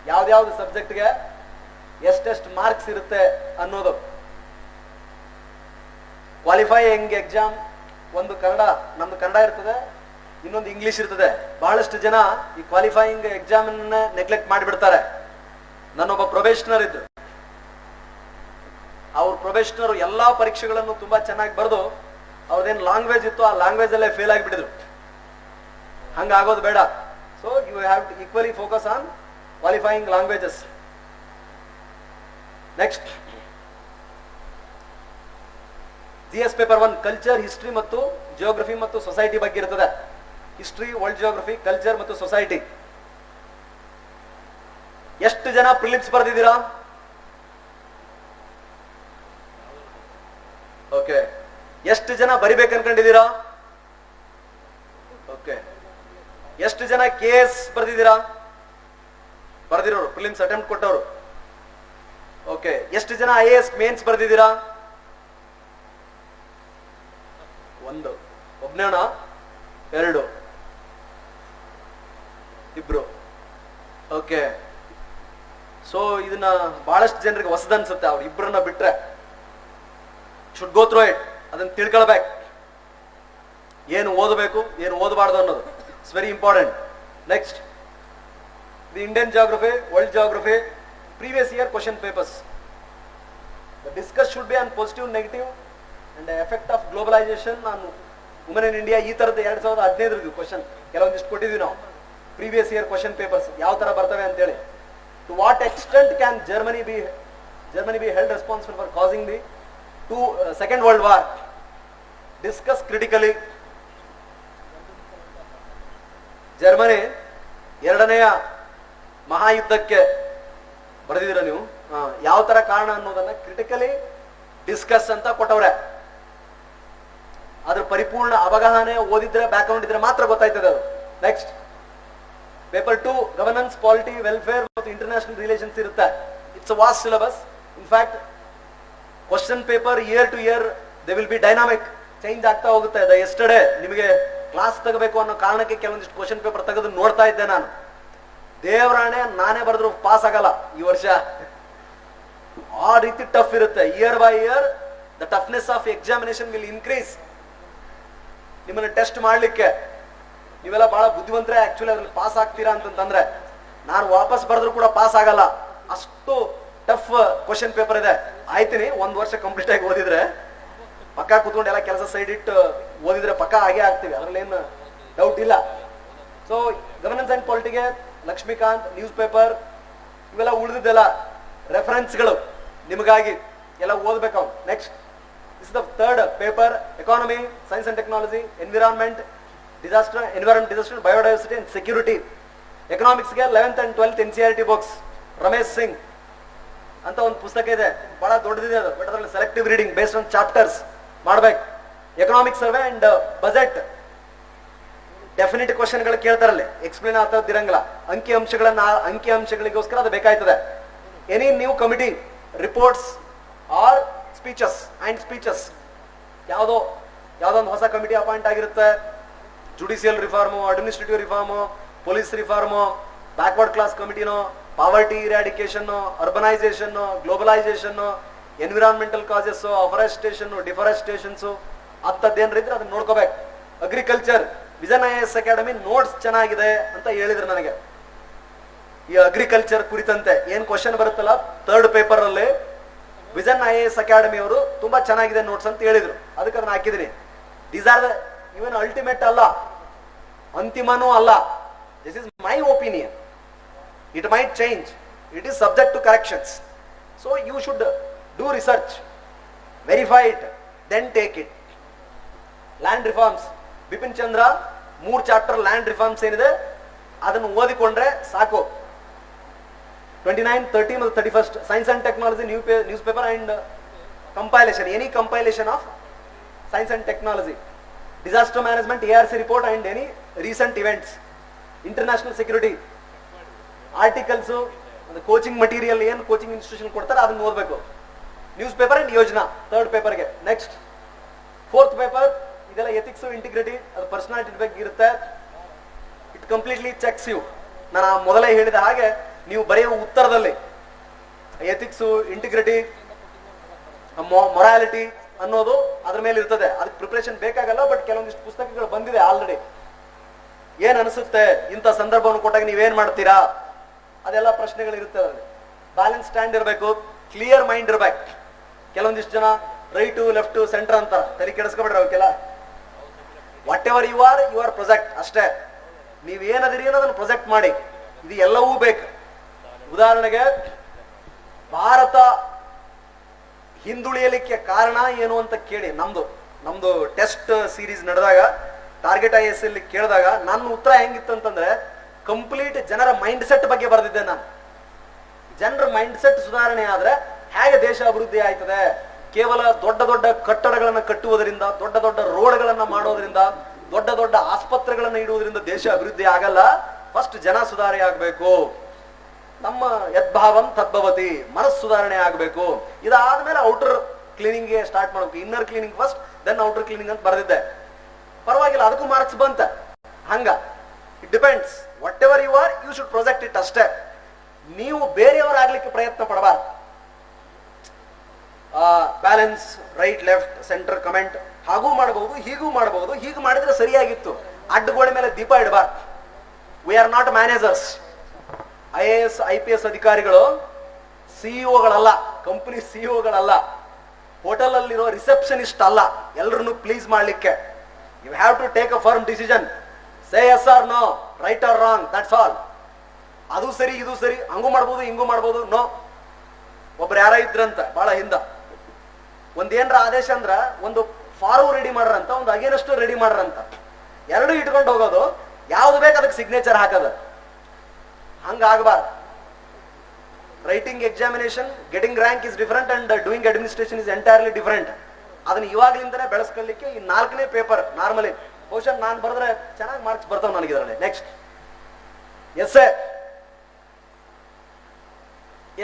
ಯಾವ್ದಾವ್ದು ಸಬ್ಜೆಕ್ಟ್ಗೆ ಎಷ್ಟೆಷ್ಟು ಮಾರ್ಕ್ಸ್ ಇರುತ್ತೆ ಅನ್ನೋದು. ಕ್ವಾಲಿಫೈಯಿಂಗ್ ಎಕ್ಸಾಮ್ ಒಂದು ಕನ್ನಡ, ನಮ್ದು ಕನ್ನಡ ಇರ್ತದೆ, ಇನ್ನೊಂದು ಇಂಗ್ಲಿಷ್ ಇರ್ತದೆ. ಬಹಳಷ್ಟು ಜನ ಈ ಕ್ವಾಲಿಫೈಯಿಂಗ್ ಎಕ್ಸಾಮ್ ನೆಗ್ಲೆಕ್ಟ್ ಮಾಡಿಬಿಡ್ತಾರೆ. ನನ್ನೊಬ್ಬ ಪ್ರೊಬೇಷನರ್ ಇದ್ರು, ಅವ್ರ ಪ್ರೊಬೇಷನರ್ ಎಲ್ಲಾ ಪರೀಕ್ಷೆಗಳನ್ನು ತುಂಬಾ ಚೆನ್ನಾಗಿ ಬರೆದು ಅವ್ರದೇನು ಲ್ಯಾಂಗ್ವೇಜ್ ಇತ್ತು ಆ ಲ್ಯಾಂಗ್ವೇಜ್ ಅಲ್ಲೇ ಫೇಲ್ ಆಗಿಬಿಟ್ಟಿದ್ರು. ಹಂಗಾಗೋದು ಬೇಡ. So you have to equally focus on qualifying languages. Next, GS paper 1 culture, history ಮತ್ತು ಜಿಯೋಗ್ರಫಿ ಮತ್ತು ಸೊಸೈಟಿ ಬಗ್ಗೆ ಇರ್ತದೆ. ಹಿಸ್ಟ್ರಿ, ವರ್ಲ್ಡ್ ಜಿಯೋಗ್ರಫಿ, ಕಲ್ಚರ್ ಮತ್ತು ಸೊಸೈಟಿ. ಎಷ್ಟು ಜನ ಪ್ರಿಲಿಮ್ಸ್ ಬರೆದಿದ್ದೀರಾ? ಓಕೆ. ಎಷ್ಟು ಜನ ಬರಿಬೇಕು ಅನ್ಕೊಂಡಿದ್ದೀರಾ? ಓಕೆ. ಎಷ್ಟು ಜನ KS ಬರೆದಿದ್ದೀರಾ? ಬರೆದಿರೋರು, ಪ್ರಿಲಿಮ್ಸ್ ಅಟೆಂಪ್ಟ್ ಕೊಟ್ಟವರು. ಓಕೆ. ಎಷ್ಟು ಜನ IAS ಮೇನ್ಸ್ ಬರೆದಿದ್ದೀರಾ? ಒಂದು. ಒಬ್ನೇಣ? ಎರಡು? ಇಬ್ರು. ಓಕೆ. ಸೊ ಇದನ್ನ ಬಹಳಷ್ಟು ಜನರಿಗೆ ಹೊಸದ ಅನ್ಸುತ್ತೆ. ಅವ್ರು ಇಬ್ಬರನ್ನ ಬಿಟ್ರೆ ಶುಡ್ ಗೋ ಥ್ರೂ ಇಟ್. ಅದನ್ನ ತಿಳ್ಕೊಳ್ಬೇಕು, ಏನು ಓದಬೇಕು ಏನು ಓದಬಾರ್ದು ಅನ್ನೋದು. It's very important. Next, the Indian geography, world geography, previous year question papers. The discuss should be on positive, negative and the effect of globalization on women in India ಈ ತರದ 2015 ಕ್ವಶನ್ ಕೆಲವೊಂದಿಷ್ಟು ಕೊಟ್ಟಿದ್ವಿ ನಾವು. ಪ್ರೀವಿಯಸ್ ಇಯರ್ ಕ್ವಶನ್ ಪೇಪರ್ಸ್ ಯಾವ ತರ ಬರ್ತವೆ ಅಂತ ಹೇಳಿ. To what extent can Germany be held responsible for causing the second world war? Discuss critically. Germany ಎರಡನೆಯ ಮಹಾಯುದ್ಧಕ್ಕೆ ಬರೆದಿದ್ದೀರ ನೀವು, ಯಾವ ತರ ಕಾರಣ ಅನ್ನೋದನ್ನ ಕ್ರಿಟಿಕಲಿ ಡಿಸ್ಕಸ್ ಅಂತ ಕೊಟ್ಟವ್ರೆ. ಅದ್ರ ಪರಿಪೂರ್ಣ ಅವಗಾಹನೆ ಓದಿದ್ರೆ ಬ್ಯಾಕ್ಗ್ರೌಂಡ್ ಇದ್ರೆ ಮಾತ್ರ ಗೊತ್ತಾಯ್ತದೆ ಅದು. Next paper 2 governance, polity, welfare ಮತ್ತು ಇಂಟರ್ನ್ಯಾಷನಲ್ ರಿಲೇಷನ್ಸ್ ಇರುತ್ತೆ. It's a vast syllabus. In fact question paper year to year they will be dynamic, change ಆಗ್ತಾ ಹೋಗುತ್ತೆ. ಎಸ್ಟರ್ಡೇ ನಿಮಗೆ ಕ್ಲಾಸ್ ತಗಬೇಕು ಅನ್ನೋ ಕಾರಣಕ್ಕೆ ಕೆಲವೊಂದಿಷ್ಟು ಕ್ವಶನ್ ಪೇಪರ್ ತೆಗೆದು ನೋಡ್ತಾ ಇದ್ದೆ ನಾನು. ದೇವರಾಣೆ ನಾನೇ ಬರೆದ್ರು ಪಾಸ್ ಆಗಲ್ಲ ಈ ವರ್ಷ. ಆ ರೀತಿ ಟಫ್ ಇರುತ್ತೆ. Year by here the toughness of examination will increase. ನಿಮ್ಮನ್ನ ಟೆಸ್ಟ್ ಮಾಡ್ಲಿಕ್ಕೆ ನೀವೆಲ್ಲ ಬಹಳ ಬುದ್ಧಿವಂತರೇ ಆಕ್ಚುಲಿ ಅದ್ರಲ್ಲಿ ಪಾಸ್ ಆಗ್ತೀರಾ ಅಂತಂದ್ರೆ, ನಾನು ವಾಪಸ್ ಬರೆದ್ರು ಕೂಡ ಪಾಸ್ ಆಗಲ್ಲ, ಅಷ್ಟು ಟಫ್ ಕ್ವಶನ್ ಪೇಪರ್ ಇದೆ. ಆಯ್ತೀನಿ, ಒಂದ್ ವರ್ಷ ಕಂಪ್ಲೀಟ್ ಆಗಿ ಓದಿದ್ರೆ ಪಕ್ಕ ಕೂತ್ಕೊಂಡು ಎಲ್ಲ ಕೆಲಸ ಸೈಡ್ ಇಟ್ಟು ಓದಿದ್ರೆ ಪಕ್ಕ ಹಾಗೆ ಆಗ್ತೀವಿ, ಅದ್ರಲ್ಲಿ ಏನು ಡೌಟ್ ಇಲ್ಲ. ಸೊ ಗವರ್ನೆನ್ಸ್ ಅಂಡ್ ಪಾಲಿಟಿಗೆ ಲಕ್ಷ್ಮೀಕಾಂತ್, ನ್ಯೂಸ್ ಪೇಪರ್ ಇವೆಲ್ಲ ಉಳಿದಿದ್ದೆಲ್ಲ ರೆಫರೆನ್ಸ್ಗಳು ನಿಮಗಾಗಿ ಎಲ್ಲ ಓದ್ಬೇಕು. Next is the third paper, economy, science and technology, environment, disaster, biodiversity and security. Economics ಗೆ 11th and 12th NCERT books, Ramesh Singh ಅಂತ ಒಂದು ಪುಸ್ತಕ ಇದೆ, ಬಹಳ ದೊಡ್ಡದಿದೆ ಅದು. ಬಟ್ ಅದರಲ್ಲಿ selective reading based on chapters ಮಾಡ್ಬೇಕು. Economic survey and budget definite question ಗಳು ಕೇಳ್ತಾರಲ್ಲ, ಎಕ್ಸ್ಪ್ಲೇನ್ ಆಗ್ತಿರಂಗಿಲ್ಲ. ಅಂಕಿ ಅಂಶಗಳಿಗೋಸ್ಕರ ಅದು ಬೇಕಾಯ್ತದೆ. Any new committee reports or speeches ಯಾವ್ದೊಂದು ಹೊಸ ಕಮಿಟಿ ಅಪಾಯಿಂಟ್ ಆಗಿರುತ್ತೆ. Judicial reform, administrative reform, police reform, backward class ಕಮಿಟಿನೋ, poverty eradication, urbanisation, globalisation, environmental causes, afforestation, deforestations, ಅಂತದ್ದೇನ್ರಿದ್ರೆ ಅದನ್ನ ನೋಡ್ಕೋಬೇಕು. Agriculture, vision IAS academy notes ಚೆನ್ನಾಗಿದೆ ಅಂತ ಹೇಳಿದ್ರು ನನಗೆ. ಈ ಅಗ್ರಿಕಲ್ಚರ್ ಕುರಿತಂತೆ ಏನ್ ಕ್ವಶನ್ ಬರುತ್ತಲ್ಲ ಥರ್ಡ್ ಪೇಪರ್ ಅಲ್ಲಿ, ವಿಜನ್ IAS ಅಕಾಡೆಮಿ ಅವರು ತುಂಬಾ ಚೆನ್ನಾಗಿದೆ ನೋಟ್ಸ್ ಅಂತ ಹೇಳಿದ್ರು. ಅದಕ್ಕೆ ಅದನ್ನ ಹಾಕಿದೀನಿ. These are the even ultimate ಅಲ್ಲ, ಅಂತಿಮನೂ ಅಲ್ಲ. This is my opinion. It might change. It is subject to corrections. So you should do research, verify it, then take it. Land reforms, Bipin Chandra 3 chapter land reforms ಏನಿದೆ ಅದನ್ನು ಓದಿಕೊಂಡ್ರೆ ಸಾಕು. 29, 30 ಮತ್ತು 31 science and technology news paper and compilation, any compilation of science and technology, disaster management, ARC report and any recent events, international security, articles, coaching material, ಏನು ಕೋಚಿಂಗ್ ಇನ್ಸ್ಟಿಟ್ಯೂಷನ್ ಕೊಡ್ತಾರೆ ಅದನ್ನ ಓದಬೇಕು. Newspaper and Yojana third ಪೇಪರ್ಗೆ. ನೆಕ್ಸ್ಟ್ ಫೋರ್ತ್ ಪೇಪರ್ ಇದೆಲ್ಲ ಎಥಿಕ್ಸ್, ಇಂಟಿಗ್ರಿಟಿ, ಅದು ಪರ್ಸನಾಲಿಟಿ ಬಗ್ಗೆ ಇರುತ್ತೆ. It completely checks you. ನಾನು ಮೊದಲೇ ಹೇಳಿದ ಹಾಗೆ ನೀವು ಬರೆಯುವ ಉತ್ತರದಲ್ಲಿ ಎಥಿಕ್ಸ್, ಇಂಟಿಗ್ರಿಟಿ, ಮೊರಾಲಿಟಿ ಅನ್ನೋದು ಅದ್ರ ಮೇಲೆ ಇರ್ತದೆ. ಅದಕ್ಕೆ ಪ್ರಿಪರೇಷನ್ ಬೇಕಾಗಲ್ಲ. ಬಟ್ ಕೆಲವೊಂದಿಷ್ಟು ಪುಸ್ತಕಗಳು ಬಂದಿದೆ ಆಲ್ರೆಡಿ. ಏನ್ ಅನಿಸುತ್ತೆ ಇಂಥ ಸಂದರ್ಭವನ್ನು ಕೊಟ್ಟಾಗ ನೀವೇನ್ ಮಾಡ್ತೀರಾ, ಅದೆಲ್ಲ ಪ್ರಶ್ನೆಗಳು ಇರುತ್ತೆ ಅದರಲ್ಲಿ. ಬ್ಯಾಲೆನ್ಸ್ ಸ್ಟ್ಯಾಂಡ್ ಇರಬೇಕು, ಕ್ಲಿಯರ್ ಮೈಂಡ್ ಇರ್ಬೇಕು. ಕೆಲವೊಂದಿಷ್ಟು ಜನ ರೈಟು, ಲೆಫ್ಟ್, ಸೆಂಟರ್ ಅಂತ ತಲೆ ಕೆಡಿಸ್ಕೊಬೇಡ್ರಿ. ಅವಕ್ಕೆಲ್ಲ whatever you are project ಅಷ್ಟೇ. ನೀವೇನದಿರಿ ಅನ್ನೋದನ್ನು ಪ್ರೊಜೆಕ್ಟ್ ಮಾಡಿ. ಇದು ಎಲ್ಲವೂ ಬೇಕು. ಉದಾಹರಣೆಗೆ ಭಾರತ ಹಿಂದುಳಿಯಲಿಕ್ಕೆ ಕಾರಣ ಏನು ಅಂತ ಕೇಳಿ, ನಮ್ದು ಟೆಸ್ಟ್ ಸೀರೀಸ್ ನಡೆದಾಗ ಟಾರ್ಗೆಟ್ IAS ಅಲ್ಲಿ ಕೇಳಿದಾಗ ನನ್ನ ಉತ್ತರ ಹೆಂಗಿತ್ತು ಅಂತಂದ್ರೆ, ಕಂಪ್ಲೀಟ್ ಜನರ ಮೈಂಡ್ ಸೆಟ್ ಬಗ್ಗೆ ಬರೆದಿದ್ದೆ ನಾನು. ಜನರ ಮೈಂಡ್ ಸೆಟ್ ಸುಧಾರಣೆ ಆದ್ರೆ ಹೇಗೆ ದೇಶ ಅಭಿವೃದ್ಧಿ ಆಯ್ತದೆ. ಕೇವಲ ದೊಡ್ಡ ದೊಡ್ಡ ಕಟ್ಟಡಗಳನ್ನು ಕಟ್ಟುವುದರಿಂದ, ದೊಡ್ಡ ದೊಡ್ಡ ರೋಡ್ಗಳನ್ನ ಮಾಡೋದ್ರಿಂದ, ದೊಡ್ಡ ದೊಡ್ಡ ಆಸ್ಪತ್ರೆಗಳನ್ನ ಇಡುವುದರಿಂದ ದೇಶ ಅಭಿವೃದ್ಧಿ ಆಗಲ್ಲ. ಫಸ್ಟ್ ಜನ ಸುಧಾರಣೆ ಆಗ್ಬೇಕು. ನಮ್ಮ ಯದ್ಭಾವಂ ತದ್ಭವತಿ, ಮನಸ್ಸು ಸುಧಾರಣೆ ಆಗ್ಬೇಕು. ಇದಾದ್ಮೇಲೆ ಔಟರ್ ಕ್ಲೀನಿಂಗ್ ಸ್ಟಾರ್ಟ್ ಮಾಡ್ಬೇಕು. Inner cleaning first, then outer cleaning ಅಂತ ಬರೆದಿದ್ದೆ. ಪರವಾಗಿಲ್ಲ, ಅದಕ್ಕೂ ಮಾರ್ಕ್ಸ್ ಬಂತ. ಹಂಗ it depends. Whatever you are, you should project it ಅಷ್ಟೇ. ನೀವು ಬೇರೆಯವರಾಗ್ಲಿಕ್ಕೆ ಪ್ರಯತ್ನ ಪಡಬಾರ್ದು. Balance, right, left, centre, comment ಹಾಗೂ ಮಾಡಬಹುದು, ಹೀಗೂ ಮಾಡಬಹುದು. ಹೀಗೆ ಮಾಡಿದ್ರೆ ಸರಿಯಾಗಿತ್ತು. ಅಡ್ಡಗೋಡೆ ಮೇಲೆ ದೀಪ ಇಡಬಾರ್ದು. We are not managers. IAS IPS ಅಧಿಕಾರಿಗಳು ಸಿಇಒಗಳಲ್ಲ, ಕಂಪನಿ ಸಿಇಒಗಳಲ್ಲ, ಹೋಟೆಲ್ ಅಲ್ಲಿರೋ ರಿಸೆಪ್ಷನಿಸ್ಟ್ ಅಲ್ಲ. ಎಲ್ಲರನ್ನು ಪ್ಲೀಸ್ ಮಾಡ್ಲಿಕ್ಕೆ You have to take a firm decision. Say yes or no, right or wrong, that's all. ಅದು ಸರಿ ಇದು ಸರಿ, ಹಂಗೂ ಮಾಡ್ಬೋದು ಹಿಂಗೂ ಮಾಡ್ಬೋದು, ನೋ. ಒಬ್ರು ಯಾರ ಇದ್ರಂತ ಬಹಳ ಹಿಂದ, ಒಂದೇನ್ರ ಆದೇಶ ಅಂದ್ರ ಒಂದು ಫಾರ್ಮ್ ರೆಡಿ ಮಾಡ್ರಂತ, ಒಂದು ಅಗೇನಸ್ಟ್ ರೆಡಿ ಮಾಡ್ರಂತ, ಎರಡು ಇಟ್ಕೊಂಡು ಹೋಗೋದು, ಯಾವ್ದು ಬೇಕು ಅದಕ್ಕೆ ಸಿಗ್ನೇಚರ್ ಹಾಕೋದು. ಹಂಗಾಗಬಾರ್ದು. Writing examination, getting rank is different and doing administration is entirely different. ಅದನ್ನ ಇವಾಗ್ಲಿಂದನೇ ಬೆಳೆಸ್ಕೊಳ್ಳಿಕ್ಕೆ ಈ 4ನೇ ಪೇಪರ್ ನಾರ್ಮಲಿ ಬಹುಶಃ ನಾನು ಬರೆದ್ರೆ ಚೆನ್ನಾಗಿ ಮಾರ್ಕ್ಸ್ ಬರ್ತಾವ ನನಗೆ ಇದರಲ್ಲಿ. Next essay.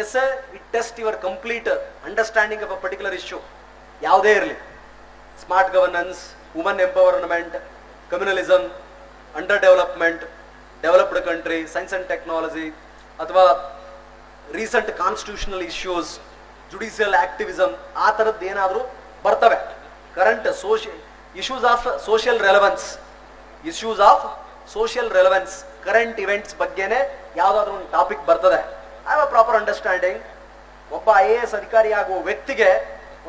Essay it test your complete understanding of a particular issue, ಯಾವುದೇ ಇರಲಿ. Smart governance, woman empowerment, communalism, under development, developed country, science and technology, ಅಥವಾ recent constitutional issues, judicial activism, ಆ ಥರದ್ದು ಏನಾದರೂ ಬರ್ತವೆ. Current issues of social relevance, issues of social relevance, current events ಬಗ್ಗೆನೇ ಯಾವ್ದಾದ್ರು ಒಂದು ಟಾಪಿಕ್ ಬರ್ತದೆ. I have a proper understanding. ಒಬ್ಬ IAS ಅಧಿಕಾರಿ ಆಗುವ ವ್ಯಕ್ತಿಗೆ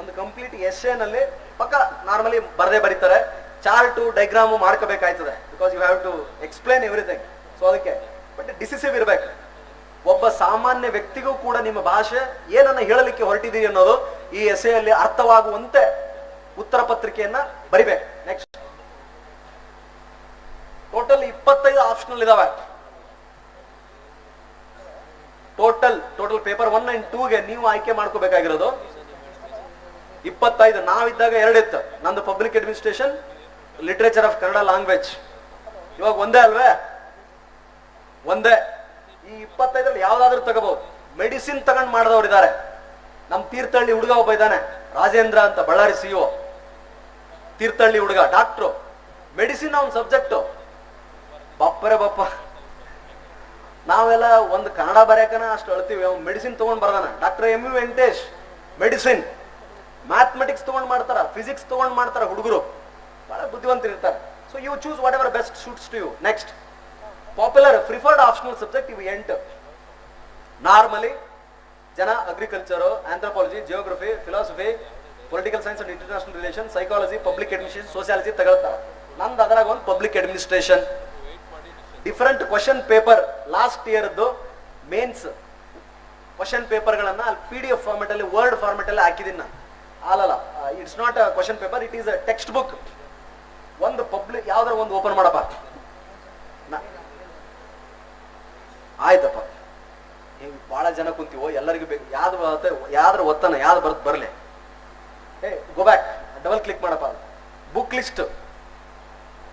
ಒಂದು ಕಂಪ್ಲೀಟ್ ಎಸ್ಸೆನಲ್ಲಿ ಪಕ್ಕ ನಾರ್ಮಲಿ ಬರದೇ ಬರೀತಾರೆ, ಚಾರ್ಟು ಡೈಗ್ರಾಮು ಮಾಡ್ಕೋಬೇಕಾಯ್ತದೆ, because you have to explain everything. So ಅದಕ್ಕೆ ಬಟ್ ಡಿಸಿಸಿವ್ ಇರಬೇಕು. ಒಬ್ಬ ಸಾಮಾನ್ಯ ವ್ಯಕ್ತಿಗೂ ಕೂಡ ನಿಮ್ಮ ಭಾಷೆ ಏನನ್ನ ಹೇಳಲಿಕ್ಕೆ ಹೊರಟಿದ್ದೀರಿ ಅನ್ನೋದು ಈ ಎಸ್ಸೆಯಲ್ಲಿ ಅರ್ಥವಾಗುವಂತೆ ಉತ್ತರ ಪತ್ರಿಕೆಯನ್ನ ಬರಿಬೇಕು. ನೆಕ್ಸ್ಟ್, ಟೋಟಲ್ 25 ಆಪ್ಷನಲ್ ಇದಾವೆ. ಟೋಟಲ್ ಪೇಪರ್ 1 and 2ಗೆ ನೀವು ಆಯ್ಕೆ ಮಾಡ್ಕೋಬೇಕಾಗಿರೋದು 25. ನಾವಿದ್ದಾಗ 2 ಇತ್ತು, ನಂದು public administration, literature of Kannada language. ಇವಾಗ ಒಂದೇ ಅಲ್ವೇ? ಒಂದೇ. ಈ 25ರಲ್ಲಿ ಯಾವ್ದಾದ್ರು ತಗೋಬಹುದು. ಮೆಡಿಸಿನ್ ತಗೊಂಡ್ ಮಾಡಿದವ್ರು ಇದ್ದಾರೆ. ನಮ್ ತೀರ್ಥಹಳ್ಳಿ ಹುಡುಗ ಒಬ್ಬ ಇದ್ದಾನೆ, ರಾಜೇಂದ್ರ ಅಂತ, ಬಳ್ಳಾರಿ CEO, ತೀರ್ಥಹಳ್ಳಿ ಹುಡುಗ, ಡಾಕ್ಟ್ರು. ಮೆಡಿಸಿನ್ ಅವನ್ ಸಬ್ಜೆಕ್ಟ್. ಬಪ್ಪರೆ ಬಪ್ಪ, ನಾವೆಲ್ಲ ಒಂದು ಕನ್ನಡ ಬರೆಯಕನ ಅಷ್ಟು ಅಳ್ತೀವಿ, ಅವ್ನು ಮೆಡಿಸಿನ್ ತಗೊಂಡ್ ಬರ್ದಾನ. Doctor MV Venkatesh medicine. Mathematics ತಗೊಂಡ್ ಮಾಡ್ತಾರ, ಫಿಸಿಕ್ಸ್ ತಗೊಂಡ್ ಮಾಡ್ತಾರ ಹುಡುಗರು, ಬಹಳ ಬುದ್ಧಿವಂತರು ಇರ್ತಾರೆ. So you choose whatever best suits to you. Next, popular preferred optional subject ಇವು 8. ನಾರ್ಮಲಿ ಜನ agriculture, anthropology, geography, philosophy, political science and international relation, psychology, public administration, sociology ತಗೊಳ್ತಾರೆ. ನಂದು ಅದ್ರಾಗ ಒಂದು public administration. Different question paper last ಇಯರ್ದು ಮೇನ್ಸ್ ಕ್ವಶನ್ ಪೇಪರ್ಗಳನ್ನ ಅಲ್ಲಿ PDF ಫಾರ್ಮೆಟ್ ಅಲ್ಲಿ, ವರ್ಡ್ ಫಾರ್ಮೆಟ್ ಅಲ್ಲಿ ಹಾಕಿದೀನಿ ನಾನು. ಅಲ್ಲಲ್ಲ, it's not a question paper, it is a text book. ಒಂದು ಪಬ್ಲಿಕ್ ಯಾವ್ದಾರ ಒಂದು ಓಪನ್ ಮಾಡಪ್ಪ. ಆಯ್ತಪ್ಪ, ಬಹಳ ಜನ ಕುಂತೀವೋ, ಎಲ್ಲರಿಗೂ ಬೇಕು, ಯಾವ್ದ್ರ ಒತ್ತನ ಯಾವ್ದು ಬರ್ಲಿ. ಗೋ ಬ್ಯಾಕ್, ಡಬಲ್ ಕ್ಲಿಕ್ ಮಾಡಪ್ಪ. ಬುಕ್ ಲಿಸ್ಟ್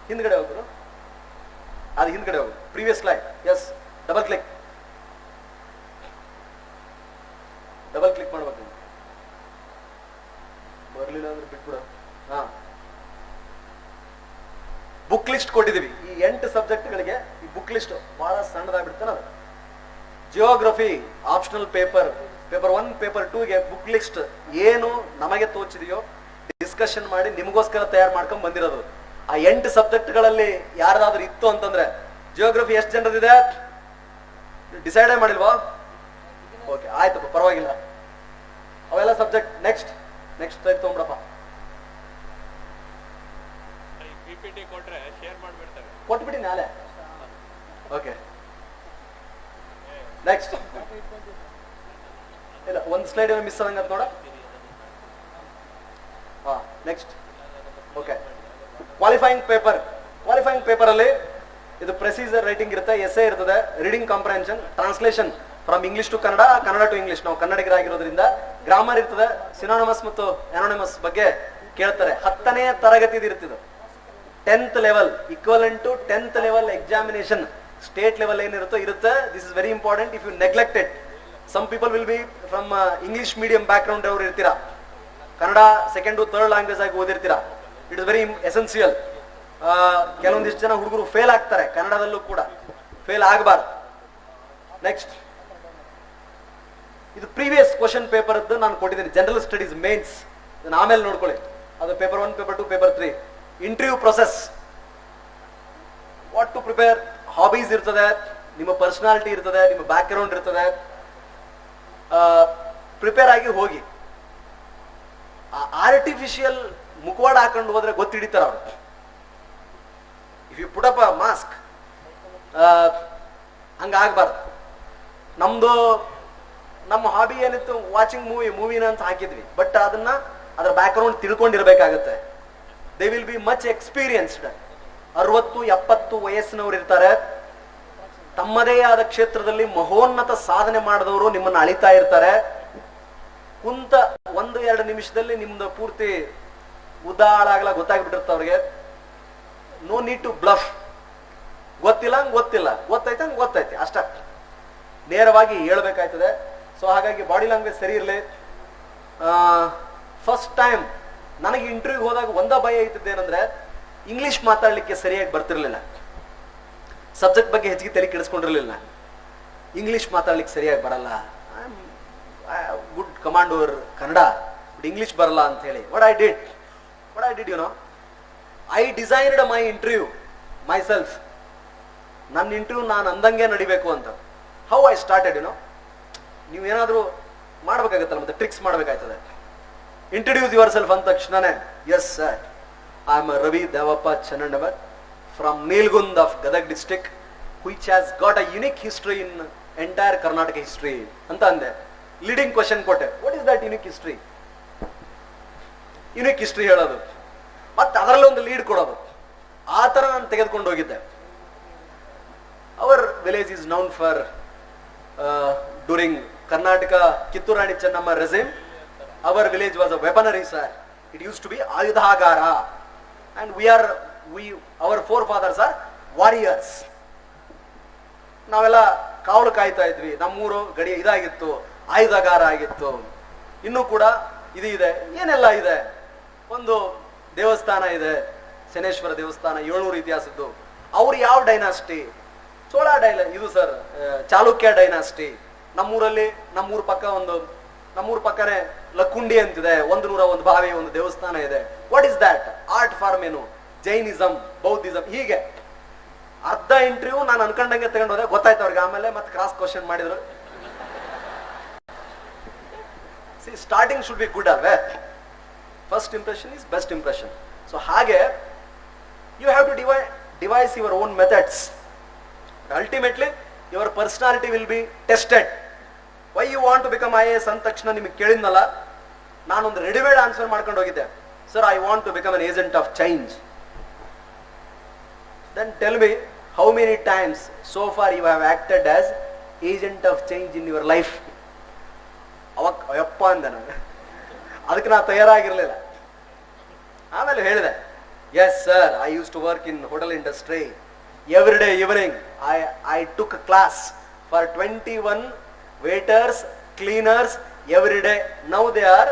ಹಿಂದ್ಗಡೆ ಹೋದ್ರು, ಅದು ಹಿಂದ್ಗಡೆ ಹೋಗುದು, previous slide. Yes, double click ಮಾಡ್ಬೇಕು. ಬರ್ಲಿಲ್ಲ ಅಂದ್ರೆ ಬಿಟ್ಬಿಡ. ಹಾ, ಬುಕ್ ಲಿಸ್ಟ್ ಕೊಟ್ಟಿದೀವಿ ಈ 8 ಸಬ್ಜೆಕ್ಟ್ಗಳಿಗೆ. ಈ ಬುಕ್ ಲಿಸ್ಟ್ ಬಹಳ ಸಣ್ಣದಾಗ್ಬಿಡ್ತಾನೆ. ಅದು ಜಿಯೋಗ್ರಫಿ ಆಪ್ಷನಲ್ ಪೇಪರ್ 1, ಪೇಪರ್ 2ಗೆ ಬುಕ್ ಲಿಸ್ಟ್ ಏನು ನಮಗೆ ತೋಚಿದೆಯೋ ಡಿಸ್ಕಷನ್ ಮಾಡಿ ನಿಮಗೋಸ್ಕರ ತಯಾರು ಮಾಡ್ಕೊಂಡ್ ಬಂದಿರೋದು. ಆ 8 ಸಬ್ಜೆಕ್ಟ್ಗಳಲ್ಲಿ ಯಾರಾದ್ರೂ ಇತ್ತು ಅಂತಂದ್ರೆ, ಜಿಯೋಗ್ರಫಿ ಎಷ್ಟು ಜನರದಿದೆ ಡಿಸೈಡೇ ಮಾಡಿಲ್ವಾ? ಓಕೆ, ಆಯ್ತಪ್ಪ, ಪರವಾಗಿಲ್ಲ. ಅವೆಲ್ಲ ಸಬ್ಜೆಕ್ಟ್. ನೆಕ್ಸ್ಟ್ ತಗೊಂಡ್ಬಿಡಪ್ಪ. ಕೊಟ್ಬಿಡಿ ನಾಳೆ. Okay, next. ಇಲ್ಲ, ಒಂದು ಸ್ಲೈಡ್ ಮಿಸ್ ಆದಂಗ ನೋಡ. ಹಾ, ನೆಕ್ಸ್ಟ್. ಓಕೆ, ಕ್ವಾಲಿಫೈಯಿಂಗ್ ಪೇಪರ್ ಅಲ್ಲಿ ಇದು ಪ್ರೊಸೀಜರ್ ರೈಟಿಂಗ್ ಇರುತ್ತೆ, ಎಸ್ಸೆ ಇರ್ತದೆ, reading comprehension, translation from English to Kannada, Kannada to English. ನಾವು ಕನ್ನಡಿಗರಾಗಿರೋದ್ರಿಂದ ಗ್ರಾಮರ್ ಇರ್ತದೆ, ಸಿನೋನಿಮಸ್ ಮತ್ತು ಆನೋನಿಮಸ್ ಬಗ್ಗೆ ಕೇಳ್ತಾರೆ. 10ನೇ ತರಗತಿದು ಇರ್ತಿದ್ದು. 10th level equivalent to 10th level examination. State level ಏನಿರುತ್ತೋ ಇರುತ್ತೆ. This is very important. If you neglect it, some people will be from English medium back ground ಅವರು ಇರ್ತೀರಾ, ಕನ್ನಡ 2nd, 3rd ಲ್ಯಾಂಗ್ವೇಜ್ ಆಗಿ ಓದಿರ್ತೀರಾ. It is very essential. ಕೆಲವೊಂದಿಷ್ಟು ಜನ ಹುಡುಗರು ಫೇಲ್ ಆಗ್ತಾರೆ, ಕನ್ನಡದಲ್ಲೂ ಕೂಡ ಫೇಲ್ ಆಗಬಾರ್ದು. ನೆಕ್ಸ್ಟ್, ಇದು ಪ್ರೀವಿಯಸ್ ಕ್ವಶನ್ ಪೇಪರ್ ನಾನು ಕೊಟ್ಟಿದ್ದೀನಿ. ಜನರಲ್ ಸ್ಟಡೀಸ್ ಮೇನ್ಸ್, ಆಮೇಲೆ ನೋಡ್ಕೊಳ್ಳಿ. ಅದು paper 1, paper 2, paper 3. Interview process, what to prepare, hobbies ಇರ್ತದೆ, ನಿಮ್ಮ ಪರ್ಸನಾಲಿಟಿ ಇರ್ತದೆ, ನಿಮ್ಮ ಬ್ಯಾಕ್ ಗ್ರೌಂಡ್ ಇರ್ತದೆ. ಪ್ರಿಪೇರ್ ಆಗಿ ಹೋಗಿ. ಆರ್ಟಿಫಿಷಿಯಲ್ ಮುಖವಾಡ ಹಾಕೊಂಡು ಹೋದ್ರೆ ಗೊತ್ತಿಡಿತಾರ ಅವ್ರು. If you put up a mask, ಹಂಗಾಗಬಾರ್ದು. ನಮ್ಮ ಹಾಬಿ ಏನಿತ್ತು, ವಾಚಿಂಗ್ ಮೂವಿನ ಅಂತ ಹಾಕಿದ್ವಿ, ಬಟ್ ಅದರ ಬ್ಯಾಕ್ಗ್ರೌಂಡ್ ತಿಳ್ಕೊಂಡಿರ್ಬೇಕಾಗತ್ತೆ. They will be much experienced. 60-70 ವಯಸ್ಸಿನವ್ರು ಇರ್ತಾರೆ, ತಮ್ಮದೇ ಆದ ಕ್ಷೇತ್ರದಲ್ಲಿ ಮಹೋನ್ನತ ಸಾಧನೆ ಮಾಡಿದವರು ನಿಮ್ಮನ್ನು ಅಳಿತಾ ಇರ್ತಾರೆ. ಕುಂತ 1-2 ನಿಮಿಷದಲ್ಲಿ ನಿಮ್ದು ಪೂರ್ತಿ ಉದಾಳಾಗಲ ಗೊತ್ತಾಗ್ಬಿಟ್ಟಿರ್ತ ಅವ್ರಿಗೆ. No need to bluff. ಗೊತ್ತಿಲ್ಲ ಗೊತ್ತೈತೆ ಅಷ್ಟ, ನೇರವಾಗಿ ಹೇಳ್ಬೇಕಾಯ್ತದೆ. ಸೊ ಹಾಗಾಗಿ ಬಾಡಿ ಲ್ಯಾಂಗ್ವೇಜ್ ಸರಿ ಇರಲಿ. ಫಸ್ಟ್ ಟೈಮ್ ನನಗೆ ಇಂಟರ್ವ್ಯೂಗೆ ಹೋದಾಗ ಒಂದ ಭಯ ಇದ್ದಿದ್ದೇನೆಂದ್ರೆ, ಇಂಗ್ಲಿಷ್ ಮಾತಾಡ್ಲಿಕ್ಕೆ ಸರಿಯಾಗಿ ಬರ್ತಿರ್ಲಿಲ್ಲ. ಸಬ್ಜೆಕ್ಟ್ ಬಗ್ಗೆ ಹೆಚ್ಚಿಗೆ ತಲೆ ಕೆಡಿಸ್ಕೊಂಡಿರ್ಲಿಲ್ಲ. ಇಂಗ್ಲಿಷ್ ಮಾತಾಡ್ಲಿಕ್ಕೆ ಸರಿಯಾಗಿ ಬರಲ್ಲ, good command over Kannada, but English ಬರಲ್ಲ ಅಂತ ಹೇಳಿ what I did you know, I designed my interview myself. ನನ್ನ ಇಂಟರ್ವ್ಯೂ ನಾನು ಅಂದಂಗೆ ನಡಿಬೇಕು ಅಂತ. How I started you know, ನೀವು ಏನಾದರೂ ಮಾಡ್ಬೇಕಾಗತ್ತಲ್ಲ, ಮತ್ತೆ ಟ್ರಿಕ್ಸ್ ಮಾಡ್ಬೇಕಾಯ್ತದೆ. ಇಂಟ್ರೊಡ್ಯೂಸ್ ಯುವರ್ ಸೆಲ್ಫ್ ಅಂದ ತಕ್ಷಣನೇ, yes sir, I am Ravi Devappa Channannavar from Nilgund of Gadag district, which has got a unique history in entire Karnataka history ಅಂತ ಅಂದೆ. ಲೀಡಿಂಗ್ ಕ್ವಶನ್ ಕೊಟ್ಟೆ, what is that unique history? Unique history ಹೇಳೋದು, ಮತ್ತೆ ಅದರಲ್ಲಿ ಒಂದು ಲೀಡ್ ಕೊಡೋದು, ಆ ಥರ ನಾನು ತೆಗೆದುಕೊಂಡು ಹೋಗಿದ್ದೆ. Our village is known for during Karnataka Kitturani Chennamma regime, our village was a weaponry, sir. It used to be Ayudhagara, and our forefathers are warriors. ನಾವೆಲ್ಲ ಕಾವಲು ಕಾಯ್ತಾ ಇದ್ವಿ. ನಮ್ಮೂರು ಗಡಿ ಇದಾಗಿತ್ತು, ಆಯುಧಗಾರ ಆಗಿತ್ತು. ಇನ್ನೂ ಕೂಡ ಇದು ಇದೆ, ಏನೆಲ್ಲ ಇದೆ. ಒಂದು ದೇವಸ್ಥಾನ ಇದೆ, ಶನೇಶ್ವರ ದೇವಸ್ಥಾನ, 700 ಇತಿಹಾಸದ್ದು. ಅವ್ರು ಯಾವ ಡೈನಾಸ್ಟಿ? ಚೋಳ ಇದು ಸರ್, ಚಾಲುಕ್ಯ ಡೈನಾಸ್ಟಿ. ನಮ್ಮೂರ ಪಕ್ಕನೇ ಲಕ್ಕುಂಡಿ ಅಂತಿದೆ, 101 ಬಾವಿ, ಒಂದು ದೇವಸ್ಥಾನ ಇದೆ. What is that? Art form ಏನು? Jainism, Buddhism. ಹೀಗೆ ಅರ್ಧ ಇಂಟರ್ವ್ಯೂ ನಾನು ಅನ್ಕೊಂಡಂಗೆ ತಗೊಂಡು ಹೋದೆ. ಗೊತ್ತಾಯ್ತು ಅವ್ರಿಗೆ. ಆಮೇಲೆ ಮತ್ತೆ ಕ್ರಾಸ್ ಕ್ವಶನ್ ಮಾಡಿದ್ರು. ಸ್ಟಾರ್ಟಿಂಗ್ ಶುಡ್ ಬಿ ಗುಡ್ ಅಲ್ವೇ? First impression is best impression. So ಹಾಗೆ you have to devise your own methods. Ultimately your personality will be tested. Why you want to become IAS ಅಂದ ತಕ್ಷಣ ನಿಮಗೆ ಕೇಳಿದ್ನಲ್ಲ, ನಾನೊಂದು ರೆಡಿಮೇಡ್ ಆನ್ಸರ್ ಮಾಡ್ಕೊಂಡು ಹೋಗಿದ್ದೆ. Sir, I want to become an agent of change. Then tell me, how many times so far you have acted as agent of change in your life? ಅವಾಗ ಅಯ್ಯಪ್ಪ ಅಂದೆ ನಾನು. ಅದಕ್ಕೆ ನಾನು ತಯಾರಾಗಿರ್ಲಿಲ್ಲ. ಆಮೇಲೆ ಹೇಳಿದೆ, yes sir, I use to work in hotel industry. Every day evening I took a class for 21 waiters, cleaners every day. Now they are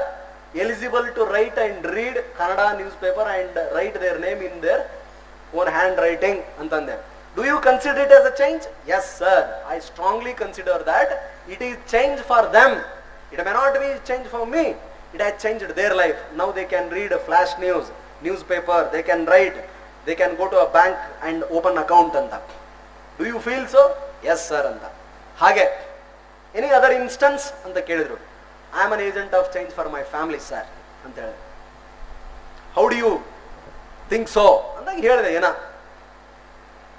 eligible to write and read Kannada newspaper and write their name in their own handwriting antande. Do you consider it as a change? Yes sir, I strongly consider that it is change for them. It may not be change for me. It has changed their life. Now they can read a flash newspaper, they can write, they can go to a bank and open account anta. Do you feel so? Yes sir anta. Hage any other instance anta kelidru. I am an agent of change for my family sir anta ಹೇಳಿದೆ. How do you think so ಅಂತ ಹೇಳಿದೆ. ಏನ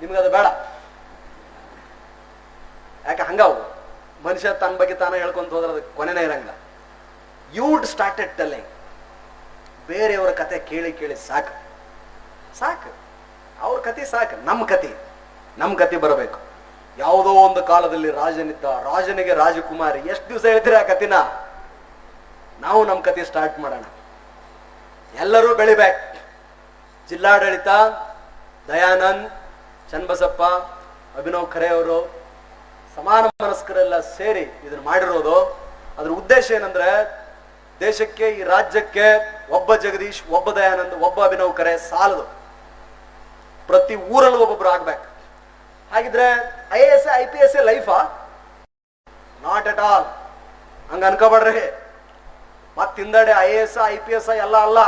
ನಿಮ್ಗೆ ಅದು ಬೇಡ, ಯಾಕೆ ಹಂಗಾವು ಮನುಷ್ಯ ತನ್ನ ಬಗ್ಗೆ ತಾನೇ ಹೇಳ್ಕೊಂತ ಹೋದ್ರೆ ಅದಕ್ಕೆ ಕೊನೆನೇ ಇರಂಗಿಲ್ಲ. You would started telling. ಬೇರೆಯವರ ಕತೆ ಕೇಳಿ ಸಾಕು, ಅವ್ರ ಕತೆ ಸಾಕು. ನಮ್ಮ ಕತೆ ಬರಬೇಕು. ಯಾವುದೋ ಒಂದು ಕಾಲದಲ್ಲಿ ರಾಜನಿದ್ದ, ರಾಜನಿಗೆ ರಾಜಕುಮಾರಿ. ಎಷ್ಟು ದಿವಸ ಹೇಳ್ತೀರ ಆ ಕತಿನ? ನಾವು ನಮ್ಮ ಕತೆ ಸ್ಟಾರ್ಟ್ ಮಾಡೋಣ. ಎಲ್ಲರೂ ಬೆಳಿಬೇಕು. ಜಿಲ್ಲಾಡಳಿತ, ದಯಾನಂದ್, ಚನ್ನಬಸಪ್ಪ, ಅಭಿನವ್ ಖರೆ ಅವರು, ಸಮಾನ ಮನಸ್ಕರೆಲ್ಲ ಸೇರಿ ಇದನ್ನ ಮಾಡಿರೋದು. ಅದ್ರ ಉದ್ದೇಶ ಏನಂದ್ರೆ, ದೇಶಕ್ಕೆ, ಈ ರಾಜ್ಯಕ್ಕೆ ಒಬ್ಬ ಜಗದೀಶ್, ಒಬ್ಬ ದಯಾನಂದ್, ಒಬ್ಬ ಅಭಿನವ್ ಖರೆ ಸಾಲದು. ಪ್ರತಿ ಊರಲ್ಲೂ ಒಬ್ಬೊಬ್ರು ಆಗ್ಬೇಕು. ಹಾಗಿದ್ರೆ IAS IPS ಲೈಫಾ? Not at all. ಹಂಗ ಅನ್ಕೋಬೇಡ್ರಿ. ಮತ್ತಿಂದಡೆ IAS IPS ಎಲ್ಲ ಅಲ್ಲ.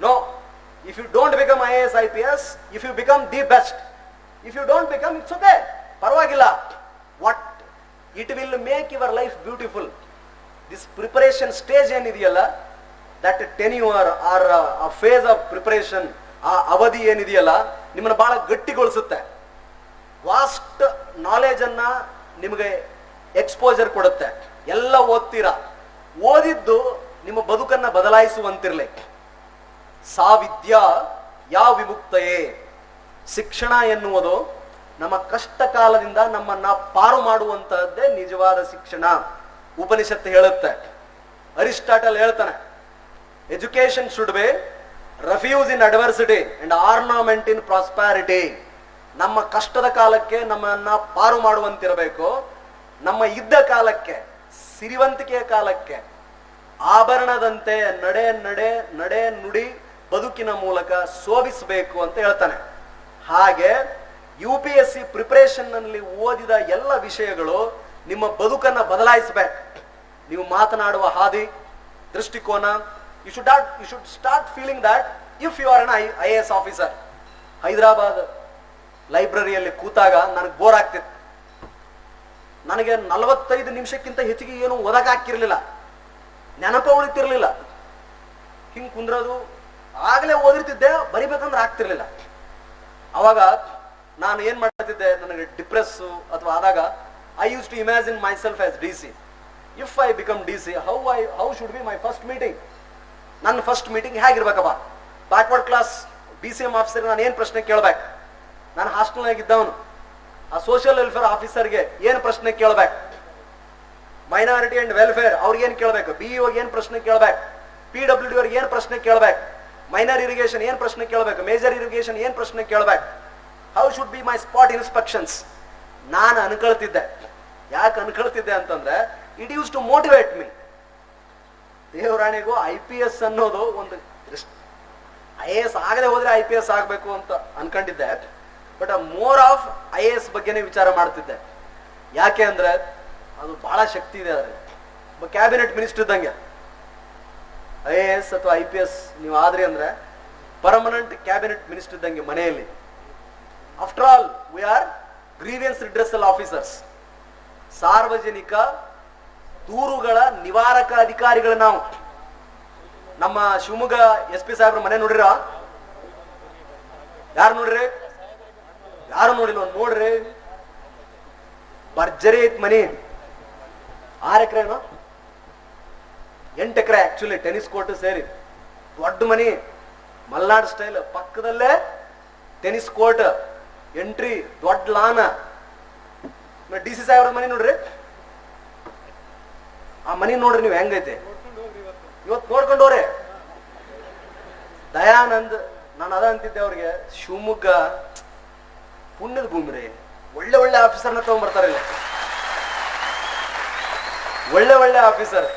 No, if you don't become IAS IPS, if you become the best. If you don't become, it's okay, ಪರವಾಗಿಲ್ಲ. What it will make your life beautiful. This preparation stage ಏನಿದೆಯಲ್ಲ, that tenure or phase of preparation, ಆ ಅವಧಿ ಏನಿದೆಯಲ್ಲ, ನಿಮ್ಮನ್ನ ಬಹಳ ಗಟ್ಟಿಗೊಳಿಸುತ್ತೆ. ವಾಸ್ಟ್ ನಾಲೆಜ್ ಅನ್ನ ನಿಮಗೆ ಎಕ್ಸ್ಪೋಜರ್ ಕೊಡುತ್ತೆ. ಎಲ್ಲ ಓದ್ತೀರಾ, ಓದಿದ್ದು ನಿಮ್ಮ ಬದುಕನ್ನ ಬದಲಾಯಿಸುವಂತಿರ್ಲಿ. ಸಾ ವಿದ್ಯಾ ಯಾ ವಿಮುಕ್ತಯೇ. ಶಿಕ್ಷಣ ಎನ್ನುವುದು ನಮ್ಮ ಕಷ್ಟ ಕಾಲದಿಂದ ನಮ್ಮನ್ನ ಪಾರು ಮಾಡುವಂತಹದ್ದೇ ನಿಜವಾದ ಶಿಕ್ಷಣ. ಉಪನಿಷತ್ತು ಹೇಳುತ್ತೆ, ಅರಿಸ್ಟಾಟಲ್ ಹೇಳ್ತಾನೆ, education should be refuse in adversity and ornament in prosperity. ನಮ್ಮ ಕಷ್ಟದ ಕಾಲಕ್ಕೆ ನಮ್ಮನ್ನ ಪಾರು ಮಾಡುವಂತಿರಬೇಕು, ನಮ್ಮ ಇದ್ದ ಕಾಲಕ್ಕೆ, ಸಿರಿವಂತಿಕೆಯ ಕಾಲಕ್ಕೆ ಆಭರಣದಂತೆ ನಡೆ ನಡೆ ನಡೆ ನುಡಿ ಬದುಕಿನ ಮೂಲಕ ಶೋಭಿಸಬೇಕು ಅಂತ ಹೇಳ್ತಾನೆ. ಹಾಗೆ UPSC ಪ್ರಿಪರೇಷನ್ ನಲ್ಲಿ ಓದಿದ ಎಲ್ಲ ವಿಷಯಗಳು ನಿಮ್ಮ ಬದುಕನ್ನ ಬದಲಾಯಿಸಬೇಕು. ನೀವು ಮಾತನಾಡುವ ಹಾದಿ, ದೃಷ್ಟಿಕೋನ, you should start feeling that if you are an IAS officer. Hyderabad ಲೈಬ್ರರಿಯಲ್ಲಿ ಕೂತಾಗ ನನಗೆ ಬೋರ್ ಆಗ್ತಿತ್ತು. ನನಗೆ 45 ನಿಮಿಷಕ್ಕಿಂತ ಹೆಚ್ಚಿಗೆ ಏನು ಓದಕ್ಕಾಗಿರ್ಲಿಲ್ಲ, ನೆನಪ ಉಳಿತಿರ್ಲಿಲ್ಲ. ಹಿಂಗ್ ಕುಂದ್ರೋದು, ಆಗ್ಲೇ ಓದಿರ್ತಿದ್ದೆ, ಬರಿಬೇಕಂದ್ರೆ ಆಗ್ತಿರ್ಲಿಲ್ಲ. ಅವಾಗ ನಾನು ಏನ್ ಮಾಡ್ತಿದ್ದೆ, ನನಗೆ ಡಿಪ್ರೆಸ್ ಅಥವಾ ಆದಾಗ I use to imagine myself as DC. If I become DC, how should be my first meeting. ನನ್ನ ಫಸ್ಟ್ ಮೀಟಿಂಗ್ ಹೇಗಿರ್ಬೇಕಪ್ಪ? ಬ್ಯಾಕ್ವರ್ಡ್ ಕ್ಲಾಸ್ BCM ಆಫೀಸರ್ ನಾನು ಏನ್ ಪ್ರಶ್ನೆ ಕೇಳ್ಬೇಕು? ನಾನು ಹಾಸ್ಟೆಲ್ನಾಗ ಇದ್ದವನು, ಆ ಸೋಷಿಯಲ್ ವೆಲ್ಫೇರ್ ಆಫೀಸರ್ಗೆ ಏನ್ ಪ್ರಶ್ನೆ ಕೇಳ್ಬೇಕು? ಮೈನಾರಿಟಿ ಅಂಡ್ ವೆಲ್ಫೇರ್ ಅವ್ರಿಗೆ ಏನ್ ಕೇಳ್ಬೇಕು? BEO ಏನ್ ಪ್ರಶ್ನೆ ಕೇಳ್ಬೇಕು? PWD ಅವ್ರಿಗೆ ಏನ್ ಪ್ರಶ್ನೆ ಕೇಳ್ಬೇಕು? ಮೈನರ್ ಇರಿಗೇಷನ್ ಏನ್ ಪ್ರಶ್ನೆ ಕೇಳ್ಬೇಕು? ಮೇಜರ್ ಇರಿಗೇಷನ್ ಏನ್ ಪ್ರಶ್ನೆ ಕೇಳ್ಬೇಕು? How should be my spot inspections. ನಾನು ಅನ್ಕೊಳ್ತಿದ್ದೆ. ಯಾಕೆ ಅನ್ಕೊಳ್ತಿದ್ದೆ ಅಂತಂದ್ರೆ, it use to motivate me. ದೇವರಾಣಿಗೂ IPS ಅನ್ನೋದು ಒಂದು IAS ಆಗದೆ ಹೋದ್ರೆ IPS ಆಗ್ಬೇಕು ಅಂತ ಅನ್ಕೊಂಡಿದ್ದೆ. ಬಟ್ ಮೋರ್ ಆಫ್ IAS ಬಗ್ಗೆನೇ ವಿಚಾರ ಮಾಡ್ತಿದ್ದೆ. ಯಾಕೆ ಅಂದ್ರೆ ಅದು ಬಹಳ ಶಕ್ತಿ ಇದೆ ಅದರಲ್ಲಿ. ಕ್ಯಾಬಿನೆಟ್ ಮಿನಿಸ್ಟರ್ ಇದ್ದಂಗೆ IAS ಅಥವಾ IPS ನೀವು ಆದ್ರಿ ಅಂದ್ರೆ ಪರ್ಮನೆಂಟ್ ಕ್ಯಾಬಿನೆಟ್ ಮಿನಿಸ್ಟರ್ ಇದ್ದಂಗೆ ಮನೆಯಲ್ಲಿ. After all we are grievance redressal officers. ಸಾರ್ವಜನಿಕ ದೂರುಗಳ ನಿವಾರಕ ಅಧಿಕಾರಿಗಳು ನಾವು. ನಮ್ಮ ಶಿವಮೊಗ್ಗ SP ಸಾಹೇಬ್ರ ಮನೆ ನೋಡ್ರಿರ? ಯಾರು ನೋಡ್ರಿ? ಯಾರು ನೋಡಿಲ್ವ? ನೋಡ್ರಿ, ಭರ್ಜರಿ ಐತ್ ಮನಿ. 6 ಎಕರೆನೋ 8 ಎಕರೆ ಆಕ್ಚುಲಿ, ಟೆನಿಸ್ ಕೋರ್ಟ್ ಸೇರಿ ದೊಡ್ಡ ಮನಿ, ಮಲ್ನಾಡ್ ಸ್ಟೈಲ್. ಪಕ್ಕದಲ್ಲೇ ಟೆನಿಸ್ ಕೋರ್ಟ್, ಎಂಟ್ರಿ, ದೊಡ್ಡ ಲಾನ. DC ಸಾಹೇಬ್ರ ಮನಿ ನೋಡ್ರಿ, ಆ ಮನಿ ನೋಡ್ರಿ ನೀವು ಹೆಂಗೈತೆ. ಇವತ್ತು ನೋಡ್ಕೊಂಡವ್ರೆ ದಯಾನಂದ್. ನಾನು ಅದ ಅಂತಿದ್ದೆ ಅವ್ರಿಗೆ, ಶಿವಮೊಗ್ಗ ಪುಣ್ಯದ ಭೂಮಿ ರೀ, ಒಳ್ಳೆ ಒಳ್ಳೆ ಆಫೀಸರ್ನ ತಗೊಂಡ್ಬರ್ತಾರೆ ಇಲ್ಲಿ, ಒಳ್ಳೆ ಒಳ್ಳೆ ಆಫೀಸರ್.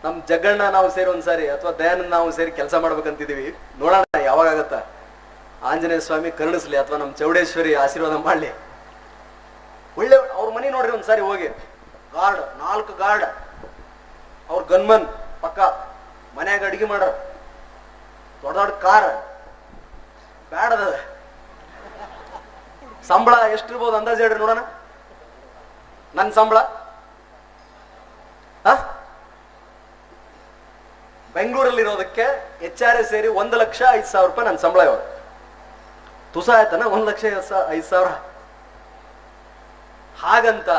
ನಮ್ ಜಗ್ಗಣ್ಣ ನಾವು ಸೇರಿ ಒಂದ್ಸಾರಿ, ಅಥವಾ ದಯಾನಂದ್ ನಾವು ಸೇರಿ ಕೆಲಸ ಮಾಡ್ಬೇಕಂತಿದೀವಿ. ನೋಡೋಣ ಯಾವಾಗ ಆಗತ್ತ. ಆಂಜನೇಯ ಸ್ವಾಮಿ ಕರುಣಿಸ್ಲಿ, ಅಥವಾ ನಮ್ ಚೌಡೇಶ್ವರಿ ಆಶೀರ್ವಾದ ಮಾಡ್ಲಿ. ಒಳ್ಳೆ ಅವ್ರ ಮನೆ ನೋಡ್ರಿ ಒಂದ್ಸಾರಿ ಹೋಗಿ. ಗಾರ್ಡ್, 4 ಗಾರ್ಡ್, ಅವ್ರ ಗನ್ಮನ್ ಪಕ್ಕ ಮನ್ಯಾಗ ಅಡಿಗೆ ಮಾಡ್ರ, ದೊಡ್ಡ ದೊಡ್ಡ ಕಾರ್. ಬ್ಯಾಡದ ಸಂಬಳ ಎಷ್ಟಿರ್ಬೋದು ಅಂದಾಜು ಹೇಳ್ರಿ ನೋಡೋಣ. ನನ್ನ ಸಂಬಳ ಬೆಂಗಳೂರಲ್ಲಿರೋದಕ್ಕೆ HRA ಸೇರಿ 1,05,000 ರೂಪಾಯಿ ನನ್ನ ಸಂಬಳ. ಇವಾಗ ತುಸ ಆಯ್ತಾನ 1,05,000. ಹಾಗಂತ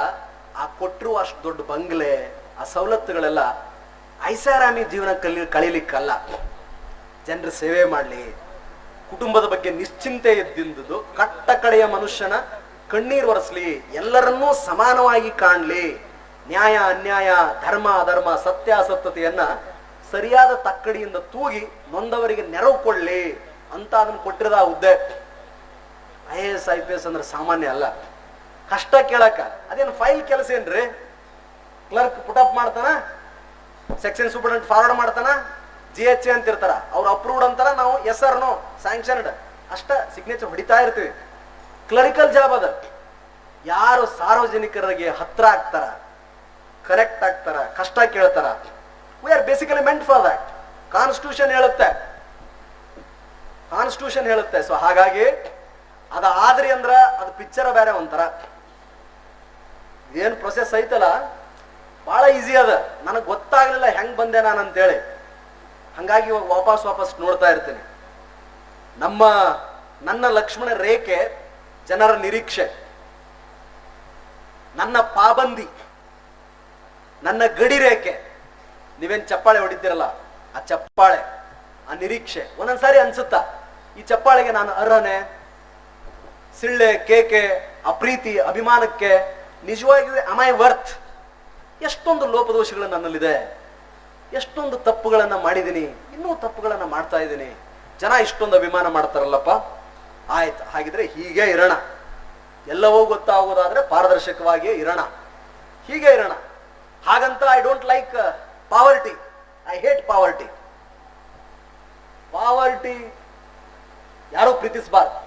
ಆ ಕೊಟ್ಟರು ಅಷ್ಟು ದೊಡ್ಡ ಬಂಗ್ಲೆ, ಆ ಸವಲತ್ತುಗಳೆಲ್ಲ ಐಷಾರಾಮಿ ಜೀವನ ಕಳೀಲಿಕ್ಕಲ್ಲ. ಜನರ ಸೇವೆ ಮಾಡ್ಲಿ, ಕುಟುಂಬದ ಬಗ್ಗೆ ನಿಶ್ಚಿಂತೆ ಇದ್ದಿದ್ದು, ಕಟ್ಟ ಕಡೆಯ ಮನುಷ್ಯನ ಕಣ್ಣೀರ್ ಒರೆಸ್ಲಿ, ಎಲ್ಲರನ್ನೂ ಸಮಾನವಾಗಿ ಕಾಣ್ಲಿ, ನ್ಯಾಯ ಅನ್ಯಾಯ, ಧರ್ಮ ಅಧರ್ಮ, ಸತ್ಯಾಸತ್ಯತೆಯನ್ನ ಸರಿಯಾದ ತಕ್ಕಡಿಯಿಂದ ತೂಗಿ ನೊಂದವರಿಗೆ ನೆರವು ಕೊಡ್ಲಿ ಅಂತ ಅದನ್ನ ಕೊಟ್ಟಿರದ ಹುದ್ದೆ. IAS IPS ಅಂದ್ರೆ ಸಾಮಾನ್ಯ ಅಲ್ಲ. ಕಷ್ಟ ಕೇಳಕ ಅದೇನು ಫೈಲ್ ಕೆಲಸ ಏನ್ರಿ? ಕ್ಲರ್ಕ್ ಪುಟಪ್ ಮಾಡ್ತಾನ, ಸೆಕ್ಷನ್ ಸೂಪರ್ಡೆಂಟ್ ಫಾರ್ವರ್ಡ್ ಮಾಡ್ತಾನ, GHA ಅಂತ ಇರ್ತಾರ, ಅವ್ರು ಅಪ್ರೂವ್ಡ್ ಅಂತಾರ, ನಾವು ಎಸ್ ಆರ್ ನೋ ಸ್ಯಾಂಕ್ಷನ್ಡ್ ಅಷ್ಟ ಸಿಗ್ನೇಚರ್ ಹೊಡಿತಾ ಇರ್ತೀವಿ. ಕ್ಲರಿಕಲ್ ಜಾಬ್ ಅದ. ಯಾರು ಸಾರ್ವಜನಿಕರಿಗೆ ಹತ್ರ ಆಗ್ತಾರ, ಕರೆಕ್ಟ್ ಆಗ್ತಾರ, ಕಷ್ಟ ಕೇಳ್ತಾರ, we are basically meant for that. Constitution ಹೇಳುತ್ತೆ. ಸೊ ಹಾಗಾಗಿ ಅದ ಆದ್ರಿ ಅಂದ್ರ ಅದು ಪಿಕ್ಚರ್ ಬೇರೆ ಒಂಥರ. ಏನ್ ಪ್ರೊಸೆಸ್ ಐತಲ್ಲ ಬಹಳ ಈಸಿ ಅದ. ನನಗ್ ಗೊತ್ತಾಗ್ಲಿಲ್ಲ ಹೆಂಗ್ ಬಂದೆ ನಾನು ಅಂತೇಳಿ. ಹಂಗಾಗಿ ವಾಪಸ್ ನೋಡ್ತಾ ಇರ್ತೀನಿ. ನನ್ನ ಲಕ್ಷ್ಮಣ ರೇಖೆ ಜನರ ನಿರೀಕ್ಷೆ, ನನ್ನ ಪಾಬಂದಿ, ನನ್ನ ಗಡಿ ರೇಖೆ. ನೀವೇನ್ ಚಪ್ಪಾಳೆ ಹೊಡಿತೀರಲ್ಲ, ಆ ಚಪ್ಪಾಳೆ, ಆ ನಿರೀಕ್ಷೆ ಒಂದೊಂದ್ಸಾರಿ ಅನ್ಸುತ್ತಾ ಈ ಚಪ್ಪಾಳೆಗೆ ನಾನು ಅರ್ಹನೆ? ಸಿಳ್ಳೆ, ಕೇಕೆ, ಅಪ್ರೀತಿ, ಅಭಿಮಾನಕ್ಕೆ ನಿಜವಾಗಿಯೂ ಅಮೈ ವರ್ತ್? ಎಷ್ಟೊಂದು ಲೋಪದೋಷಗಳು ನನ್ನಲ್ಲಿದೆ, ಎಷ್ಟೊಂದು ತಪ್ಪುಗಳನ್ನ ಮಾಡಿದ್ದೀನಿ, ಇನ್ನೂ ತಪ್ಪುಗಳನ್ನ ಮಾಡ್ತಾ ಇದ್ದೀನಿ. ಜನ ಇಷ್ಟೊಂದು ಅಭಿಮಾನ ಮಾಡ್ತಾರಲ್ಲಪ್ಪ. ಆಯ್ತು, ಹಾಗಿದ್ರೆ ಹೀಗೆ ಇರೋಣ. ಎಲ್ಲವೂ ಗೊತ್ತಾಗೋದಾದ್ರೆ ಪಾರದರ್ಶಕವಾಗಿಯೇ ಇರೋಣ, ಹೀಗೆ ಇರೋಣ. ಹಾಗಂತ I don't like poverty, I hate poverty. Poverty ಯಾರೂ ಪ್ರೀತಿಸಬಾರ್ದು,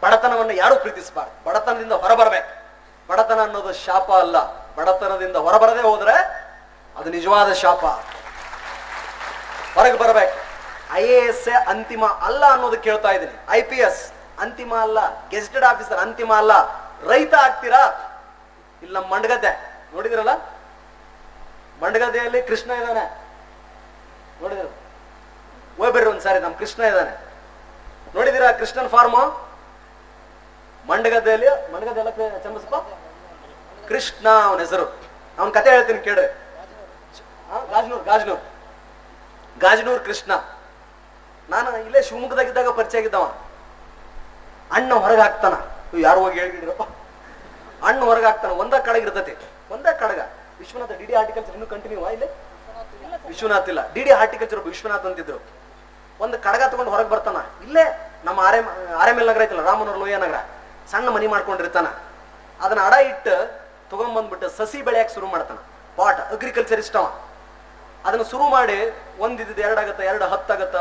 ಬಡತನವನ್ನು ಯಾರೂ ಪ್ರೀತಿಸಬಾರ್ದು. ಬಡತನದಿಂದ ಹೊರಬರಬೇಕು. ಬಡತನ ಅನ್ನೋದು ಶಾಪ ಅಲ್ಲ. ಬಡತನದಿಂದ ಹೊರಬರದೆ ಹೋದ್ರೆ ಅದು ನಿಜವಾದ ಶಾಪ. ಹೊರಗೆ ಬರಬೇಕು. IAS ಅಂತಿಮ ಅಲ್ಲ ಅನ್ನೋದು ಕೇಳ್ತಾ ಇದ್ದೀನಿ. IPS ಅಂತಿಮ ಅಲ್ಲ, ಗೆಜೆಟೆಡ್ ಆಫೀಸರ್ ಅಂತಿಮ ಅಲ್ಲ. ರೈತ ಆಗ್ತೀರಾ? ಇಲ್ಲ ನಮ್ಮ ಮಂಡಗದ್ದೆ ನೋಡಿದ್ರಲ್ಲ, ಮಂಡಗದ್ದೆಯಲ್ಲಿ ಕೃಷ್ಣ ಇದ್ದಾನೆ, ನೋಡಿದ್ರ? ಹೋಗ್ಬೇಡ್ರಿ ಒಂದ್ಸಾರಿ, ನಮ್ ಕೃಷ್ಣ ಇದ್ದಾನೆ, ನೋಡಿದಿರಾ ಕೃಷ್ಣನ್ ಫಾರ್ಮ್? ಮಂಡಗದ್ದೆಯಲ್ಲಿ, ಮಂಡಗದ್ದೆ ಎಲ್ಲ ಚಂಬಸ್ಪ ಕೃಷ್ಣ ಅವನ ಹೆಸರು. ಅವನ ಕತೆ ಹೇಳ್ತೀನಿ ಕೇಳ್ರಿ. ಗಾಜನೂರ್ ಕೃಷ್ಣ. ನಾನು ಇಲ್ಲೇ ಶಿವಮೊಗ್ಗದಾಗಿದ್ದಾಗ ಪರಿಚಯ ಆಗಿದ್ದವ. ಅಣ್ಣ ಹೊರಗೆ ಹಾಕ್ತಾನ, ಯಾರು ಹೋಗಿ ಹೇಳಿದ್ರಪ್ಪ, ಅಣ್ಣ ಹೊರಗೆ ಹಾಕ್ತಾನ. ಒಂದ ಕಡಗ ಇರ್ತತಿ, ಒಂದ ಕಡಗ. ವಿಶ್ವನಾಥ ಡಿ ಹಾರ್ಟಿಕಲ್ಚರ್ ಇನ್ನೂ ಕಂಟಿನ್ಯೂ ಇಲ್ಲಿ? ವಿಶ್ವನಾಥ್ ಇಲ್ಲ, ಡಿ ಹಾರ್ಟಿಕಲ್ಚರ್ ವಿಶ್ವನಾಥ್ ಅಂತಿದ್ರು. ಒಂದು ಕಡಗ ತಗೊಂಡು ಹೊರಗೆ ಬರ್ತಾನ. ಇಲ್ಲೇ ನಮ್ಮ ಆರ್.ಎಂ.ಎಲ್ ನಗರ ಐತಲ್ಲ, ರಾಮನಗರ ಲೋಯ ನಗರ, ಸಣ್ಣ ಮನಿ ಮಾಡ್ಕೊಂಡಿರ್ತಾನ. ಅದನ್ನ ಅಡ ಇಟ್ಟು ತಗೊಂಡ್ಬಂದ್ಬಿಟ್ಟು ಸಸಿ ಬೆಳೆಯಕ್ಕೆ ಶುರು ಮಾಡ್ತಾನ. ಪಾಟ್ ಅಗ್ರಿಕಲ್ಚರಿಸ್ಟ್ ಅವ. ಅದನ್ನ ಶುರು ಮಾಡಿ ಒಂದಿದ್ದು 2 ಆಗತ್ತ, 2 10 ಆಗತ್ತ.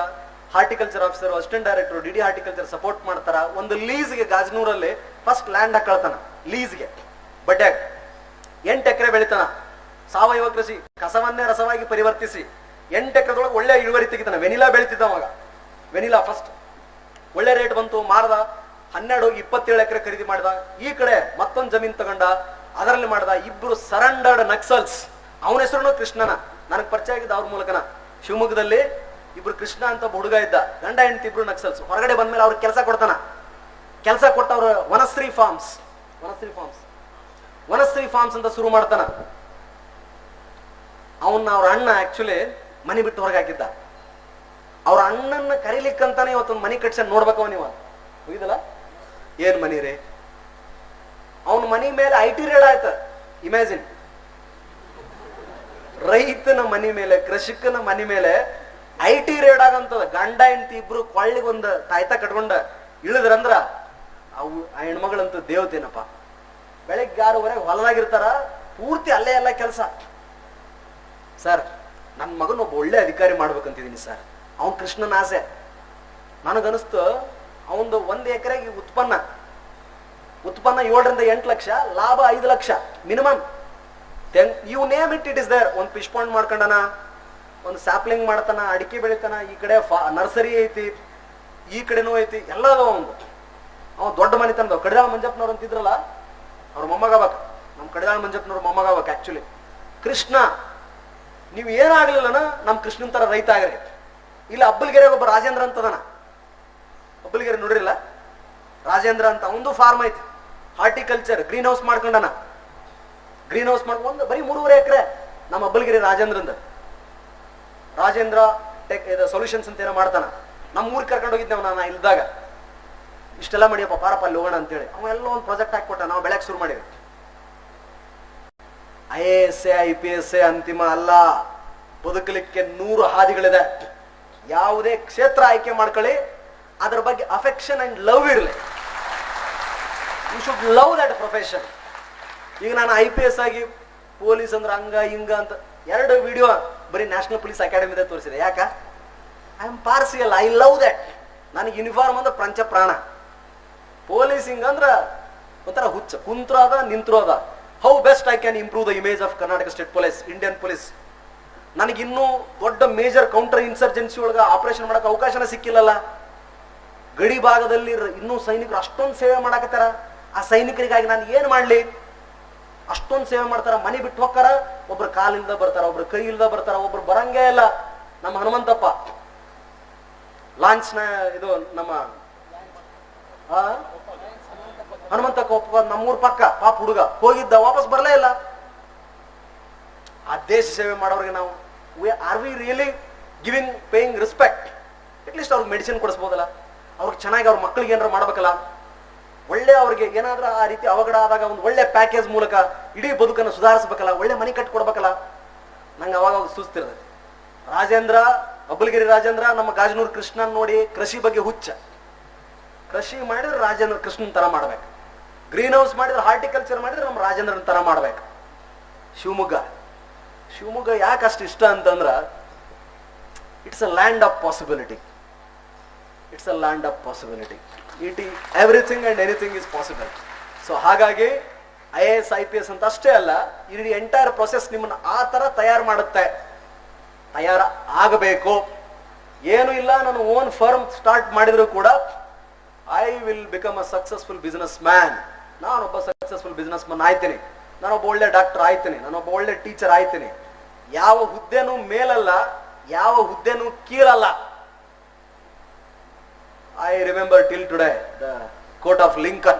Horticulture officer, assistant director, D horticulture support ಮಾಡ್ತಾರ. ಒಂದು ಲೀಸ್ಗೆ ಗಾಜನೂರಲ್ಲಿ ಫಸ್ಟ್ ಲ್ಯಾಂಡ್ ಹಾಕೊಳ್ತಾನ, ಲೀಸ್ಗೆ ಬಡ್ಡ್ಯಾಗ 8 ಎಕರೆ ಬೆಳಿತಾನ. ಸಾವಯವ ಕೃಷಿ, ಕಸವನ್ನೇ ರಸವಾಗಿ ಪರಿವರ್ತಿಸಿ 8 ಎಕರೆದೊಳಗೆ ಒಳ್ಳೆ ಇಳುವರಿ ತೆಗಿತಾನ. ವೆನಿಲಾ ಬೆಳಿತಿದ್ದ ಅವಾಗ. ವೆನಿಲಾ ಫಸ್ಟ್ ಒಳ್ಳೆ ರೇಟ್ ಬಂತು, ಮಾರ್ದ. 12 ಹೋಗಿ 27 ಎಕರೆ ಖರೀದಿ ಮಾಡ್ದ. ಈ ಕಡೆ ಮತ್ತೊಂದು ಜಮೀನ್ ತಗೊಂಡ, ಅದರಲ್ಲಿ ಮಾಡ್ದ. ಇಬ್ರು ಸರೆಂಡರ್ಡ್ ನಕ್ಸಲ್ಸ್. ಅವನ ಹೆಸರು ಕೃಷ್ಣನ, ನನಗೆ ಪರಿಚಯ ಆಗಿದ್ದ ಅವ್ರ ಮೂಲಕನ. ಶಿವಮೊಗ್ಗದಲ್ಲಿ ಇಬ್ರು ಕೃಷ್ಣ ಅಂತ ಹುಡುಗ ಇದ್ದ, ಗಂಡ ಹೆಂಡತಿ ಇಬ್ರು ನಕ್ಸಲ್ಸ್. ಹೊರಗಡೆ ಬಂದ್ಮೇಲೆ ಅವ್ರಿಗೆ ಕೆಲಸ ಕೊಡ್ತಾನ. ಕೆಲಸ ಕೊಟ್ಟವ್ರ ವನಶ್ರೀ ಫಾರ್ಮ್ಸ್ ಅಂತ ಶುರು ಮಾಡ್ತಾನ. ಅವನ್ನ ಅವ್ರ ಅಣ್ಣ ಆಕ್ಚುಲಿ ಮನಿ ಬಿಟ್ಟು ಹೊರಗೆ ಹಾಕಿದ್ದ. ಅವ್ರ ಅಣ್ಣನ ಕರೀಲಿಕ್ಕಂತಾನೆ ಇವತ್ತೊಂದು ಮನಿ ಕಟ್ಸ ನೋಡ್ಬೇಕವ ನೀವು. ಹೋಗಿದಲ್ಲ, ಏನ್ ಮನಿ ರೀ? ಅವನ ಮನಿ ಮೇಲೆ IT ರೇಡ್ ಆಯ್ತ. ಇಮ್ಯಾಜಿನ್, ರೈತನ ಮನಿ ಮೇಲೆ, ಕೃಷಿಕನ ಮನಿ ಮೇಲೆ IT ರೇಡ್ ಆಗಂತದ. ಗಂಡ ಹೆಂಡತಿ ಇಬ್ರು ಕೊಳ್ಳಿಗೊಂದು ತಾಯ್ತ ಕಟ್ಕೊಂಡ ಇಳಿದ್ರಂದ್ರ ಅವು ಆ ಹೆಣ್ಮಗಳಂತೂ ದೇವತೇನಪ್ಪ. ಬೆಳಗ್ಗೆ 6:30 ಹೊಲದಾಗಿರ್ತಾರ, ಪೂರ್ತಿ ಅಲ್ಲೇ ಎಲ್ಲ ಕೆಲಸ. ಸರ್, ನನ್ನ ಮಗನ ಒಬ್ಬ ಒಳ್ಳೆ ಅಧಿಕಾರಿ ಮಾಡ್ಬೇಕಂತಿದ್ದೀನಿ ಸರ್. ಅವನ್ ಕೃಷ್ಣನ ಆಸೆ. ನನಗನಿಸ್ತು ಅವಂದು 1 ಎಕರೆಗೆ ಉತ್ಪನ್ನ 7 ರಿಂದ 8 ಲಕ್ಷ, ಲಾಭ 5 lakh minimum. You name it, it is there. ಒಂದು ಫಿಶ್ ಪಾಂಡ್ ಮಾಡ್ಕೊಂಡನ, ಒಂದು ಸ್ಯಾಪ್ಲಿಂಗ್ ಮಾಡ್ತಾನ, ಅಡಿಕೆ ಬೆಳಿತಾನ. ಈ ಕಡೆ ನರ್ಸರಿ ಐತಿ, ಈ ಕಡೆನೂ ಐತಿ, ಎಲ್ಲದವ ಒಂದು. ಅವ ದೊಡ್ಡ ಮನೆ ತಂದ. ಕಡಿದಾಳ ಮಂಜಪ್ಪನವ್ರು ಅಂತಿದ್ರಲ್ಲ, ಅವ್ರ ಮೊಮ್ಮಗಾಗಬೇಕು. ನಮ್ ಕಡಿದಾಳ ಮಂಜಪ್ಪನವ್ರ ಮೊಮ್ಮಗಾಗಬೇಕು ಆಕ್ಚುಲಿ. ಕೃಷ್ಣ, ನೀವು ಏನಾಗ್ಲಿಲ್ಲನ ನಮ್ ಕೃಷ್ಣನ್ ತರ ರೈತ ಆಗ್ರಿ. ಇಲ್ಲ ಅಬ್ಬಲ್ಗೆರೆ ಒಬ್ಬ ರಾಜೇಂದ್ರ ಅಂತದನ, ಅಬ್ಬಲ್ಗೆರೆ ನೋಡ್ರಿಲ್ಲ, ರಾಜೇಂದ್ರ ಅಂತ. ಒಂದು ಫಾರ್ಮ್ ಐತಿ, ಹಾರ್ಟಿಕಲ್ಚರ್, ಗ್ರೀನ್ ಹೌಸ್ ಮಾಡ್ಕೊಂಡನ. ಗ್ರೀನ್ ಹೌಸ್ ಮಾಡ್ಕೊಂಡು ಬರೀ 3.5 ಎಕರೆ ನಮ್ಮ ಅಬ್ಬಲ್ಗಿರಿ ರಾಜೇಂದ್ರಂದ. ರಾಜೇಂದ್ರ ಟೆಕ್ ಸೊಲ್ಯೂಷನ್ಸ್ ಅಂತ ಏನೋ ಮಾಡ್ತಾನ. ನಮ್ಮ ಊರಿಗೆ ಕರ್ಕೊಂಡು ಹೋಗಿದ್ದೇವೆ ನಾನು ಇಲ್ದಾಗ. ಇಷ್ಟೆಲ್ಲ ಮಾಡಿಯಪ್ಪ, ಪಾರಪ್ಪ ಅಲ್ಲಿ ಹೋಗೋಣ ಅಂತೇಳಿ. ಅವೆಲ್ಲ ಒಂದು ಪ್ರಾಜೆಕ್ಟ್ ಹಾಕೊಟ್ಟ, ನಾವು ಬೆಳಗ್ಗೆ ಶುರು ಮಾಡಿವಿ. IAS IPS ಅಂತಿಮ ಅಲ್ಲ. ಬದುಕಲಿಕ್ಕೆ 100 ಹಾದಿಗಳಿದೆ. ಯಾವುದೇ ಕ್ಷೇತ್ರ ಆಯ್ಕೆ ಮಾಡ್ಕೊಳ್ಳಿ, ಅದ್ರ ಬಗ್ಗೆ ಅಫೆಕ್ಷನ್ ಅಂಡ್ ಲವ್ ಇರಲಿ. You should love that profession. ಈಗ ನಾನು IPS ಆಗಿ ಪೊಲೀಸ್ ಅಂದ್ರೆ ಹಂಗ ಹಿಂಗ ಅಂತ 2 ವಿಡಿಯೋ ಬರೀ ನ್ಯಾಷನಲ್ ಪೊಲೀಸ್ ಅಕಾಡೆಮಿದ ತೋರಿಸಿದೆ. ಯಾಕ? I am partial, I love that. ನನಗೆ ಯೂನಿಫಾರ್ಮ್ ಅಂದ್ರೆ ಪಂಚ ಪ್ರಾಣ. ಪೊಲೀಸಿಂಗ್ ಅಂದ್ರ ಒಂಥರ ಹುಚ್ಚ, ಕುಂತ್ರ ಅದ ನಿಂತ್ರು ಅದ. How best I can improve the image of Karnataka state police, Indian police. ನನಗಿನ್ನೂ ದೊಡ್ಡ ಮೇಜರ್ ಕೌಂಟರ್ ಇನ್ಸರ್ಜೆನ್ಸಿ ಒಳಗ ಆಪರೇಷನ್ ಮಾಡಕ್ ಅವಕಾಶನ ಸಿಕ್ಕಿಲ್ಲಲ್ಲ. ಗಡಿ ಭಾಗದಲ್ಲಿ ಇನ್ನೂ ಸೈನಿಕರು ಅಷ್ಟೊಂದು ಸೇವೆ ಮಾಡಾಕತ್ತಾರ. ಆ ಸೈನಿಕರಿಗಾಗಿ ನಾನು ಏನ್ ಮಾಡ್ಲಿ? ಅಷ್ಟೊಂದು ಸೇವೆ ಮಾಡ್ತಾರ. ಮನೆ ಬಿಟ್ಟು ಹೋಗ್ತಾರ, ಒಬ್ರು ಕಾಲಿಂದ ಬರ್ತಾರ, ಒಬ್ರು ಕೈ ಇಲ್ದ ಬರ್ತಾರ, ಒಬ್ರು ಬರಂಗೇ ಇಲ್ಲ. ನಮ್ಮ ಹನುಮಂತಪ್ಪ ಲಾಂಚ್ನ ಇದು ನಮ್ಮ ಹನುಮಂತ ಕೊಪ್ಪ ನಮ್ಮೂರ್ ಪಕ್ಕ ಪಾಪ ಹುಡುಗ ಹೋಗಿದ್ದ, ವಾಪಸ್ ಬರಲೇ ಇಲ್ಲ. ಆ ದೇಶ ಸೇವೆ ಮಾಡೋರಿಗೆ ನಾವು are we really giving paying respect? At least ಅವ್ರಿಗೆ ಮೆಡಿಸಿನ್ ಕೊಡಿಸ್ಬೋದಲ್ಲ, ಅವ್ರಿಗೆ ಚೆನ್ನಾಗಿ ಅವ್ರ ಮಕ್ಕಳಿಗೆ ಏನಾರು ಮಾಡ್ಬೇಕಲ್ಲ, ಒಳ್ಳೆ ಅವ್ರಿಗೆ ಏನಾದ್ರೂ ಆ ರೀತಿ ಅವಘಡ ಆದಾಗ ಒಂದು ಒಳ್ಳೆ ಪ್ಯಾಕೇಜ್ ಮೂಲಕ ಇಡೀ ಬದುಕನ್ನು ಸುಧಾರಿಸ್ಬೇಕಲ್ಲ, ಒಳ್ಳೆ ಮನೆ ಕಟ್ಕೊಡ್ಬೇಕಲ್ಲ. ನಂಗೆ ಅವಾಗ ಸುಸ್ತಿರ್ತೈತಿ. ರಾಜೇಂದ್ರ, ಅಬ್ಬಲಗಿರಿ ರಾಜೇಂದ್ರ ನಮ್ಮ ಗಾಜನೂರ್ ಕೃಷ್ಣನ್ ನೋಡಿ ಕೃಷಿ ಬಗ್ಗೆ ಹುಚ್ಚ. ಕೃಷಿ ಮಾಡಿದ್ರೆ ರಾಜೇಂದ್ರ ಕೃಷ್ಣನ್ ತರ ಮಾಡ್ಬೇಕು, ಗ್ರೀನ್ ಹೌಸ್ ಮಾಡಿದ್ರೆ ಹಾರ್ಟಿಕಲ್ಚರ್ ಮಾಡಿದ್ರೆ ನಮ್ಮ ರಾಜೇಂದ್ರನ್ ತರ ಮಾಡ್ಬೇಕು. ಶಿವಮೊಗ್ಗ ಯಾಕೆ ಅಷ್ಟು ಇಷ್ಟ ಅಂತಂದ್ರ it's a land of possibility. It's a land of possibility. Everything and anything is possible. So ಹಾಗಾಗಿ IAS IPS ಅಂತ ಅಷ್ಟೇ ಅಲ್ಲ, ಇಡೀ ಎಂಟೈರ್ ಪ್ರೊಸೆಸ್ ನಿಮ್ಮನ್ನ ಆ ತರ ತಯಾರು ಮಾಡುತ್ತೆ. ತಯಾರ ಆಗಬೇಕು. ಏನು ಇಲ್ಲ, ನಾನು ಓನ್ ಫರ್ಮ್ ಸ್ಟಾರ್ಟ್ ಮಾಡಿದ್ರು ಕೂಡ I will become a successful business man. ನಾನೊಬ್ಬ ಸಕ್ಸಸ್ಫುಲ್ ಬಿಸಿನೆಸ್ ಮ್ಯಾನ್ ಆಯ್ತೀನಿ, ನಾನೊಬ್ಬ ಒಳ್ಳೆ ಡಾಕ್ಟರ್ ಆಯ್ತೀನಿ, ನಾನೊಬ್ಬ ಒಳ್ಳೆ ಟೀಚರ್ ಆಯ್ತೀನಿ. ಯಾವ ಹುದ್ದೆನೂ ಮೇಲಲ್ಲ, ಯಾವ ಹುದ್ದೆನೂ ಕೀಳಲ್ಲ. I remember till today the quote of Lincoln.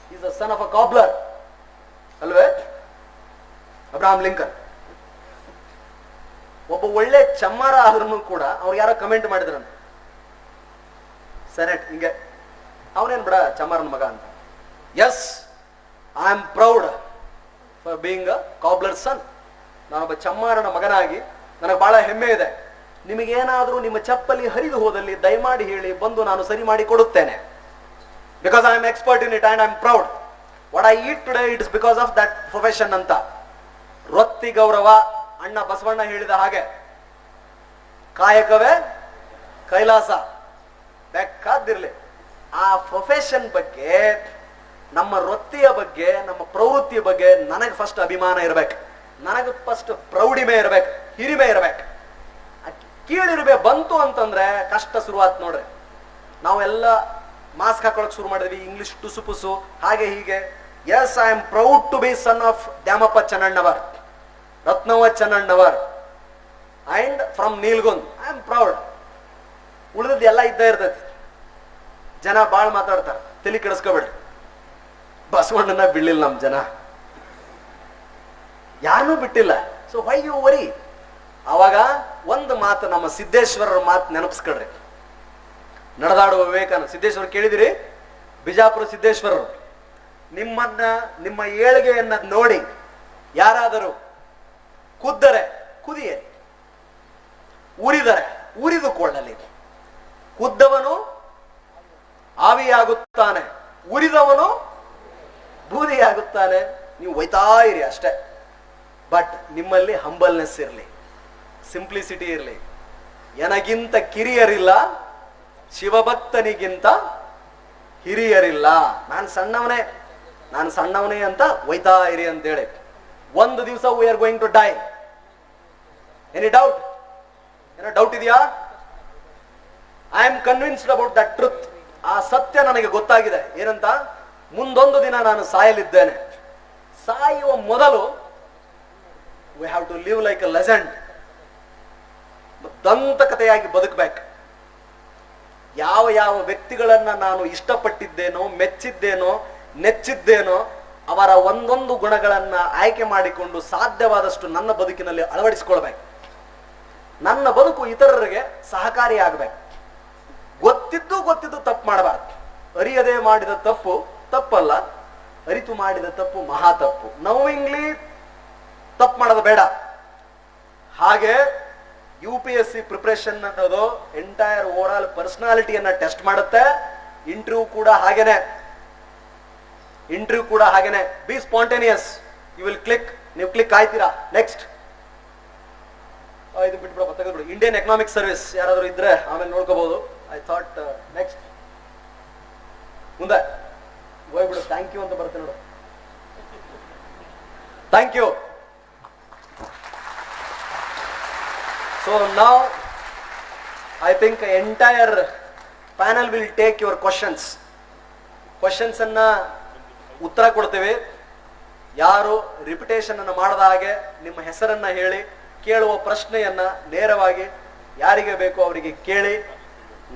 He is the son of a cobbler. ಅಲ್ವೇ? ಅಬ್ರಹಾಂ ಲಿಂಕನ್ ಒಬ್ಬ ಒಳ್ಳೆ ಚಮ್ಮಾರ ಆದ್ರೂ ಕೂಡ ಅವ್ರು ಯಾರೋ ಕಮೆಂಟ್ ಮಾಡಿದ್ರಂತ ಸೆನೆಟ್ ಹಿಂಗೆ, ಅವನೇನ್ ಬಿಡ ಚಮ್ಮಾರನ ಮಗ ಅಂತ. Yes, I am proud for being a cobbler son. ನಾನೊಬ್ಬ ಚಮ್ಮಾರನ ಮಗನಾಗಿ ನನಗೆ ಬಹಳ ಹೆಮ್ಮೆ ಇದೆ. ನಿಮಗೇನಾದ್ರೂ ನಿಮ್ಮ ಚಪ್ಪಲಿ ಹರಿದು ಹೋದಲ್ಲಿ ದಯಮಾಡಿ ಹೇಳಿ, ಬಂದು ನಾನು ಸರಿ ಮಾಡಿ ಕೊಡುತ್ತೇನೆ. Because I am expert in it and I am proud. What I eat today it is because of that profession ಅಂತ. ವೃತ್ತಿ ಗೌರವ, ಅಣ್ಣ ಬಸವಣ್ಣ ಹೇಳಿದ ಹಾಗೆ, ಕಾಯಕವೇ ಕೈಲಾಸ. ಬೇಕಾದಿರ್ಲಿ, ಆ ಪ್ರೊಫೆಷನ್ ಬಗ್ಗೆ, ನಮ್ಮ ವೃತ್ತಿಯ ಬಗ್ಗೆ, ನಮ್ಮ ಪ್ರವೃತ್ತಿಯ ಬಗ್ಗೆ ನನಗೆ ಫಸ್ಟ್ ಅಭಿಮಾನ ಇರ್ಬೇಕು, ನನಗೆ ಫಸ್ಟ್ ಪ್ರೌಢಿಮೆ ಇರ್ಬೇಕು, ಹಿರಿಮೆ ಇರ್ಬೇಕು. ಕೀಳಿರ್ಬೇ ಬಂತು ಅಂತಂದ್ರೆ ಕಷ್ಟ ಶುರುವಾತ್ ನೋಡ್ರಿ. ನಾವೆಲ್ಲ ಮಾಸ್ಕ್ ಹಾಕೊಳಕ್ ಶುರು ಮಾಡಿದ್ವಿ, ಇಂಗ್ಲಿಷ್ ಟುಸುಪುಸು ಹಾಗೆ ಹೀಗೆ. Yes, I am proud to be son of Dyamappa Chennannavar, Ratnavva Chennannavar and from Nilgund. I am proud. ಉಳಿದದ್ದು ಎಲ್ಲ ಇದ್ದೇ ಇರ್ತೈತಿ. ಜನ ಬಾಳ್ ಮಾತಾಡ್ತಾರೆ, ತಲೆ ಕೆಡಿಸ್ಕೋಬೇಡ್ರಿ. ಬಸವಣ್ಣನ ಬಿಡ್ಲಿಲ್ಲ ನಮ್ ಜನ, ಯಾರನ್ನೂ ಬಿಟ್ಟಿಲ್ಲ. So why you worry? ಅವಾಗ ಒಂದು ಮಾತು, ನಮ್ಮ ಸಿದ್ದೇಶ್ವರರ ಮಾತು ನೆನಪಿಸ್ಕೊಳ್ರಿ. ನಡೆದಾಡುವ ವಿವೇಕಾನಂದ ಸಿದ್ದೇಶ್ವರ ಕೇಳಿದಿರಿ? ಬಿಜಾಪುರ ಸಿದ್ದೇಶ್ವರರು, ನಿಮ್ಮನ್ನ, ನಿಮ್ಮ ಏಳಿಗೆಯನ್ನ ನೋಡಿ ಯಾರಾದರೂ ಕುದ್ದರೆ ಕುದಿಯಲಿ, ಉರಿದರೆ ಉರಿದುಕೊಳ್ಳಲಿ. ಕುದ್ದವನು ಆವಿಯಾಗುತ್ತಾನೆ, ಉರಿದವನು ಬೂದಿಯಾಗುತ್ತಾನೆ. ನೀವು ಒಯ್ತಾ ಇರಿ ಅಷ್ಟೇ. ಬಟ್ ನಿಮ್ಮಲ್ಲಿ ಹಂಬಲ್ನೆಸ್ ಇರಲಿ, ಸಿಂಪ್ಲಿಸಿಟಿ ಇರಲಿ. ನನಗಿಂತ ಕಿರಿಯರಿಲ್ಲ, ಶಿವಭಕ್ತನಿಗಿಂತ ಹಿರಿಯರಿಲ್ಲ. ನಾನು ಸಣ್ಣವನೇ ಅಂತ ಒಯ್ತಾ ಇರಿ ಅಂತೇಳಿ. ಒಂದು ದಿವಸ we are going to die. Any doubt? ಏನೋ ಡೌಟ್ ಇದೆಯಾ? I am convinced about that truth. ಆ ಸತ್ಯ ನನಗೆ ಗೊತ್ತಾಗಿದೆ. ಏನಂತ? ಮುಂದೊಂದು ದಿನ ನಾನು ಸಾಯಲಿದ್ದೇನೆ. ಸಾಯುವ ಮೊದಲು we have to live like a legend. ದಂತಕಥೆಯಾಗಿ ಬದುಕಬೇಕು. ಯಾವ ಯಾವ ವ್ಯಕ್ತಿಗಳನ್ನ ನಾನು ಇಷ್ಟಪಟ್ಟಿದ್ದೇನೋ, ಮೆಚ್ಚಿದ್ದೇನೋ, ನೆಚ್ಚಿದ್ದೇನೋ ಅವರ ಒಂದೊಂದು ಗುಣಗಳನ್ನ ಆಯ್ಕೆ ಮಾಡಿಕೊಂಡು ಸಾಧ್ಯವಾದಷ್ಟು ನನ್ನ ಬದುಕಿನಲ್ಲಿ ಅಳವಡಿಸಿಕೊಳ್ಬೇಕು. ನನ್ನ ಬದುಕು ಇತರರಿಗೆ ಸಹಕಾರಿಯಾಗಬೇಕು. ಗೊತ್ತಿದ್ದು ತಪ್ಪು ಮಾಡಬಾರ್ದು. ಅರಿಯದೆ ಮಾಡಿದ ತಪ್ಪು ತಪ್ಪಲ್ಲ, ಅರಿತು ಮಾಡಿದ ತಪ್ಪು ಮಹಾ ತಪ್ಪು. ನೋವಿಂಗ್ಲಿ ತಪ್ಪು ಮಾಡೋದು ಬೇಡ. ಹಾಗೆ UPSC ಪ್ರಿಪರೇಷನ್ ಅನ್ನೋದು ಎಂಟೈರ್ ಓವರ್ ಆಲ್ ಪರ್ಸನಾಲಿಟಿಯನ್ನ ಟೆಸ್ಟ್ ಮಾಡುತ್ತೆ. ಇಂಟರ್ವ್ಯೂ ಕೂಡ ಹಾಗೇನೆ. Be spontaneous. You will click. ನೀವು ಕ್ಲಿಕ್ ಆಯ್ತೀರಾ. ನೆಕ್ಸ್ಟ್ ಇದು ಬಿಟ್ಬಿಡ, ತೆಗೆದ್ಬಿಡು. ಇಂಡಿಯನ್ ಎಕನಾಮಿಕ್ ಸರ್ವಿಸ್ ಯಾರಾದ್ರೂ ಇದ್ರೆ ಆಮೇಲೆ ನೋಡ್ಕೋಬಹುದು. ಐ ಥಾಟ್ ನೆಕ್ಸ್ಟ್ ಮುಂದೆ ಹೋಗ್ಬಿಡು. ಥ್ಯಾಂಕ್ ಯು ಅಂತ ಬರುತ್ತೆ ನೋಡು. Thank you. So now I think entire panel will take your questions. Questions ಅನ್ನ ಉತ್ತರ ಕೊಡ್ತೇವೆ. ಯಾರು ರಿಪಿಟೇಷನ್ ಅನ್ನು ಮಾಡದ ಹಾಗೆ ನಿಮ್ಮ ಹೆಸರನ್ನ ಹೇಳಿ ಕೇಳುವ ಪ್ರಶ್ನೆಯನ್ನ ನೇರವಾಗಿ ಯಾರಿಗೆ ಬೇಕೋ ಅವರಿಗೆ ಕೇಳಿ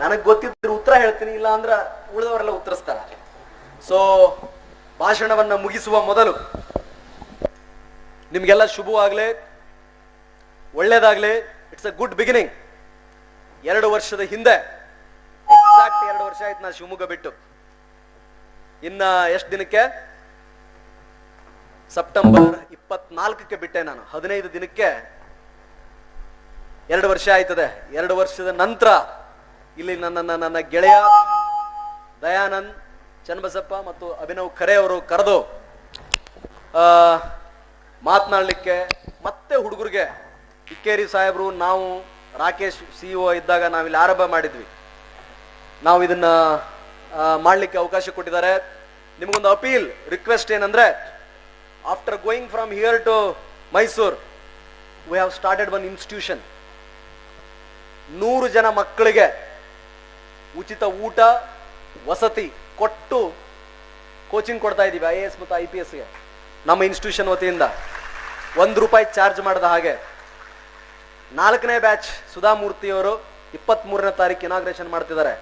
ನನಗೆ ಗೊತ್ತಿದ್ರು ಉತ್ತರ ಹೇಳ್ತೀನಿ, ಇಲ್ಲ ಅಂದ್ರೆ ಉಳಿದವರೆಲ್ಲ ಉತ್ತರಿಸ್ತಾರ. ಸೊ ಭಾಷಣವನ್ನ ಮುಗಿಸುವ ಮೊದಲು ನಿಮ್ಗೆಲ್ಲ ಶುಭವಾಗ್ಲಿ, ಒಳ್ಳೇದಾಗ್ಲಿ. It's a good beginning. 2 ವರ್ಷದ ಹಿಂದೆ, ಎಕ್ಸಾಕ್ಟ್ 2 ವರ್ಷ ಆಯ್ತು ನಾ ಶಿವಮೊಗ್ಗ ಬಿಟ್ಟು. ಇನ್ನ ಎಷ್ಟು ದಿನಕ್ಕೆ? ಸೆಪ್ಟೆಂಬರ್ 24ಕ್ಕೆ ಬಿಟ್ಟೆ ನಾನು. 15 ದಿನಕ್ಕೆ 2 ವರ್ಷ ಆಯ್ತದೆ. 2 ವರ್ಷದ ನಂತರ ಇಲ್ಲಿ ನನ್ನ ಗೆಳೆಯ ದಯಾನಂದ್ ಚನ್ನಬಸಪ್ಪ ಮತ್ತು ಅಭಿನವ್ ಖರೆ ಅವರು ಕರೆದು ಮಾತನಾಡ್ಲಿಕ್ಕೆ, ಮತ್ತೆ ಹುಡುಗರಿಗೆ ಇಕ್ಕೇರಿ ಸಾಹೇಬ್ರು, ನಾವು ರಾಕೇಶ್ CEO ಇದ್ದಾಗ ನಾವಿಲ್ಲಿ ಆರಂಭ ಮಾಡಿದ್ವಿ. ನಾವು ಇದನ್ನ ಮಾಡ್ಲಿಕ್ಕೆ ಅವಕಾಶ ಕೊಟ್ಟಿದ್ದಾರೆ. ನಿಮಗೊಂದು ಅಪೀಲ್, ರಿಕ್ವೆಸ್ಟ್ ಏನಂದ್ರೆ, after going from here to Mysore, we have started one institution. 100 ಜನ ಮಕ್ಕಳಿಗೆ ಉಚಿತ ಊಟ ವಸತಿ ಕೊಟ್ಟು ಕೋಚಿಂಗ್ ಕೊಡ್ತಾ ಇದ್ದೀವಿ. IAS ಮತ್ತು IPSಗೆ ನಮ್ಮ ಇನ್ಸ್ಟಿಟ್ಯೂಷನ್ ವತಿಯಿಂದ ₹1 ಚಾರ್ಜ್ ಮಾಡದ ಹಾಗೆ. 4ನೇ ಬ್ಯಾಚ್ ಸುಧಾಮೂರ್ತಿಯವರು 23ನೇ ತಾರೀಕು ಇನಾಗ್ರೇಷನ್ ಮಾಡ್ತಿದ್ದಾರೆ.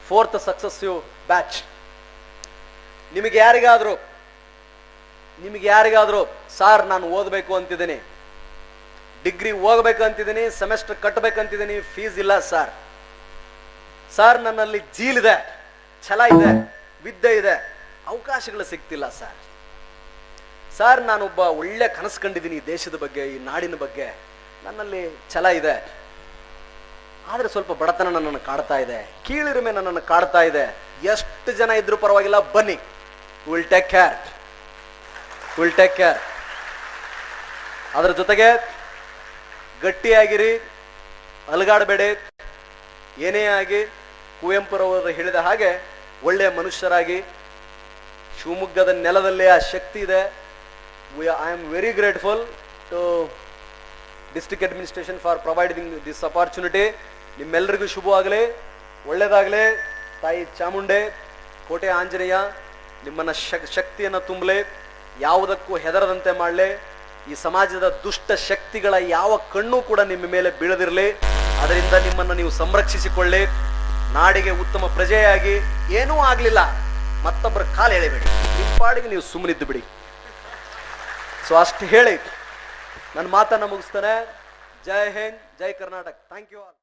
4th ಸಕ್ಸಸ್ಸಿವ್ batch. ನಿಮಗೆ ಯಾರಿಗಾದ್ರೂ ಸಾರ್ ನಾನು ಓದಬೇಕು ಅಂತಿದ್ದೀನಿ, ಡಿಗ್ರಿ ಹೋಗ್ಬೇಕು ಅಂತಿದ್ದೀನಿ, ಸೆಮೆಸ್ಟರ್ ಕಟ್ಟಬೇಕಂತಿದ್ದೀನಿ, ಫೀಸ್ ಇಲ್ಲ ಸರ್, ನನ್ನಲ್ಲಿ ಜೀಲಿದೆ, ಛಲ ಇದೆ, ವಿದ್ಯೆ ಇದೆ, ಅವಕಾಶಗಳು ಸಿಗ್ತಿಲ್ಲ ಸರ್, ನಾನೊಬ್ಬ ಒಳ್ಳೆ ಕನಸು ಕಂಡಿದ್ದೀನಿ ಈ ದೇಶದ ಬಗ್ಗೆ, ಈ ನಾಡಿನ ಬಗ್ಗೆ, ನನ್ನಲ್ಲಿ ಛಲ ಇದೆ, ಆದ್ರೆ ಸ್ವಲ್ಪ ಬಡತನ ನನ್ನನ್ನು ಕಾಡ್ತಾ ಇದೆ, ಕೀಳಿರಿಮೆ ನನ್ನನ್ನು ಕಾಡ್ತಾ ಇದೆ. ಎಷ್ಟು ಜನ ಇದ್ರೂ ಪರವಾಗಿಲ್ಲ, ಬನ್ನಿ, ವಿಲ್ ಟೇಕ್ ಕೇರ್. ಅದರ ಜೊತೆಗೆ ಗಟ್ಟಿಯಾಗಿರಿ, ಅಲಗಾಡಬೇಡಿ. ಏನೇ ಆಗಿ ಕುವೆಂಪುರವರು ಹೇಳಿದ ಹಾಗೆ ಒಳ್ಳೆಯ ಮನುಷ್ಯರಾಗಿ, ಶಿವಮೊಗ್ಗದ ನೆಲದಲ್ಲಿ ಆ ಶಕ್ತಿ ಇದೆ. I am very grateful to district administration for providing this opportunity. ನಿಮ್ಮೆಲ್ಲರಿಗೂ ಶುಭವಾಗಲಿ, ಒಳ್ಳೆಯದಾಗಲಿ. ತಾಯಿ ಚಾಮುಂಡೆ, ಕೋಟೆ ಆಂಜನೇಯ ನಿಮ್ಮನ್ನ ಶಕ್ತಿಯನ್ನು ತುಂಬಲಿ, ಯಾವುದಕ್ಕೂ ಹೆದರದಂತೆ ಮಾಡಲಿ. ಈ ಸಮಾಜದ ದುಷ್ಟ ಶಕ್ತಿಗಳ ಯಾವ ಕಣ್ಣು ಕೂಡ ನಿಮ್ಮ ಮೇಲೆ ಬೀಳದಿರಲಿ. ಅದರಿಂದ ನಿಮ್ಮನ್ನು ನೀವು ಸಂರಕ್ಷಿಸಿಕೊಳ್ಳಿ. ನಾಡಿಗೆ ಉತ್ತಮ ಪ್ರಜೆಯಾಗಿ, ಏನೂ ಆಗ್ಲಿಲ್ಲ ಮತ್ತೊಬ್ಬರ ಕಾಲು ಎಳೆಬೇಡಿ, ನಿಮ್ಮ ಪಾಡಿಗೆ ನೀವು ಸುಮ್ಮನಿದ್ದು ಬಿಡಿ. ಸೊ ಅಷ್ಟು ಹೇಳಿ ನನ್ನ ಮಾತನ್ನ ಮುಗಿಸ್ತಾನೆ. ಜೈ ಹಿಂದ್, ಜೈ ಕರ್ನಾಟಕ. Thank you all.